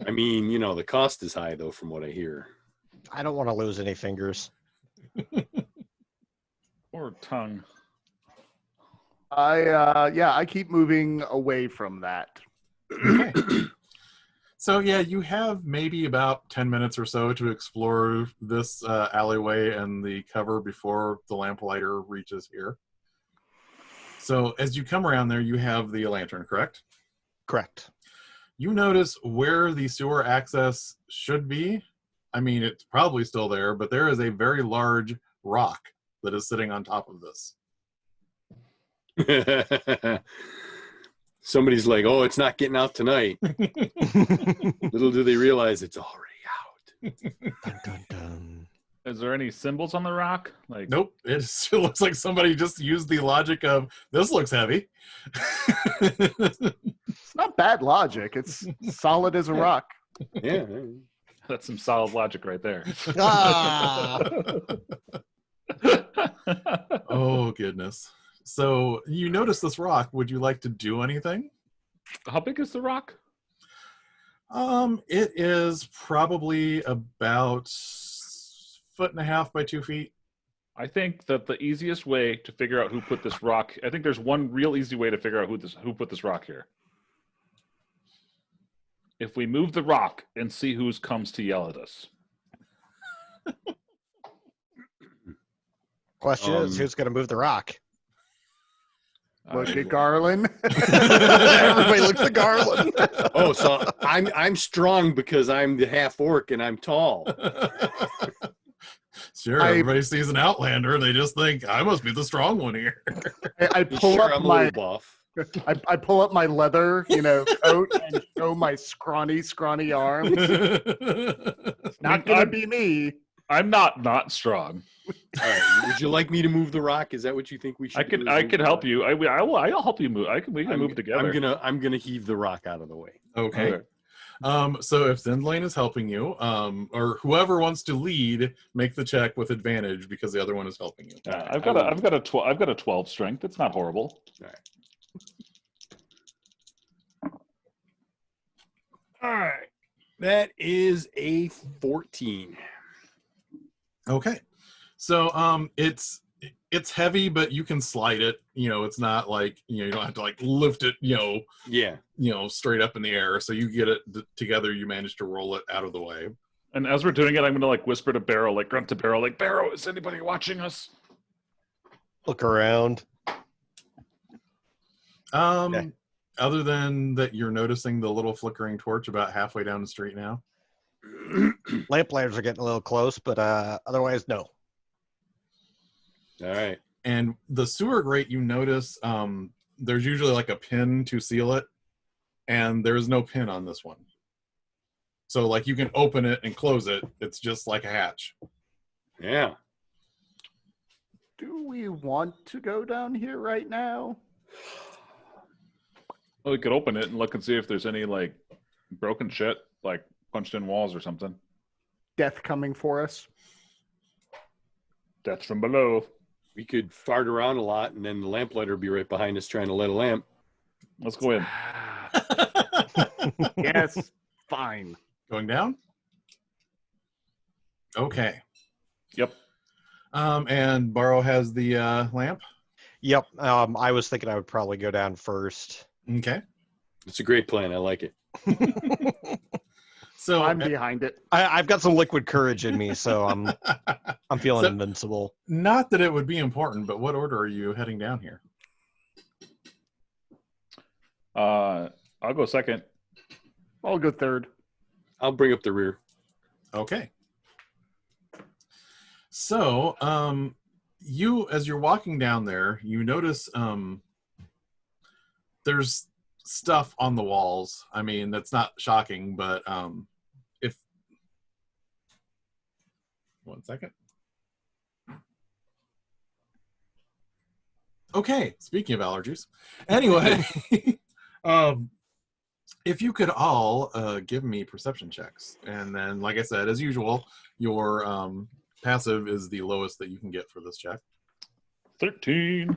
I mean, the cost is high though, from what I hear. I don't want to lose any fingers. Or tongue. I keep moving away from that. Okay. So yeah, you have maybe about 10 minutes or so to explore this alleyway and the cover before the lamplighter reaches here. So as you come around there, you have the lantern, correct? Correct. You notice where the sewer access should be. I mean, it's probably still there, but there is a very large rock that is sitting on top of this. Somebody's like, "Oh, it's not getting out tonight." Little do they realize it's already out. Dun, dun, dun. Is there any symbols on the rock? Like, Nope, it still looks like somebody just used the logic of, this looks heavy. It's not bad logic. It's solid as a rock. Yeah. that's some solid logic right there. Ah! Oh, goodness. So you notice this rock. Would you like to do anything? How big is the rock? It is probably about 1.5 feet by 2 feet. I think that the easiest way to figure out who put this rock, I think there's one real easy way to figure out who put this rock here. If we move the rock and see who comes to yell at us. Question is, who's going to move the rock? Look at Garland. Everybody looks at Garland. Oh, so I'm strong because I'm the half orc and I'm tall. Sure, everybody sees an Outlander, they just think, I must be the strong one here. I pull Sure, up I'm a my little buff. I pull up my leather, coat and show my scrawny arms. Not gonna be me. I'm not strong. All right. Would you like me to move the rock? Is that what you think we should? I could help you. I'll help you move. We can move it together. I'm gonna heave the rock out of the way. Okay. So if Zindlane is helping you, or whoever wants to lead, make the check with advantage because the other one is helping you. I've got a 12 strength. It's not horrible. All right. All right. That is a 14. Okay. So it's heavy, but you can slide it. It's not like you don't have to like lift it. Yeah. Straight up in the air. So you get it together. You manage to roll it out of the way. And as we're doing it, I'm gonna like whisper to Barrow, like grunt to Barrow, like Barrow, is anybody watching us? Look around. Okay. Other than that, you're noticing the little flickering torch about halfway down the street now. Lamplighters are getting a little close, but otherwise, no. All right. And the sewer grate, you notice there's usually like a pin to seal it, and there's no pin on this one. So like you can open it and close it. It's just like a hatch. Yeah. Do we want to go down here right now? Well, we could open it and look and see if there's any like broken shit, like punched in walls or something. Death coming for us. Death from below. We could fart around a lot, and then the lamplighter would be right behind us trying to light a lamp. Let's go in. Yes, fine. Going down? Okay. Yep. And Barrow has the lamp. Yep. I was thinking I would probably go down first. Okay. It's a great plan. I like it. So I'm behind it. I've got some liquid courage in me, so I'm feeling invincible. Not that it would be important, but what order are you heading down here? I'll go second. I'll go third. I'll bring up the rear. Okay. So, as you're walking down there, you notice there's stuff on the walls. I mean, that's not shocking, but if... One second. Okay, speaking of allergies. Anyway, if you could all give me perception checks. And then, like I said, as usual, your passive is the lowest that you can get for this check. 13.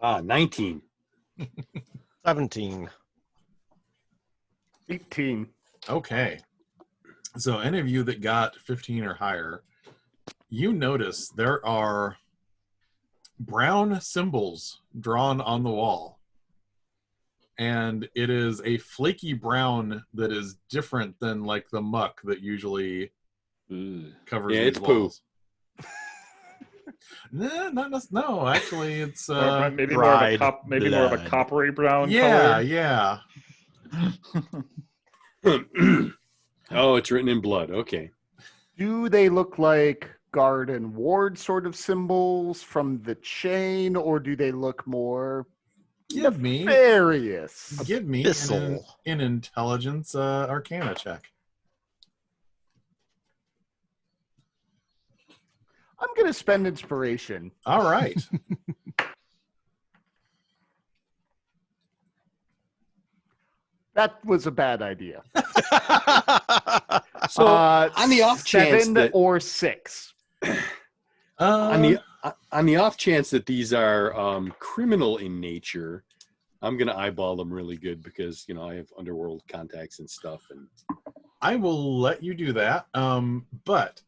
19. 17. 18. Okay. So any of you that got 15 or higher, you notice there are brown symbols drawn on the wall. and it is a flaky brown that is different than like the muck that usually covers these it's poo. walls. No, actually, it's maybe more of a dried more of a blood. coppery brown yeah, color. yeah. Oh, it's written in blood. Okay. Do they look like guard and ward sort of symbols from the chain, or do they look more Give me nefarious? Thistle. an intelligence arcana check. I'm going to spend inspiration. All right. That was a bad idea. So on the off chance 7 that or 6. on the off chance that these are criminal in nature, I'm gonna eyeball them really good because I have underworld contacts and stuff. And I will let you do that. But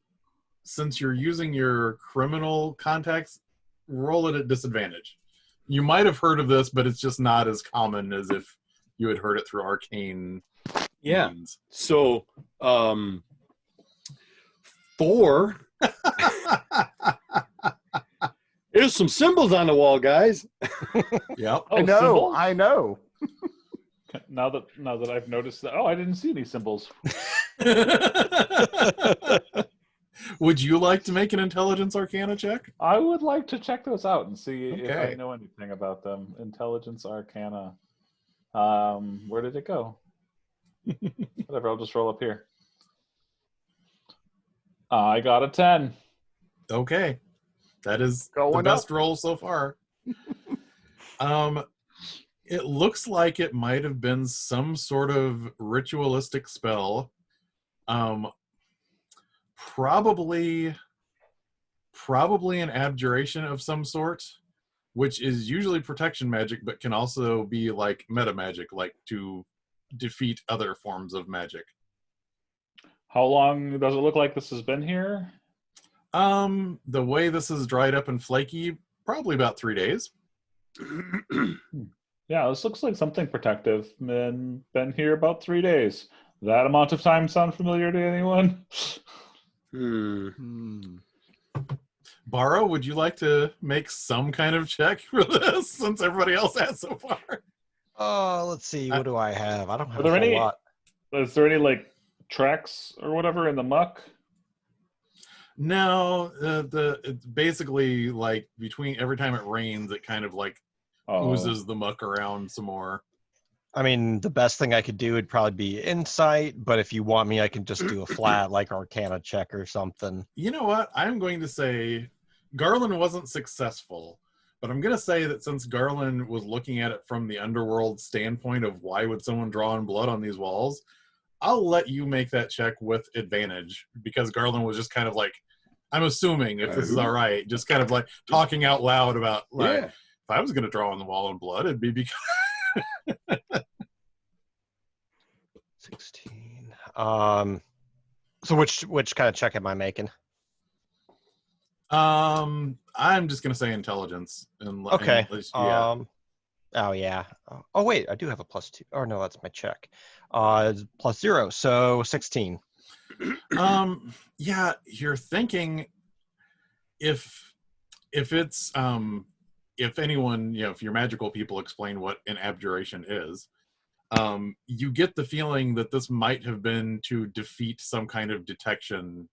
since you're using your criminal contacts, roll it at disadvantage. You might have heard of this, but it's just not as common as if you had heard it through arcane means. So 4. There's some symbols on the wall, guys. Yep. Oh, I know. symbols? I know. Now that I've noticed that, I didn't see any symbols. Would you like to make an intelligence arcana check? I would like to check those out and see if Okay. I know anything about them. Intelligence Arcana. Where did it go? Whatever, I'll just roll up here. I got a 10. Okay. That is the Going best up. roll so far. It looks like it might have been some sort of ritualistic spell. Probably an abjuration of some sort, which is usually protection magic, but can also be like meta magic, like to defeat other forms of magic. How long does it look like this has been here? The way this is dried up and flaky, probably about 3 days. Yeah, this looks like something protective. Been here about 3 days. That amount of time sound familiar to anyone? Barrow, would you like to make some kind of check for this since everybody else has so far? Let's see. What do I have? I don't have Are there a whole any- lot. Is there any like tracks or whatever in the muck? No, it's basically like between every time it rains, it kind of like Oh. oozes the muck around some more. I mean, the best thing I could do would probably be insight, but if you want me, I can just do a flat like arcana check or something. You know what? I'm going to say Garland wasn't successful, but I'm going to say that since Garland was looking at it from the underworld standpoint of why would someone draw in blood on these walls, I'll let you make that check with advantage because Garland was just kind of like, I'm assuming if this is all right, just kind of like talking out loud about like, Yeah. if I was going to draw on the wall in blood, it'd be because 16. So which kind of check am I making? I'm just gonna say intelligence. Okay. At least, yeah. Oh yeah. Oh wait, I do have a +2. Oh no, that's my check. It's +0, so 16. Yeah, you're thinking if it's if anyone, if your magical people explain what an abjuration is, you get the feeling that this might have been to defeat some kind of detection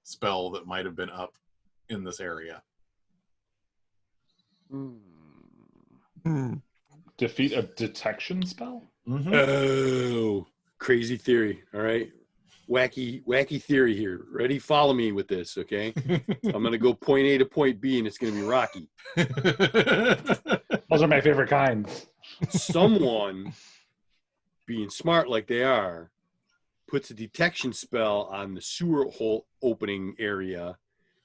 spell that might have been up in this area. Defeat a detection spell? Mm-hmm. Oh, crazy theory. All right. Wacky theory here. Ready? Follow me with this, okay? I'm going to go point A to point B, and it's going to be rocky. Those are my favorite kinds. Someone, being smart like they are, puts a detection spell on the sewer hole opening area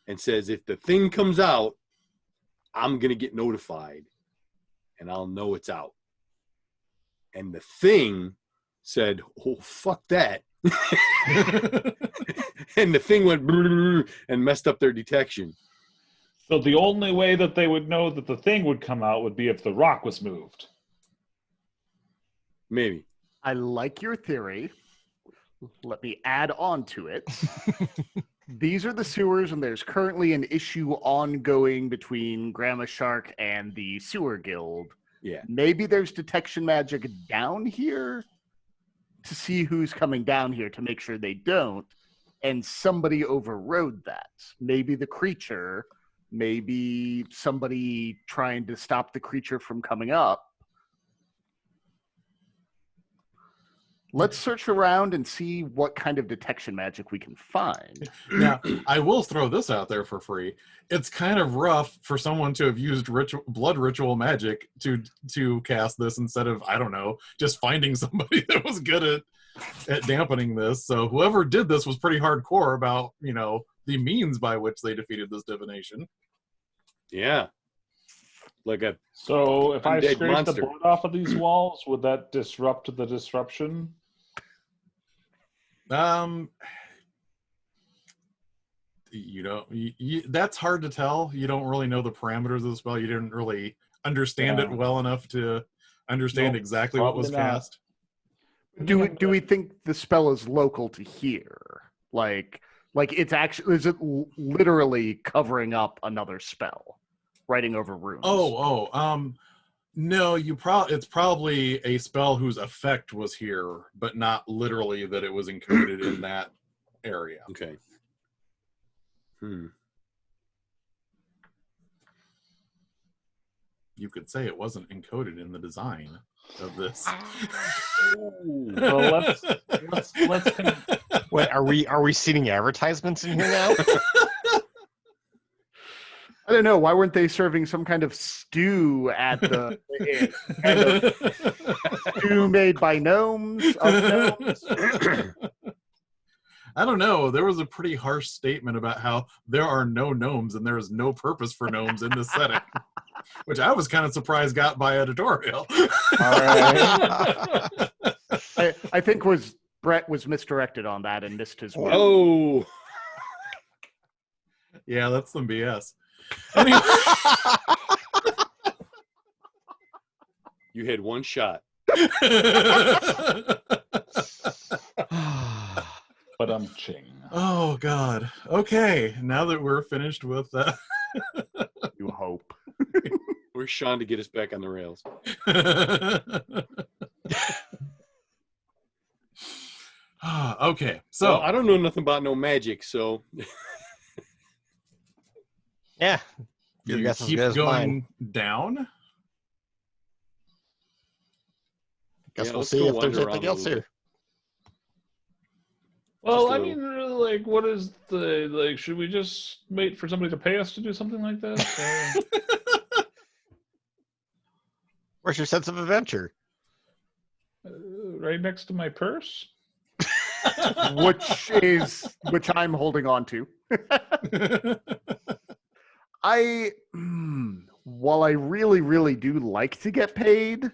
and says, if the thing comes out, I'm going to get notified, and I'll know it's out. And the thing said, oh, fuck that. And the thing went and messed up their detection. So the only way that they would know that the thing would come out would be if the rock was moved. Maybe. I like your theory. Let me add on to it. These are the sewers, and there's currently an issue ongoing between Grandma Shark and the Sewer Guild. Yeah. Maybe there's detection magic down here to see who's coming down here to make sure they don't, and somebody overrode that. Maybe the creature, maybe somebody trying to stop the creature from coming up. Let's search around and see what kind of detection magic we can find. Now, I will throw this out there for free. It's kind of rough for someone to have used blood ritual magic to cast this instead of, I don't know, just finding somebody that was good at dampening this. So whoever did this was pretty hardcore about, the means by which they defeated this divination. Yeah. Like a So if I undead scrape monster. the blood off of these walls, would that disrupt the disruption? That's hard to tell. You don't really know the parameters of the spell. You didn't really understand it well enough to understand exactly what was probably not. cast. Do we think the spell is local to here? Like it's actually, is it literally covering up another spell, writing over runes? No, it's probably a spell whose effect was here, but not literally that it was encoded in that area. Okay. You could say it wasn't encoded in the design of this. Well, let's Wait, are we seeing advertisements in here now? I don't know. Why weren't they serving some kind of stew at the kind of stew made by gnomes? Of gnomes? I don't know. There was a pretty harsh statement about how there are no gnomes and there is no purpose for gnomes in this setting, which I was kind of surprised got by editorial. All right. I think Brett was misdirected on that and missed his word. Oh. Yeah, that's some BS. Anyway. You had one shot. But I'm ching. Oh God. Okay, now that we're finished with that. You hope. Where's Sean to get us back on the rails? Okay, so Well, I don't know nothing about no magic, so Yeah. you guess is keep good as going down. Guess Yeah, we'll let's see go if there's wander around anything a else little here. Well, Just a I little. mean, really, like, what is should we just wait for somebody to pay us to do something like this? Or, Where's your sense of adventure? right next to my purse? which I'm holding on to. While I really, really do like to get paid,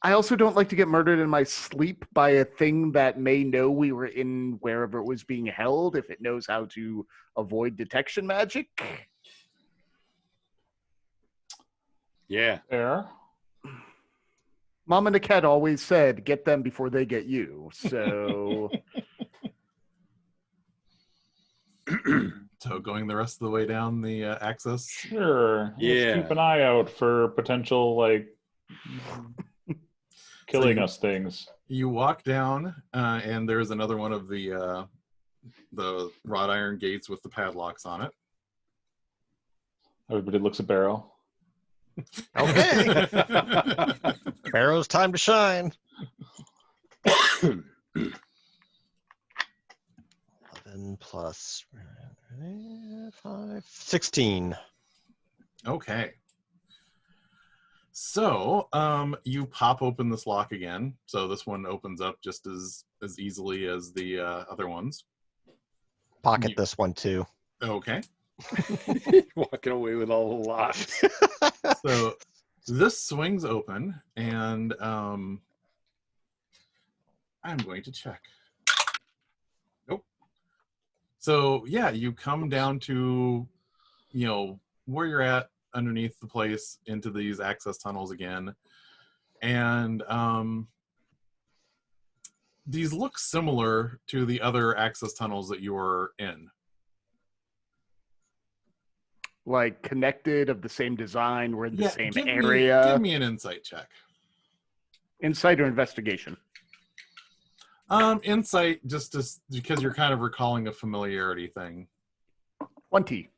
I also don't like to get murdered in my sleep by a thing that may know we were in wherever it was being held if it knows how to avoid detection magic. yeah. There. Mama Niket always said, get them before they get you. So So going the rest of the way down the access. Sure. Yeah. Let's keep an eye out for potential, killing you- us things. You walk down, and there's another one of the wrought iron gates with the padlocks on it. Everybody looks at Barrow. Okay. Barrow's time to shine. 11 plus 5, 16. Okay. So, you pop open this lock again. So this one opens up just as easily as the other ones. Pocket this one too. Okay. Walking away with all the locks. So this swings open, and I'm going to check. Nope. So yeah, you come down to, where you're at underneath the place into these access tunnels again. And these look similar to the other access tunnels that you were in. Like connected, of the same design, we're in the same give area. Give me an insight check. Insight or investigation? Insight, just because you're kind of recalling a familiarity thing. 20.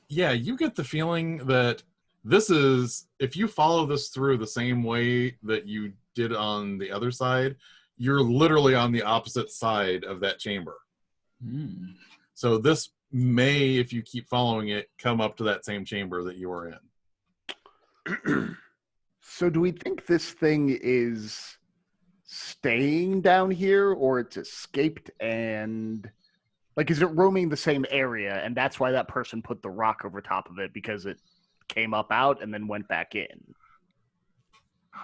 Yeah, you get the feeling that this is, if you follow this through the same way that you did on the other side, you're literally on the opposite side of that chamber. So this may, if you keep following it, come up to that same chamber that you were in. So do we think this thing is staying down here, or it's escaped and... Like, is it roaming the same area, and that's why that person put the rock over top of it, because it came up out and then went back in? I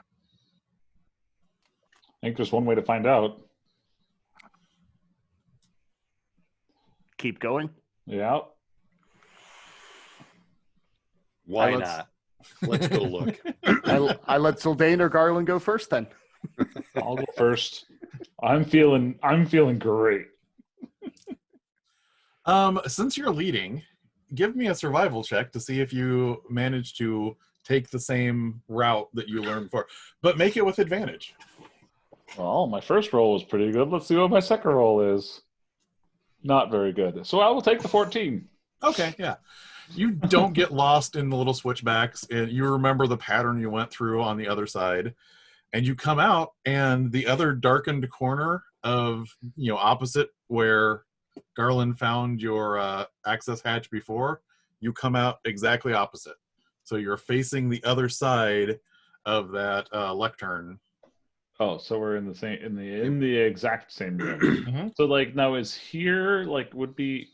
think there's one way to find out. Keep going? Yeah. Why not? Let's go look. I let Sylvain or Garland go first, then. I'll go first. I'm feeling great. Since you're leading, give me a survival check to see if you manage to take the same route that you learned before, but make it with advantage. Well, my first roll was pretty good. Let's see what my second roll is. Not very good. So I will take the 14. Okay, yeah. You don't get lost in the little switchbacks, and you remember the pattern you went through on the other side, and you come out, and the other darkened corner of, opposite where Garland found your access hatch before, you come out exactly opposite. So you're facing the other side of that lectern. Oh, so we're in the exact same room. So now is here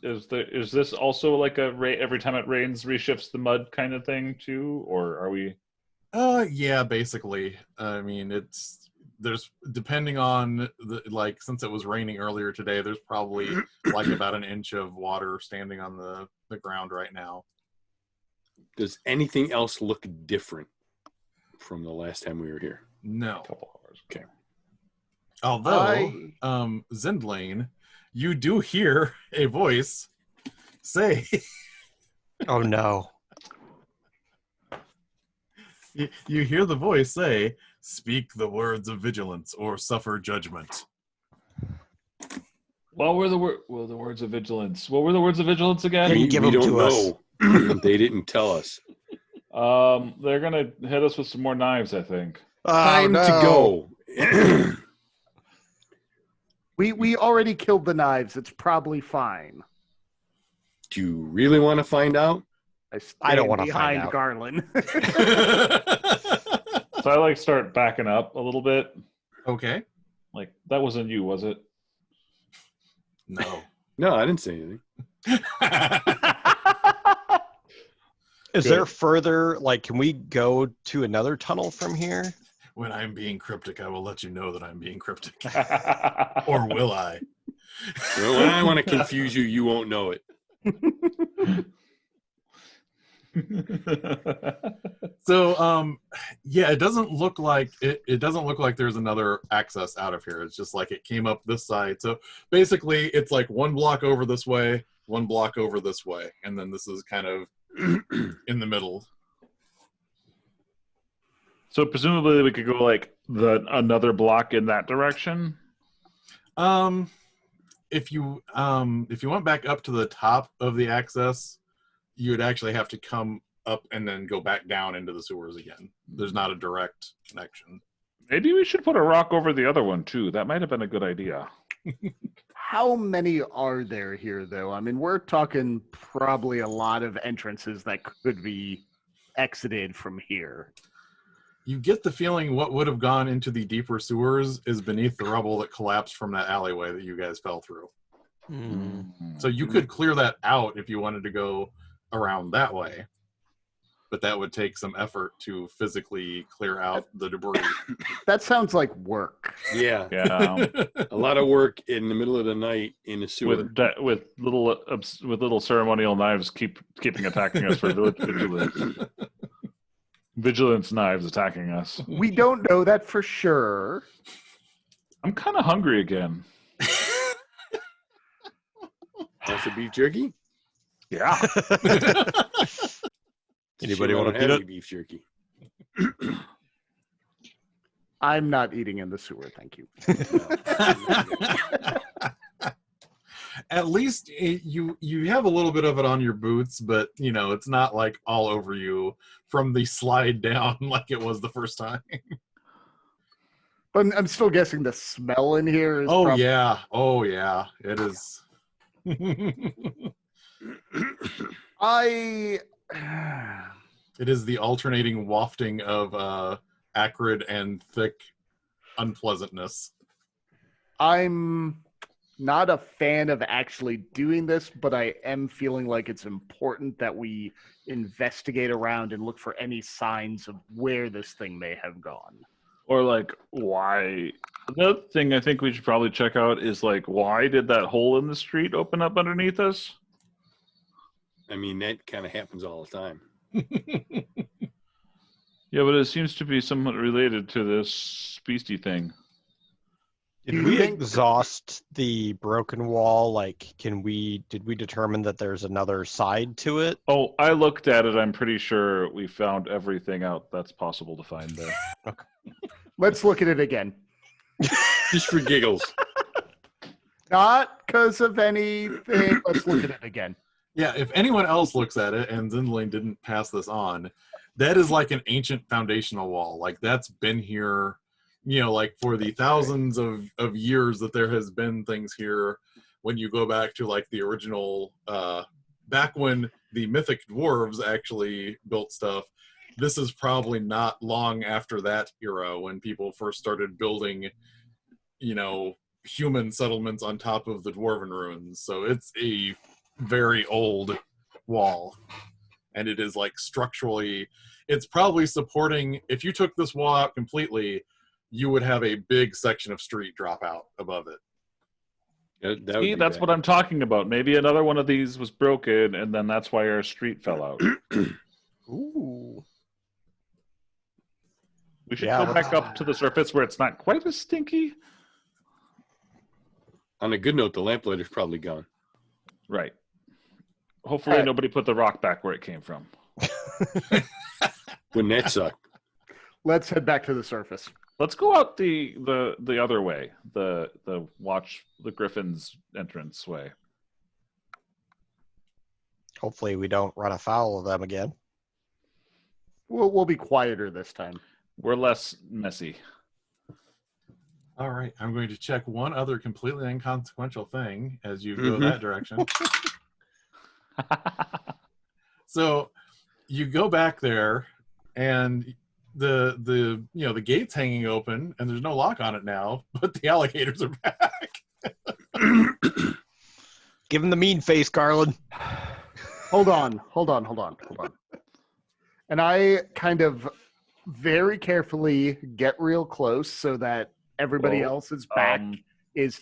is this also like every time it rains reshifts the mud kind of thing too, or are we? Yeah, basically. I mean, there's depending on since it was raining earlier today, there's probably about an inch of water standing on the ground right now. Does anything else look different from the last time we were here? No. A couple hours. Okay. Although, Zindlane, you do hear a voice say, Oh no. You hear the voice say, "Speak the words of vigilance or suffer judgment." What were the words of vigilance? What were the words of vigilance again? Didn't give we them don't to know. us. They didn't tell us. They're gonna hit us with some more knives, I think. Time to go. We already killed the knives. It's probably fine. Do you really want to find out? I don't want to behind find out. Garland. So I start backing up a little bit. Okay. That wasn't you, was it? No. No, I didn't say anything. Is there further, can we go to another tunnel from here? When I'm being cryptic, I will let you know that I'm being cryptic. Or will I? Well, when I want to confuse you, you won't know it. So, it doesn't look like it doesn't look like there's another access out of here. It's just it came up this side. So basically, it's one block over this way, one block over this way, and then this is kind of in the middle. So presumably we could go another block in that direction. If you went back up to the top of the access, you would actually have to come up and then go back down into the sewers again. There's not a direct connection. Maybe we should put a rock over the other one too. That might have been a good idea. How many are there here, though? I mean, we're talking probably a lot of entrances that could be exited from here. You get the feeling what would have gone into the deeper sewers is beneath the rubble that collapsed from that alleyway that you guys fell through. So you could clear that out if you wanted to go around that way. but that would take some effort to physically clear out the debris. That sounds like work. Yeah, Yeah, a lot of work in the middle of the night in the sewer. with little ceremonial knives keeping attacking us for vigilance. Vigilance knives attacking us. We don't know that for sure. I'm kind of hungry again. Want some beef jerky? Yeah. Anybody Shame I want don't to have beat any it? beef jerky? I'm not eating in the sewer, thank you. At least you have a little bit of it on your boots, but it's not like all over you from the slide down like it was the first time. But I'm still guessing the smell in here is Oh yeah, it is. I It is the alternating wafting of acrid and thick unpleasantness. I'm not a fan of actually doing this, but I am feeling like it's important that we investigate around and look for any signs of where this thing may have gone. Or like why? Another thing I think we should probably check out is like why did that hole in the street open up underneath us? I mean, that kind of happens all the time. Yeah, but it seems to be somewhat related to this beastie thing. Did we exhaust the broken wall? Like, did we determine that there's another side to it? Oh, I looked at it. I'm pretty sure we found everything out that's possible to find there. Okay. Let's look at it again. Just for giggles. Not because of anything. Let's look at it again. Yeah, if anyone else looks at it and Zindlane didn't pass this on, that is like an ancient foundational wall. Like that's been here, like for the thousands of years that there has been things here. When you go back to like the original, back when the mythic dwarves actually built stuff, this is probably not long after that era when people first started building, human settlements on top of the dwarven ruins. So it's a very old wall, and it is like structurally, it's probably supporting, if you took this wall out completely, you would have a big section of street drop out above it. That would See, be that's bad. what I'm talking about. Maybe another one of these was broken, and then that's why our street fell out. Ooh. We should Yeah, go back up to the surface where it's not quite as stinky. On a good note, the lamplighter's probably gone. Right. Hopefully nobody put the rock back where it came from. Wouldn't that suck? Let's head back to the surface. Let's go out the other way. The watch the Griffin's entrance way. Hopefully we don't run afoul of them again. We'll be quieter this time. We're less messy. All right, I'm going to check one other completely inconsequential thing as you go that direction. So you go back there, and the gate's hanging open, and there's no lock on it now, but the alligators are back. Give him the mean face, Garland. Hold on. And I kind of very carefully get real close so that everybody else's back is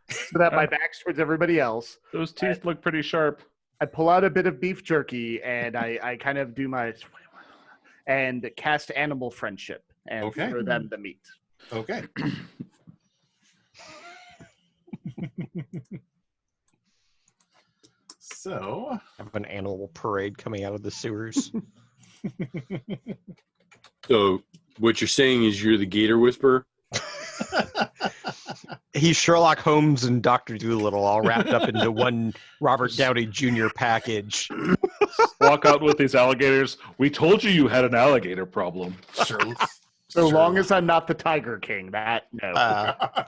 so that my back's towards everybody else. Those teeth look pretty sharp. I pull out a bit of beef jerky and I kind of do my and cast animal friendship and throw them the meat. Okay. So Have an animal parade coming out of the sewers. So what you're saying is you're the gator whisperer? He's Sherlock Holmes and Dr. Dolittle all wrapped up into one Robert Downey Jr. package. Walk out with these alligators. We told you had an alligator problem. sure. So long as I'm not the Tiger King, no.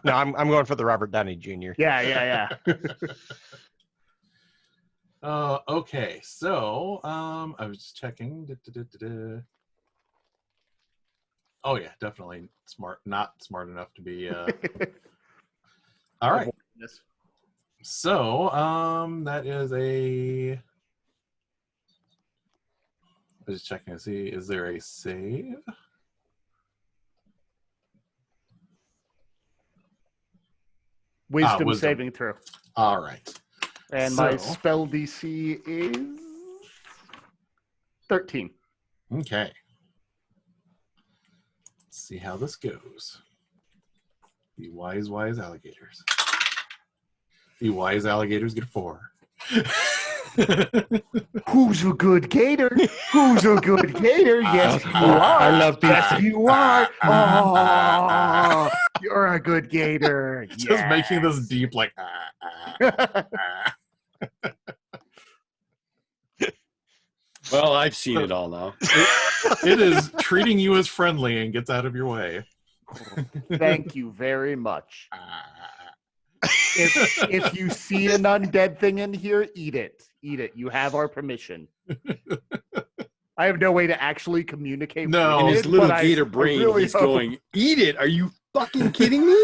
No, I'm going for the Robert Downey Jr. Yeah. Okay, so I was just checking. Oh yeah, definitely smart. Not smart enough to be. All right. So that is a I'm just checking to see, is there a save? Wisdom wisdom. saving throw. All right. And my So- spell DC is 13. Okay. Let's see how this goes. The wise alligators. The wise alligators get 4. Who's a good gator? Who's a good gator? Yes, you are. I love these. Yes, you are. Oh, you're a good gator. Just making this deep, like. Well, I've seen it all now. It is treating you as friendly and gets out of your way. Thank you very much. If you see an undead thing in here, eat it. Eat it. You have our permission. I have no way to actually communicate. No. In with his it, little but gator I brain, really he's hope- going, eat it. Are you fucking kidding me?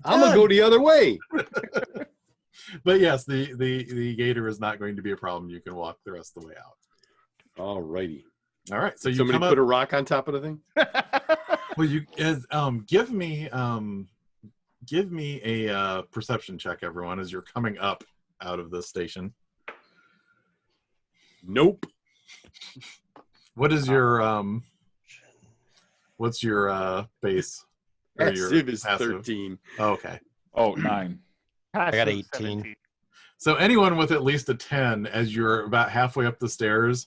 I'm going to go the other way. But yes, the gator is not going to be a problem. You can walk the rest of the way out. All righty. All right. So you Somebody come put up. a rock on top of the thing? Well, you give me a perception check, everyone, as you're coming up out of the station. Nope. What is your what's your base? Or your Passive is passive? 13. Oh, okay. Oh, 9. I got Passive 18. 17. So anyone with at least a 10, as you're about halfway up the stairs,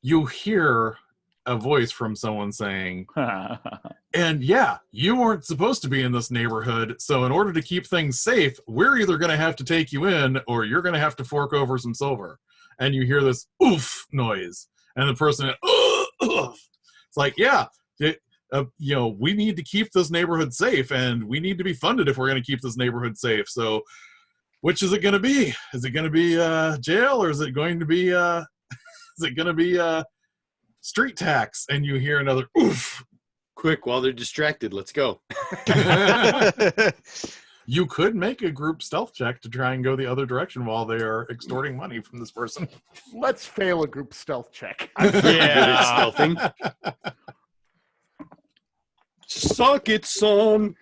you hear a voice from someone saying, and yeah, you weren't supposed to be in this neighborhood, so in order to keep things safe, we're either going to have to take you in or you're going to have to fork over some silver. And you hear this oof noise. And the person, oof. It's like, yeah, we need to keep this neighborhood safe, and we need to be funded if we're going to keep this neighborhood safe. So which is it going to be? Is it going to be jail, or is it going to be street tax? And you hear another oof. Quick, while they're distracted, let's go. You could make a group stealth check to try and go the other direction while they are extorting money from this person. Let's fail a group stealth check. I'm pretty good at stealthing. Suck it, son.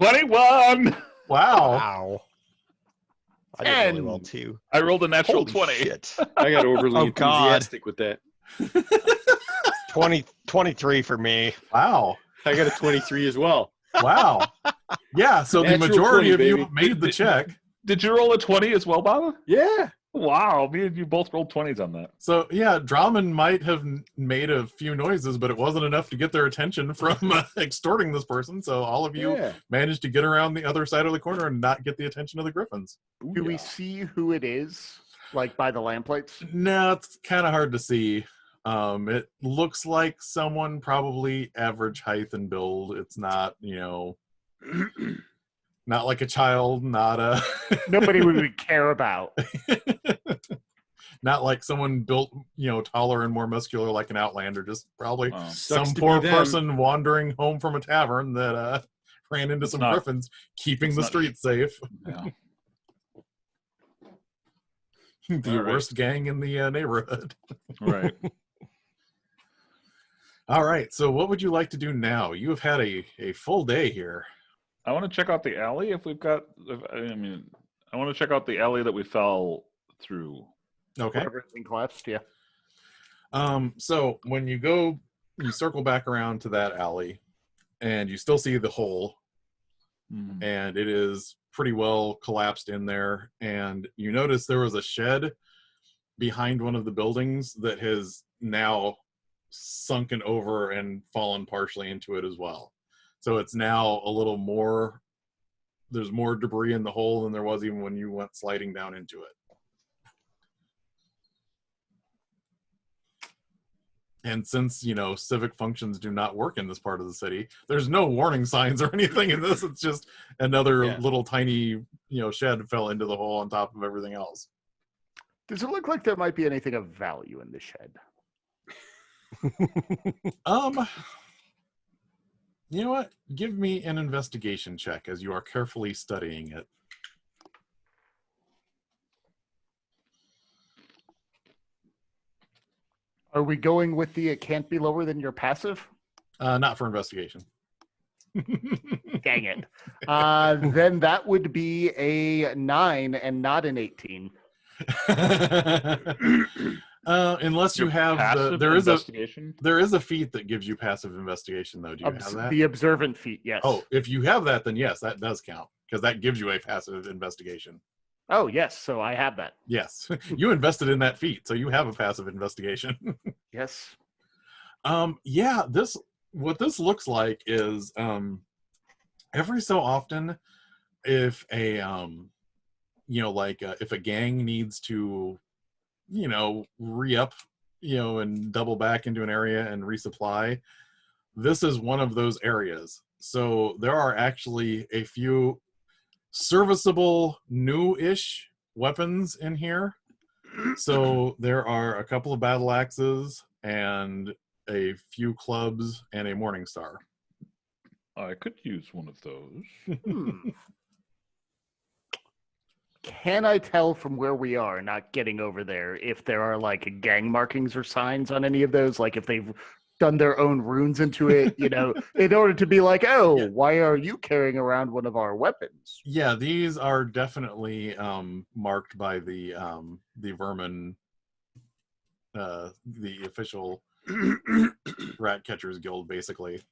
21! Wow. Wow. I did really well too. I rolled a natural Holy 20. shit. I got overly Oh, God. enthusiastic with that. 23 for me. Wow. I got a 23 as well. Wow. Yeah, so the Natural majority 20, of you baby. made the check. Did you roll a 20 as well, Bob? Yeah. Wow, me and you both rolled 20s on that. So yeah, Draman might have made a few noises, but it wasn't enough to get their attention from extorting this person. So all of you Yeah. managed to get around the other side of the corner and not get the attention of the Griffins. Do we see who it is, like by the lamplights? No, it's kind of hard to see. It looks like someone probably average height and build. It's not, not like a child, not a Nobody we would care about. not like someone built, taller and more muscular like an Outlander. Just probably Wow. some Sucks to poor be them. person wandering home from a tavern that ran into some not- Griffins, keeping it's the not- streets safe. Yeah. The All right. worst gang in the neighborhood. Right. All right. So what would you like to do now? You have had a full day here. I want to check out the alley if we've got. I want to check out the alley that we fell through. Okay. Where everything collapsed, yeah. So when you circle back around to that alley, and you still see the hole, Mhm. and it is pretty well collapsed in there. And you notice there was a shed behind one of the buildings that has now sunken over and fallen partially into it as well. So it's now a little more, there's more debris in the hole than there was even when you went sliding down into it. And since, civic functions do not work in this part of the city, there's no warning signs or anything in this. It's just another Yeah. little tiny, shed fell into the hole on top of everything else. Does it look like there might be anything of value in the shed? You know what? Give me an investigation check as you are carefully studying it. Are we going with the it can't be lower than your passive? Not for investigation. Dang it. Then that would be a 9 and not an 18. Unless you Your have passive there is investigation. a feat that gives you passive investigation though. Do you have that? The observant feat, yes. Oh, if you have that, then yes, that does count because that gives you a passive investigation. Oh, yes. So I have that. Yes, you invested in that feat, so you have a passive investigation. Yes. Yeah, what this looks like is every so often, if a if a gang needs to, re-up, and double back into an area and resupply, this is one of those areas. So there are actually a few serviceable new-ish weapons in here. So there are a couple of battle axes and a few clubs and a morning star. I could use one of those. Can I tell from where we are, not getting over there, if there are like gang markings or signs on any of those? Like if they've done their own runes into it, in order to be like, oh, Yeah. why are you carrying around one of our weapons? Yeah, these are definitely marked by the vermin, the official rat catchers guild, basically.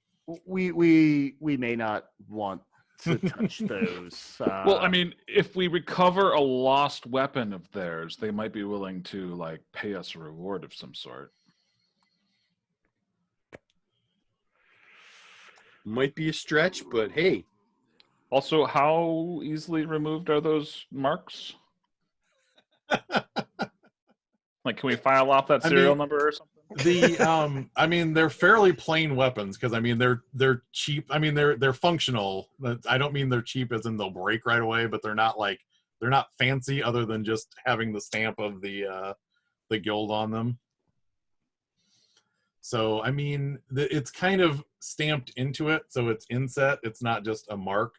We may not want to touch those. Well, I mean, if we recover a lost weapon of theirs, they might be willing to like pay us a reward of some sort. Might be a stretch, but hey. Also, how easily removed are those marks? Like, can we file off that serial number or something? They're fairly plain weapons because they're cheap. They're functional. I don't mean they're cheap as in they'll break right away, but they're not fancy other than just having the stamp of the guild on them. So it's kind of stamped into it, so it's inset. It's not just a mark.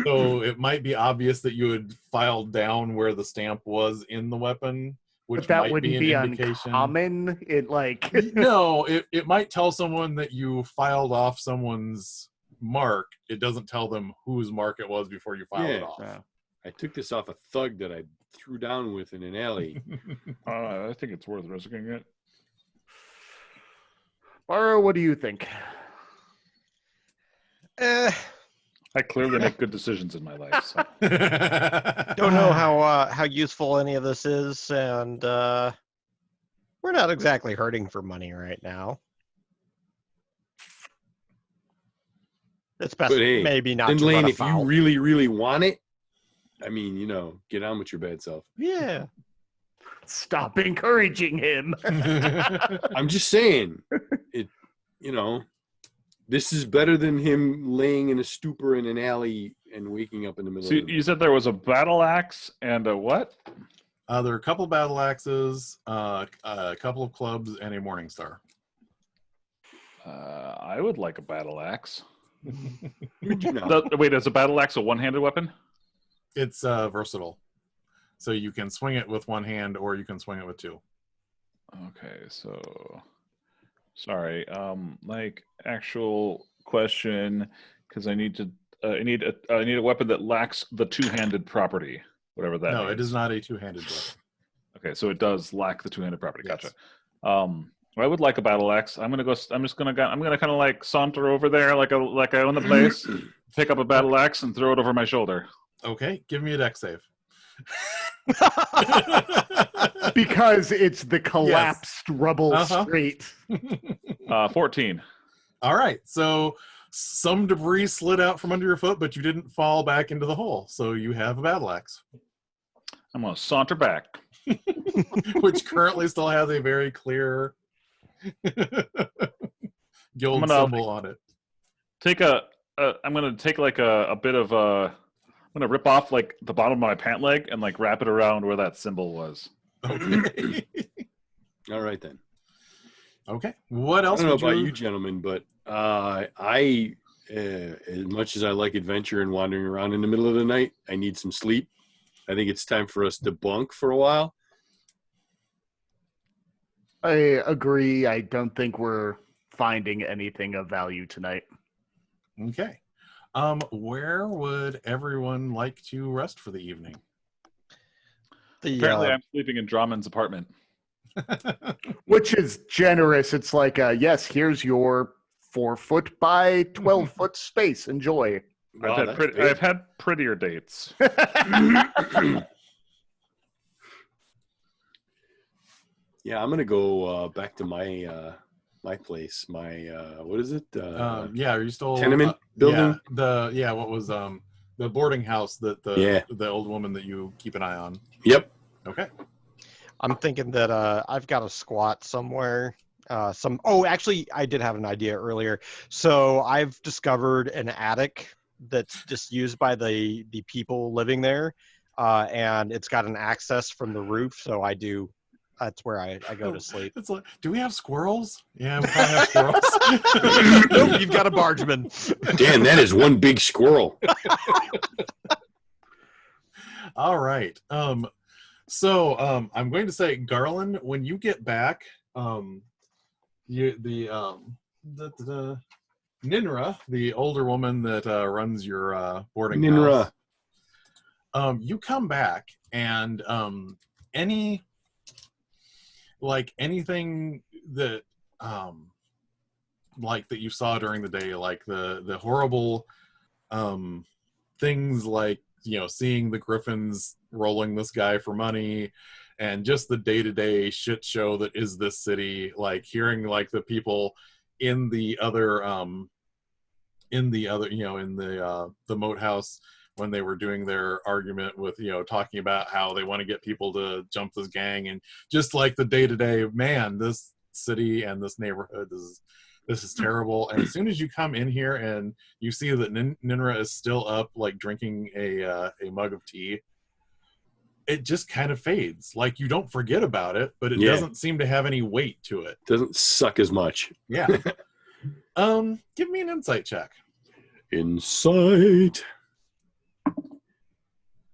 So it might be obvious that you had filed down where the stamp was in the weapon. Which but that might wouldn't be an be indication. uncommon. No, it might tell someone that you filed off someone's mark. It doesn't tell them whose mark it was before you filed it off. I took this off a thug that I threw down with in an alley. I think it's worth risking it. Baro, what do you think? I clearly make good decisions in my life. So. Don't know how useful any of this is, and we're not exactly hurting for money right now. It's best maybe not to run if afoul. you really, really want it, get on with your bad self. Yeah. Stop encouraging him. I'm just saying, this is better than him laying in a stupor in an alley and waking up in the middle of the night. You said there was a battle axe and a what? There are a couple battle axes, a couple of clubs, and a morning star. I would like a battle axe. Would you not? Wait, is a battle axe a one-handed weapon? It's versatile. So you can swing it with one hand or you can swing it with two. Okay, so... Sorry, actual question, because I need a weapon that lacks the two-handed property, whatever that No, means. it is not a two-handed weapon. Okay, so it does lack the two-handed property. Yes. Gotcha. I would like a battle axe. I'm gonna kind of like saunter over there, like I own the place, pick up a battle axe and throw it over my shoulder. Okay, give me a dex save. Because it's the collapsed rubble street. 14. All right, so some debris slid out from under your foot, but you didn't fall back into the hole, so you have a battle axe. I'm gonna saunter back, which currently still has a very clear guild symbol on it. I'm gonna take like a bit of a. I'm gonna rip off like the bottom of my pant leg and like wrap it around where that symbol was. Okay. All right then. Okay. What else? I don't know about you gentlemen, but I, as much as I like adventure and wandering around in the middle of the night, I need some sleep. I think it's time for us to bunk for a while. I agree. I don't think we're finding anything of value tonight. Okay. Where would everyone like to rest for the evening? Apparently, I'm sleeping in Drummond's apartment. Which is generous. It's like, yes, here's your 4-foot by 12-foot space. Enjoy. Wow, I've had prettier dates. Yeah, I'm gonna go back to my my place. My what is it? Yeah, are you still tenement building? Yeah, what was the boarding house that the old woman that you keep an eye on? Yep. Okay. I'm thinking that I've got a squat somewhere. Actually, I did have an idea earlier. So I've discovered an attic that's just used by the people living there, and it's got an access from the roof. So that's where I go to sleep. It's like, do we have squirrels? Yeah, we probably have squirrels. Nope, you've got a bargeman. Damn, that is one big squirrel. All right. So I'm going to say, Garland, when you get back, Ninra, the older woman that runs your boarding house, you come back and anything that that you saw during the day, like the horrible things, like seeing the Griffins rolling this guy for money, and just the day-to-day shit show that is this city, like hearing like the people in the Moat House when they were doing their argument with talking about how they want to get people to jump this gang, and just like the day-to-day, man, this city and this neighborhood, this is terrible. And as soon as you come in here and you see that Ninra is still up, like drinking a mug of tea, it just kind of fades. Like, you don't forget about it, but it doesn't seem to have any weight to it. Doesn't suck as much. Yeah. Give me an insight check. Insight.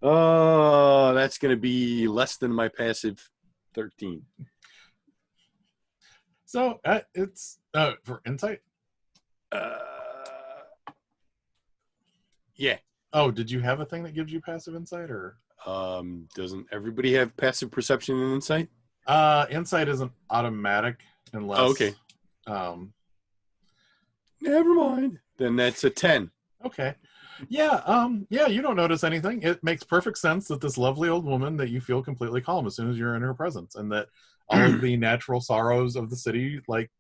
Oh, that's going to be less than my passive 13. So it's for insight. Yeah. Oh, did you have a thing that gives you passive insight, or? Doesn't everybody have passive perception and insight? Insight isn't automatic unless. Oh, okay. Never mind. Then that's a 10. Okay. Yeah. Yeah. You don't notice anything. It makes perfect sense that this lovely old woman, that you feel completely calm as soon as you're in her presence, and that all of the natural sorrows of the city like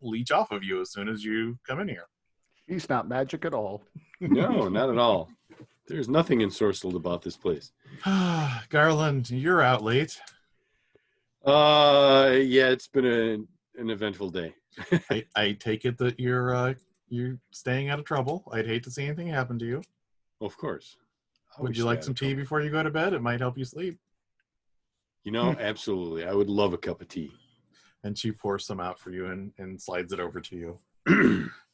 leech off of you as soon as you come in here. She's not magic at all. No, not at all. There's nothing ensorcelled about this place. Garland, you're out late. Yeah, it's been an eventful day. I take it that you're staying out of trouble. I'd hate to see anything happen to you. Of course. Would you like some tea before you go to bed? It might help you sleep. Absolutely. I would love a cup of tea. And she pours some out for you and slides it over to you.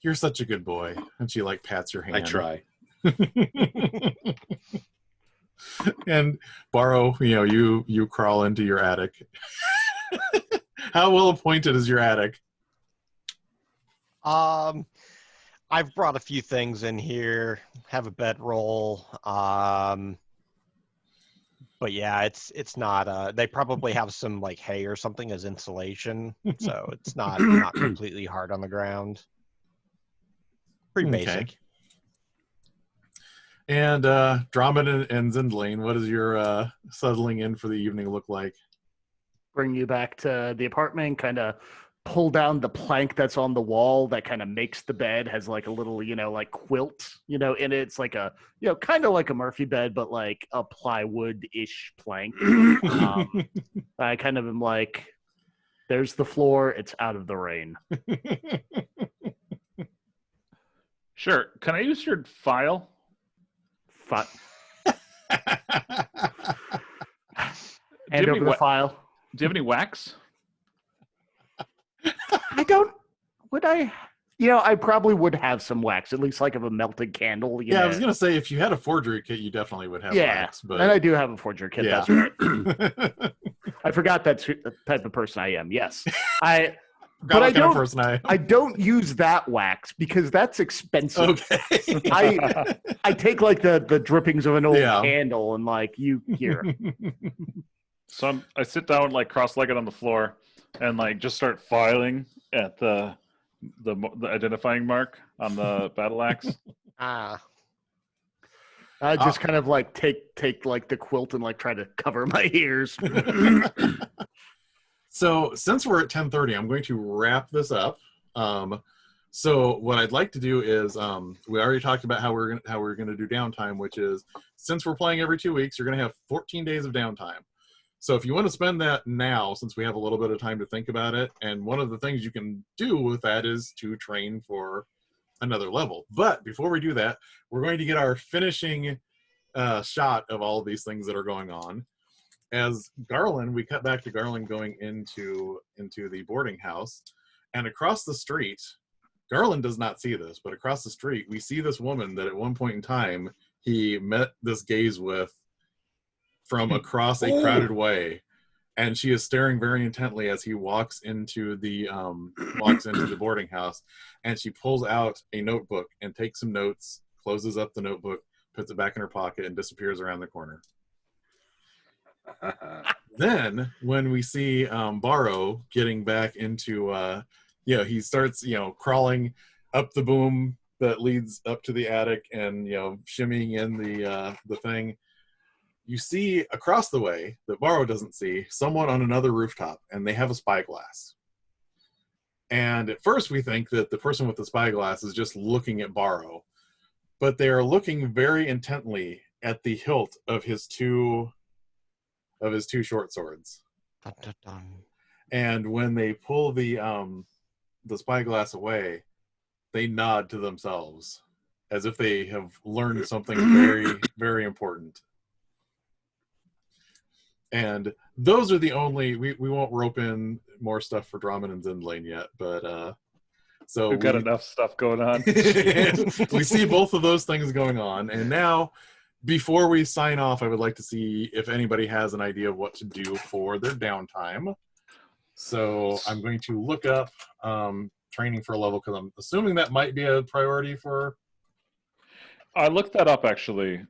You're such a good boy. And she like pats your hand. I try. And Borrow, you crawl into your attic. How well appointed is your attic? I've brought a few things in here. Have a bedroll. But yeah, it's not. They probably have some like hay or something as insulation, so it's not completely hard on the ground. Pretty basic. Okay. And Drummond and Zindlane, what does your settling in for the evening look like? Bring you back to the apartment, kind of pull down the plank that's on the wall that kind of makes the bed, has like a little, like quilt, in it. It's like a, kind of like a Murphy bed, but like a plywood-ish plank. I kind of am like, there's the floor, it's out of the rain. Sure. Can I use your file? Hand over the file. Do you have any wax? I probably would have some wax, at least like of a melted candle. Yeah, I was going to say, if you had a forgery kit, you definitely would have wax. But... And I do have a forgery kit. Yeah. That's right. I forgot that's the type of person I am. Yes, I. Got But I what kind of don't. person I am. I don't use that wax because that's expensive. Okay. I take like the drippings of an old Yeah. candle and like you here. So I sit down like cross-legged on the floor and like just start filing at the identifying mark on the battle axe. Ah. I just kind of like take like the quilt and like try to cover my ears. So since we're at 10:30, I'm going to wrap this up. So what I'd like to do is we already talked about how we're gonna do downtime, which is since we're playing every 2 weeks, you're gonna have 14 days of downtime. So if you want to spend that now, since we have a little bit of time to think about it, and one of the things you can do with that is to train for another level. But before we do that, we're going to get our finishing shot of all of these things that are going on. As Garland, we cut back to Garland going into the boarding house, and across the street, Garland does not see this, but across the street, we see this woman that at one point in time he met this gaze with from across a crowded way, and she is staring very intently as he walks into the boarding house, and she pulls out a notebook and takes some notes, closes up the notebook, puts it back in her pocket, and disappears around the corner. Then when we see Barrow getting back into he starts crawling up the boom that leads up to the attic and shimmying in the thing. You see across the way that Barrow doesn't see someone on another rooftop, and they have a spyglass. And at first we think that the person with the spyglass is just looking at Barrow, but they are looking very intently at the hilt of his two short swords. Dun, dun, dun. And when they pull the spyglass away, they nod to themselves as if they have learned something very, very important. And those are the only we won't rope in more stuff for Drummond and Zindlane yet, but so We've got enough stuff going on. we see both of those things going on, and now before we sign off, I would like to see if anybody has an idea of what to do for their downtime. So I'm going to look up training for a level, because I'm assuming that might be a priority for... I looked that up actually,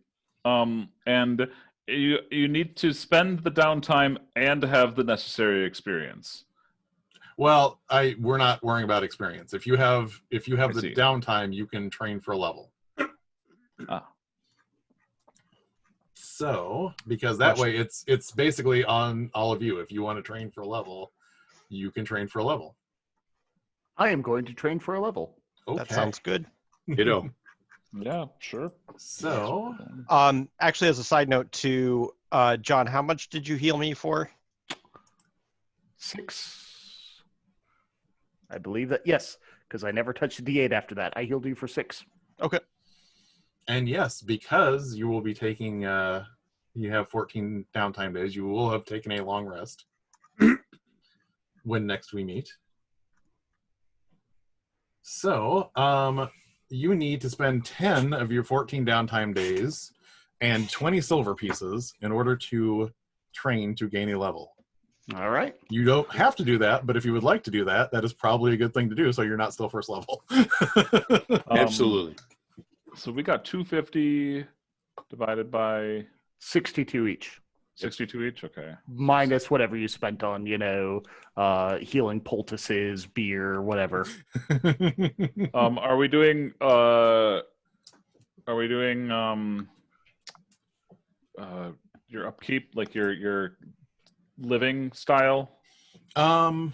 and you need to spend the downtime and have the necessary experience. Well, we're not worrying about experience. If you have the see. downtime, you can train for a level. Ah. So, because that way it's basically on all of you. If you want to train for a level, you can train for a level. I am going to train for a level. Okay. That sounds good. Yeah, sure. So, Actually, as a side note to John, how much did you heal me for? 6. I believe that, yes, because I never touched the D8 after that. I healed you for 6. Okay. and yes, because you will be taking, you have 14 downtime days, you will have taken a long rest when next we meet. So, you need to spend 10 of your 14 downtime days and 20 silver pieces in order to train to gain a level. All right. You don't have to do that, but if you would like to do that, that is probably a good thing to do, so you're not still first level. Absolutely. So we got 250 divided by 62 each. 62 each? Okay. Minus whatever you spent on, healing poultices, beer, whatever. Are we doing your upkeep, like your living style? I'm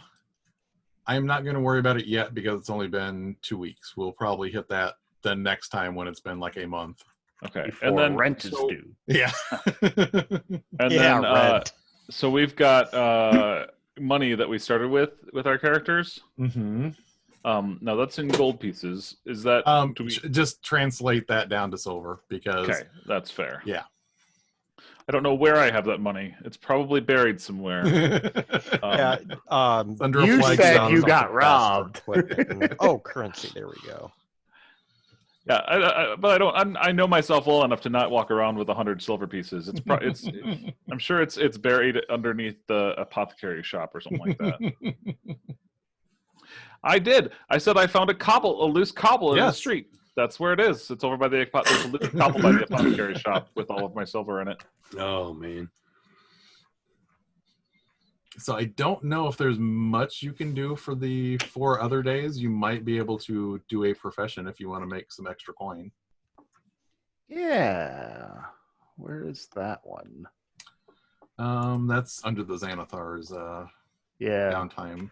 not going to worry about it yet because it's only been 2 weeks. We'll probably hit that the next time when it's been like a month. Okay. Before And then rent is due. Yeah. And Yeah, then rent. so we've got money that we started with our characters. Mm-hmm. Now that's in gold pieces. Is that do we... Just translate that down to silver because Okay, that's fair. Yeah. I don't know where I have that money. It's probably buried somewhere. Yeah. Under a You flag said down you is got also robbed. Oh, currency. There we go. Yeah, but I don't. I know myself well enough to not walk around with 100 silver pieces. I'm sure it's buried underneath the apothecary shop or something like that. I did. I said I found a loose cobble in the Yes. street. That's where it is. It's over by there's a loose cobble by the apothecary shop with all of my silver in it. Oh man. So I don't know if there's much you can do for the 4 other days. You might be able to do a profession if you want to make some extra coin. Yeah. Where is that one? That's under the Xanathar's Yeah. downtime.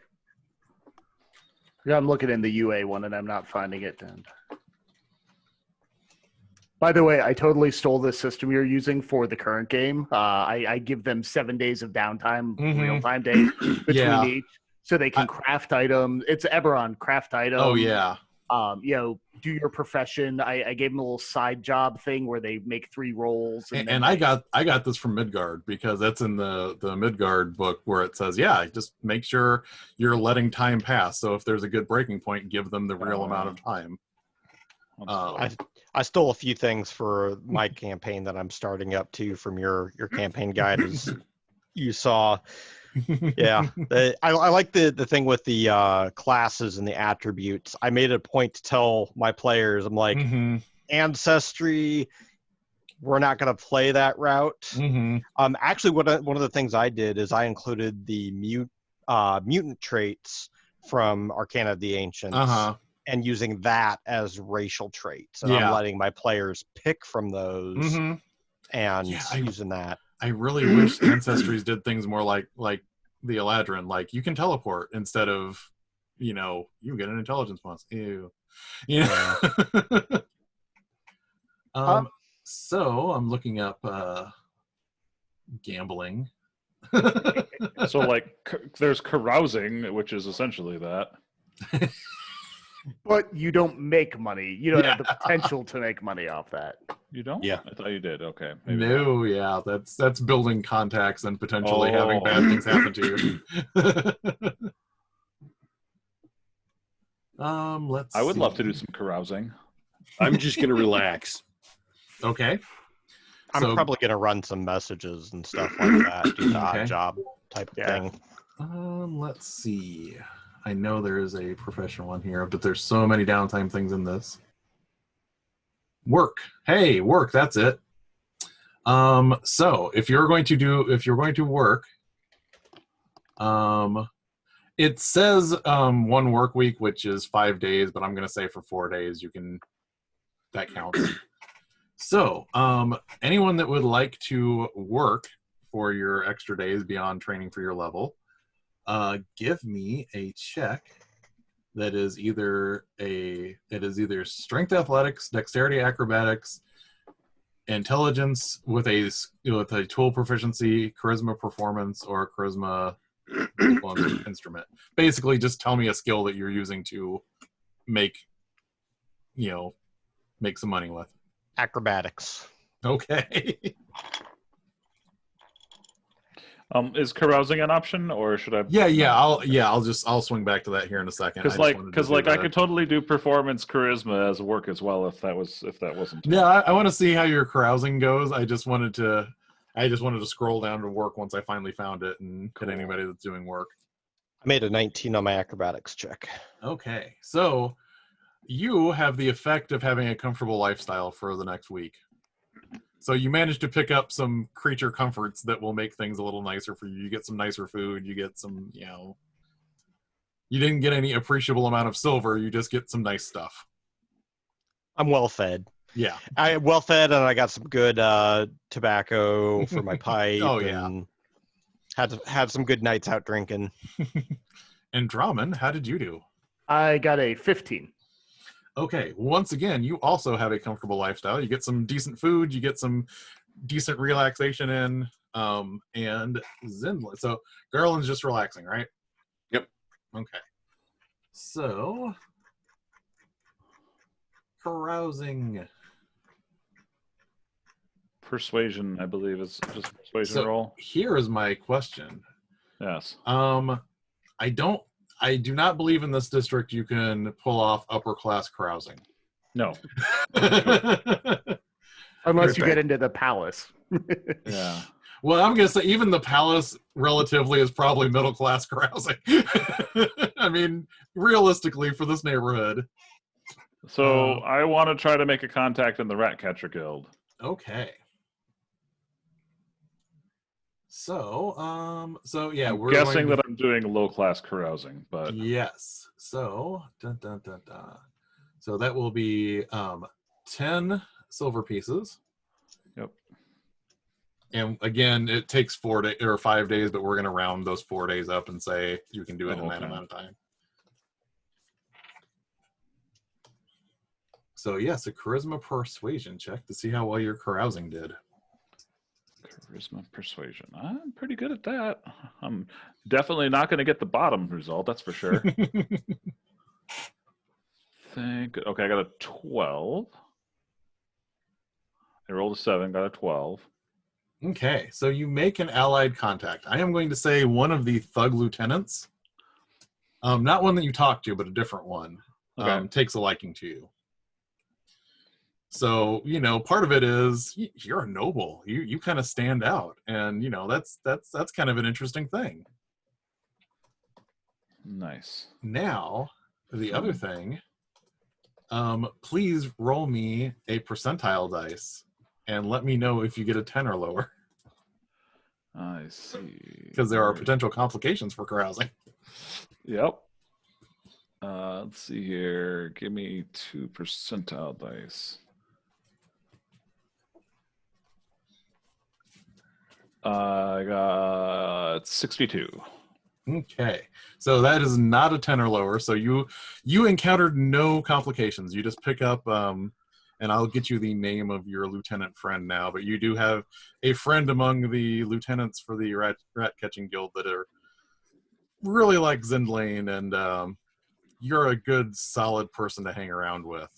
Yeah, I'm looking in the UA one and I'm not finding it. By the way, I totally stole this system you're using for the current game. I give them 7 days of downtime, real-time days between each, so they can craft items. It's Everon, craft items. Oh yeah. Do your profession. I gave them a little side job thing where they make 3 rolls. And I got this from Midgard because that's in the Midgard book where it says, yeah, just make sure you're letting time pass. So if there's a good breaking point, give them the real amount of time. I stole a few things for my campaign that I'm starting up too from your campaign guide, as you saw. Yeah, I like the thing with the classes and the attributes. I made it a point to tell my players, I'm like, ancestry, we're not going to play that route. Actually, one of the things I did is I included the mutant traits from Arcana of the Ancients. And using that as racial traits. And I'm letting my players pick from those and using that. I really wish Ancestries did things more like the Eladrin. Like, you can teleport instead of, you get an intelligence bonus. Ew. So I'm looking up gambling. So, there's carousing, which is essentially that. But you don't make money. You don't have the potential to make money off that. You don't? Yeah. I thought you did. Okay. No, yeah. That's building contacts and potentially having bad things happen to you. Let's I would see. love to do some carousing. I'm just going to relax. Okay. I'm probably going to run some messages and stuff like that. Do the odd job type of thing. Let's see. I know there is a professional one here, but there's so many downtime things in this. Work. Hey, work. That's it. So if you're going to work, it says 1 work week, which is 5 days, but I'm going to say for 4 days, that counts. So anyone that would like to work for your extra days beyond training for your level, give me a check that is either strength athletics, dexterity acrobatics, intelligence with a tool proficiency, charisma performance, or charisma instrument. Basically, just tell me a skill that you're using to make some money with. Acrobatics. Okay. Is carousing an option, or should I? I'll swing back to that here in a second. Because I could totally do performance charisma as work as well if that wasn't. Yeah, I want to see how your carousing goes. I just wanted to scroll down to work once I finally found it and hit anybody that's doing work. I made a 19 on my acrobatics check. Okay, so you have the effect of having a comfortable lifestyle for the next week. So you managed to pick up some creature comforts that will make things a little nicer for you. You get some nicer food. You get some, you didn't get any appreciable amount of silver. You just get some nice stuff. I'm well fed. Yeah. I'm well fed, and I got some good tobacco for my pipe. Oh, yeah. And had some good nights out drinking. And Drummond, how did you do? I got a 15. Okay, once again, you also have a comfortable lifestyle. You get some decent food, you get some decent relaxation in, and Zinla. So Garland's just relaxing, right? Yep. Okay. So carousing. Persuasion, I believe, is just persuasion roll. Here is my question. Yes. I do not believe in this district you can pull off upper class carousing. No. Unless you Okay. get into the palace. Yeah. Well, I'm gonna say even the palace relatively is probably middle class carousing. I mean, realistically, for this neighborhood. So I want to try to make a contact in the Ratcatcher Guild. Okay. So, yeah, I'm we're guessing going that I'm doing low class carousing, but yes. So, so that will be 10 silver pieces. Yep. And again, it takes 4 days or 5 days, but we're going to round those 4 days up and say you can do it in that amount of time. So yes, a charisma persuasion check to see how well your carousing did. Charisma persuasion. I'm pretty good at that. I'm definitely not going to get the bottom result, that's for sure. Okay, I got a 12. I rolled a 7, got a 12. Okay, so you make an allied contact. I am going to say one of the thug lieutenants, not one that you talked to, but a different one, takes a liking to you. So, part of it is you're a noble. You kind of stand out, and that's kind of an interesting thing. Nice. Now, the other thing, please roll me a percentile dice and let me know if you get a 10 or lower. I see. Because there are potential complications for carousing. Yep. Let's see here. Give me 2 percentile dice. I got 62. Okay, so that is not a 10 or lower. So you encountered no complications. You just pick up, and I'll get you the name of your lieutenant friend now. But you do have a friend among the lieutenants for the rat catching guild that are really like Zindlane, and you're a good, solid person to hang around with.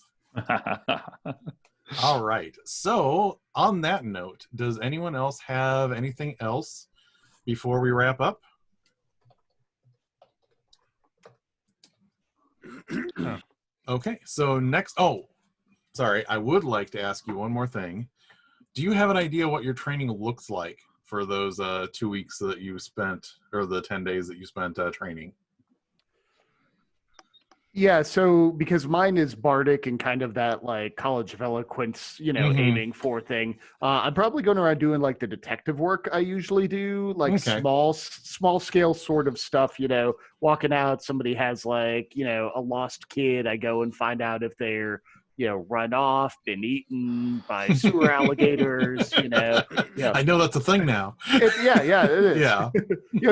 All right. So on that note, does anyone else have anything else before we wrap up? Okay, so next, sorry, I would like to ask you one more thing. Do you have an idea what your training looks like for those 2 weeks that you spent, or the 10 days that you spent training? Yeah, so because mine is bardic and kind of that like College of Eloquence, aiming for thing. I'm probably going around doing like the detective work I usually do, like small scale sort of stuff. Walking out, somebody has like a lost kid. I go and find out if they're run off, been eaten by sewer alligators. I know that's a thing now. It is. Yeah.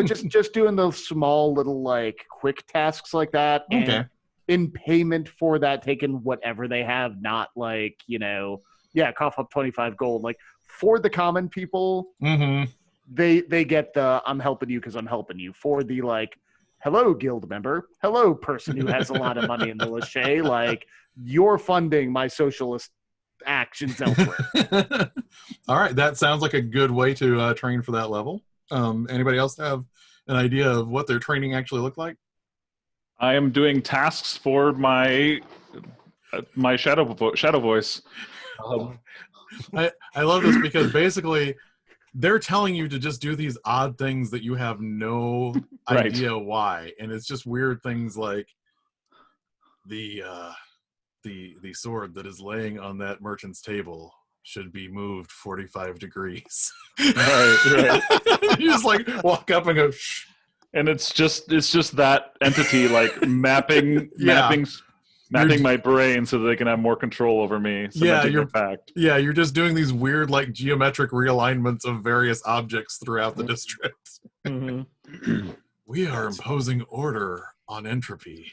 Just doing those small little like quick tasks like that. Okay. And in payment for that, taking whatever they have, not like, cough up 25 gold. Like for the common people, they get the I'm helping you because I'm helping you. For the like, hello, guild member, hello, person who has a lot of money in the Lachey, like you're funding my socialist actions elsewhere. All right, that sounds like a good way to train for that level. Anybody else have an idea of what their training actually looked like? I am doing tasks for my shadow voice. I love this because basically they're telling you to just do these odd things that you have no idea why, and it's just weird things like the sword that is laying on that merchant's table should be moved 45 degrees. Right. You just like walk up and go shh. And it's just that entity like mapping my brain so that they can have more control over me. You're just doing these weird like geometric realignments of various objects throughout the district. We are imposing order on entropy.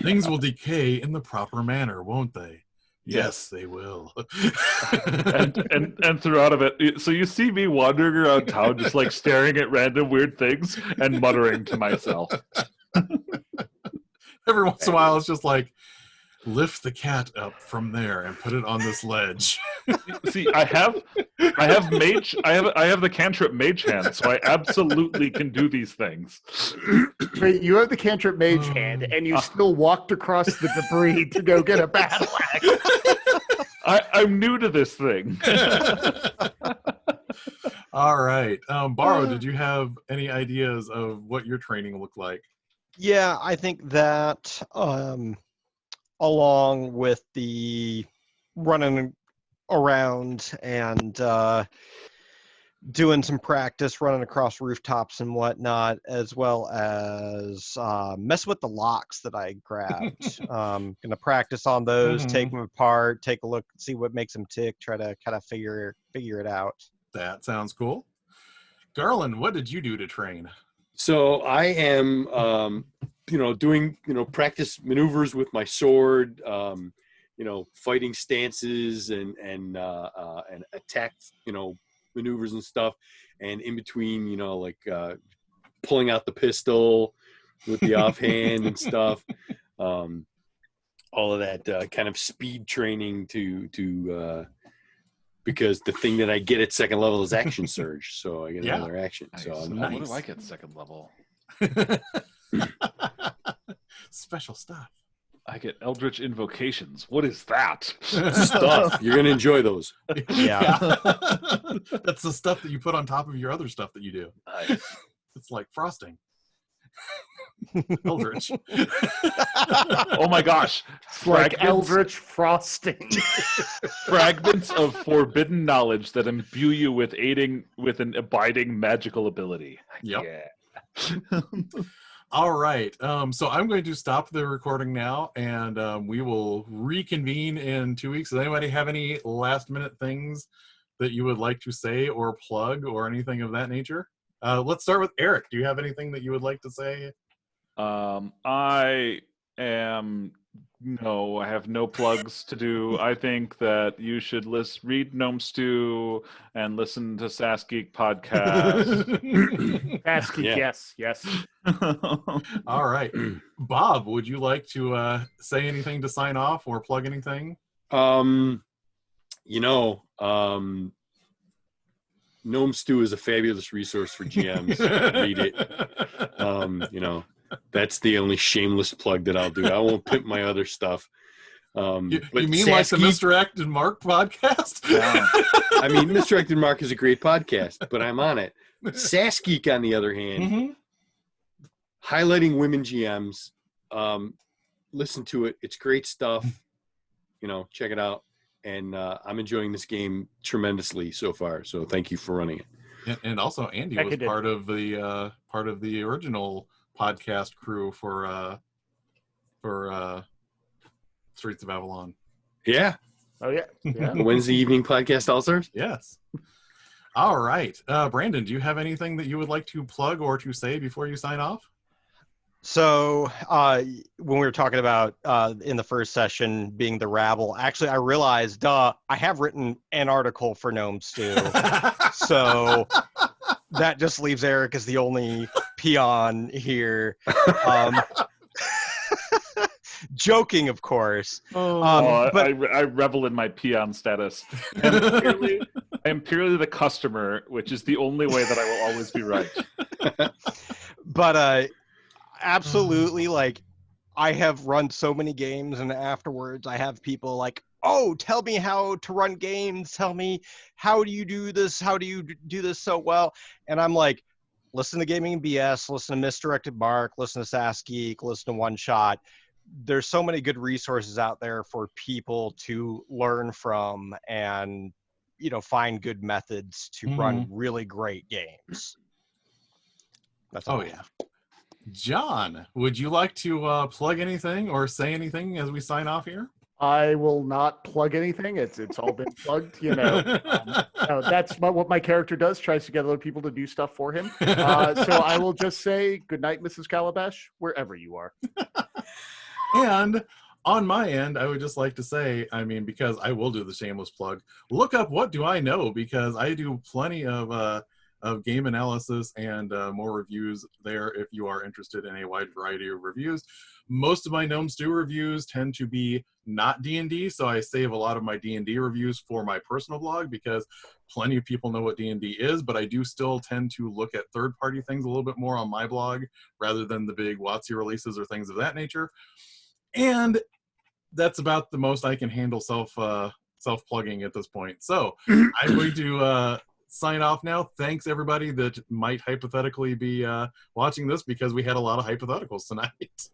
Things will decay in the proper manner, won't they? Yes, they will. and throughout of it, so you see me wandering around town, just like staring at random weird things and muttering to myself. Every once in a while, it's just like, lift the cat up from there and put it on this ledge. See, I have the cantrip mage hand, so I absolutely can do these things. But you have the cantrip mage hand, and you still walked across the debris to go get a battle axe. I'm new to this thing. All right. Borrow, did you have any ideas of what your training looked like? Yeah, I think that along with the running around and doing some practice, running across rooftops and whatnot, as well as mess with the locks that I grabbed. Gonna practice on those, take them apart, take a look, see what makes them tick, try to kind of figure it out. That sounds cool. Garland, what did you do to train? So I am, doing, practice maneuvers with my sword, fighting stances and attack, maneuvers and stuff. And in between, pulling out the pistol with the offhand and stuff. All of that kind of speed training to because the thing that I get at second level is action surge, so I get another action. Nice. So What do I get second level? Special stuff. I get Eldritch Invocations. What is that? stuff. You're gonna enjoy those. Yeah. That's the stuff that you put on top of your other stuff that you do. Nice. It's like frosting. Eldritch. Oh my gosh. It's like Eldritch frosting. Fragments of forbidden knowledge that imbue you with an abiding magical ability. Yep. Yeah. All right. So I'm going to stop the recording now, and we will reconvene in 2 weeks. Does anybody have any last-minute things that you would like to say or plug or anything of that nature? Let's start with Eric. Do you have anything that you would like to say? I have no plugs to do. I think that you should read Gnome Stew and listen to Sasgeek podcast. Sasgeek, yes. All right. Bob, would you like to say anything to sign off or plug anything? Gnome Stew is a fabulous resource for GMs. Read it. That's the only shameless plug that I'll do. I won't pimp my other stuff. You mean like the Misdirected Mark podcast? Yeah. I mean, Misdirected Mark is a great podcast, but I'm on it. Sasgeek, on the other hand, highlighting women GMs. Listen to it. It's great stuff. Check it out. And I'm enjoying this game tremendously so far. So thank you for running it. And also, Andy was part of the original podcast crew for Streets of Avalon. Yeah. Oh yeah. The Wednesday evening podcast all-stars. Yes. All right. Brandon, do you have anything that you would like to plug or to say before you sign off? So when we were talking about in the first session being the rabble, actually I realized I have written an article for Gnome Stew. So that just leaves Eric as the only peon here. Joking, of course. But I revel in my peon status. I am purely the customer, which is the only way that I will always be right. But absolutely, like, I have run so many games, and afterwards I have people like, oh, tell me how to run games. Tell me, how do you do this? How do you do this so well? And I'm like, listen to Gaming and BS, listen to Misdirected Mark, listen to Sasgeek, listen to One Shot. There's so many good resources out there for people to learn from and, find good methods to run really great games. That's all. Yeah. John, would you like to plug anything or say anything as we sign off here? I will not plug anything. It's all been plugged, That's what my character does, tries to get other people to do stuff for him. So I will just say good night, Mrs. Calabash, wherever you are. And on my end, I would just like to say, because I will do the shameless plug, look up What Do I Know, because I do plenty of game analysis and more reviews there if you are interested in a wide variety of reviews. Most of my Gnome Stew reviews tend to be not D&D, so I save a lot of my D&D reviews for my personal blog because plenty of people know what D&D is, but I do still tend to look at third-party things a little bit more on my blog rather than the big WotC releases or things of that nature. And that's about the most I can handle self-plugging at this point. So I'm going to sign off now. Thanks everybody that might hypothetically be watching this, because we had a lot of hypotheticals tonight.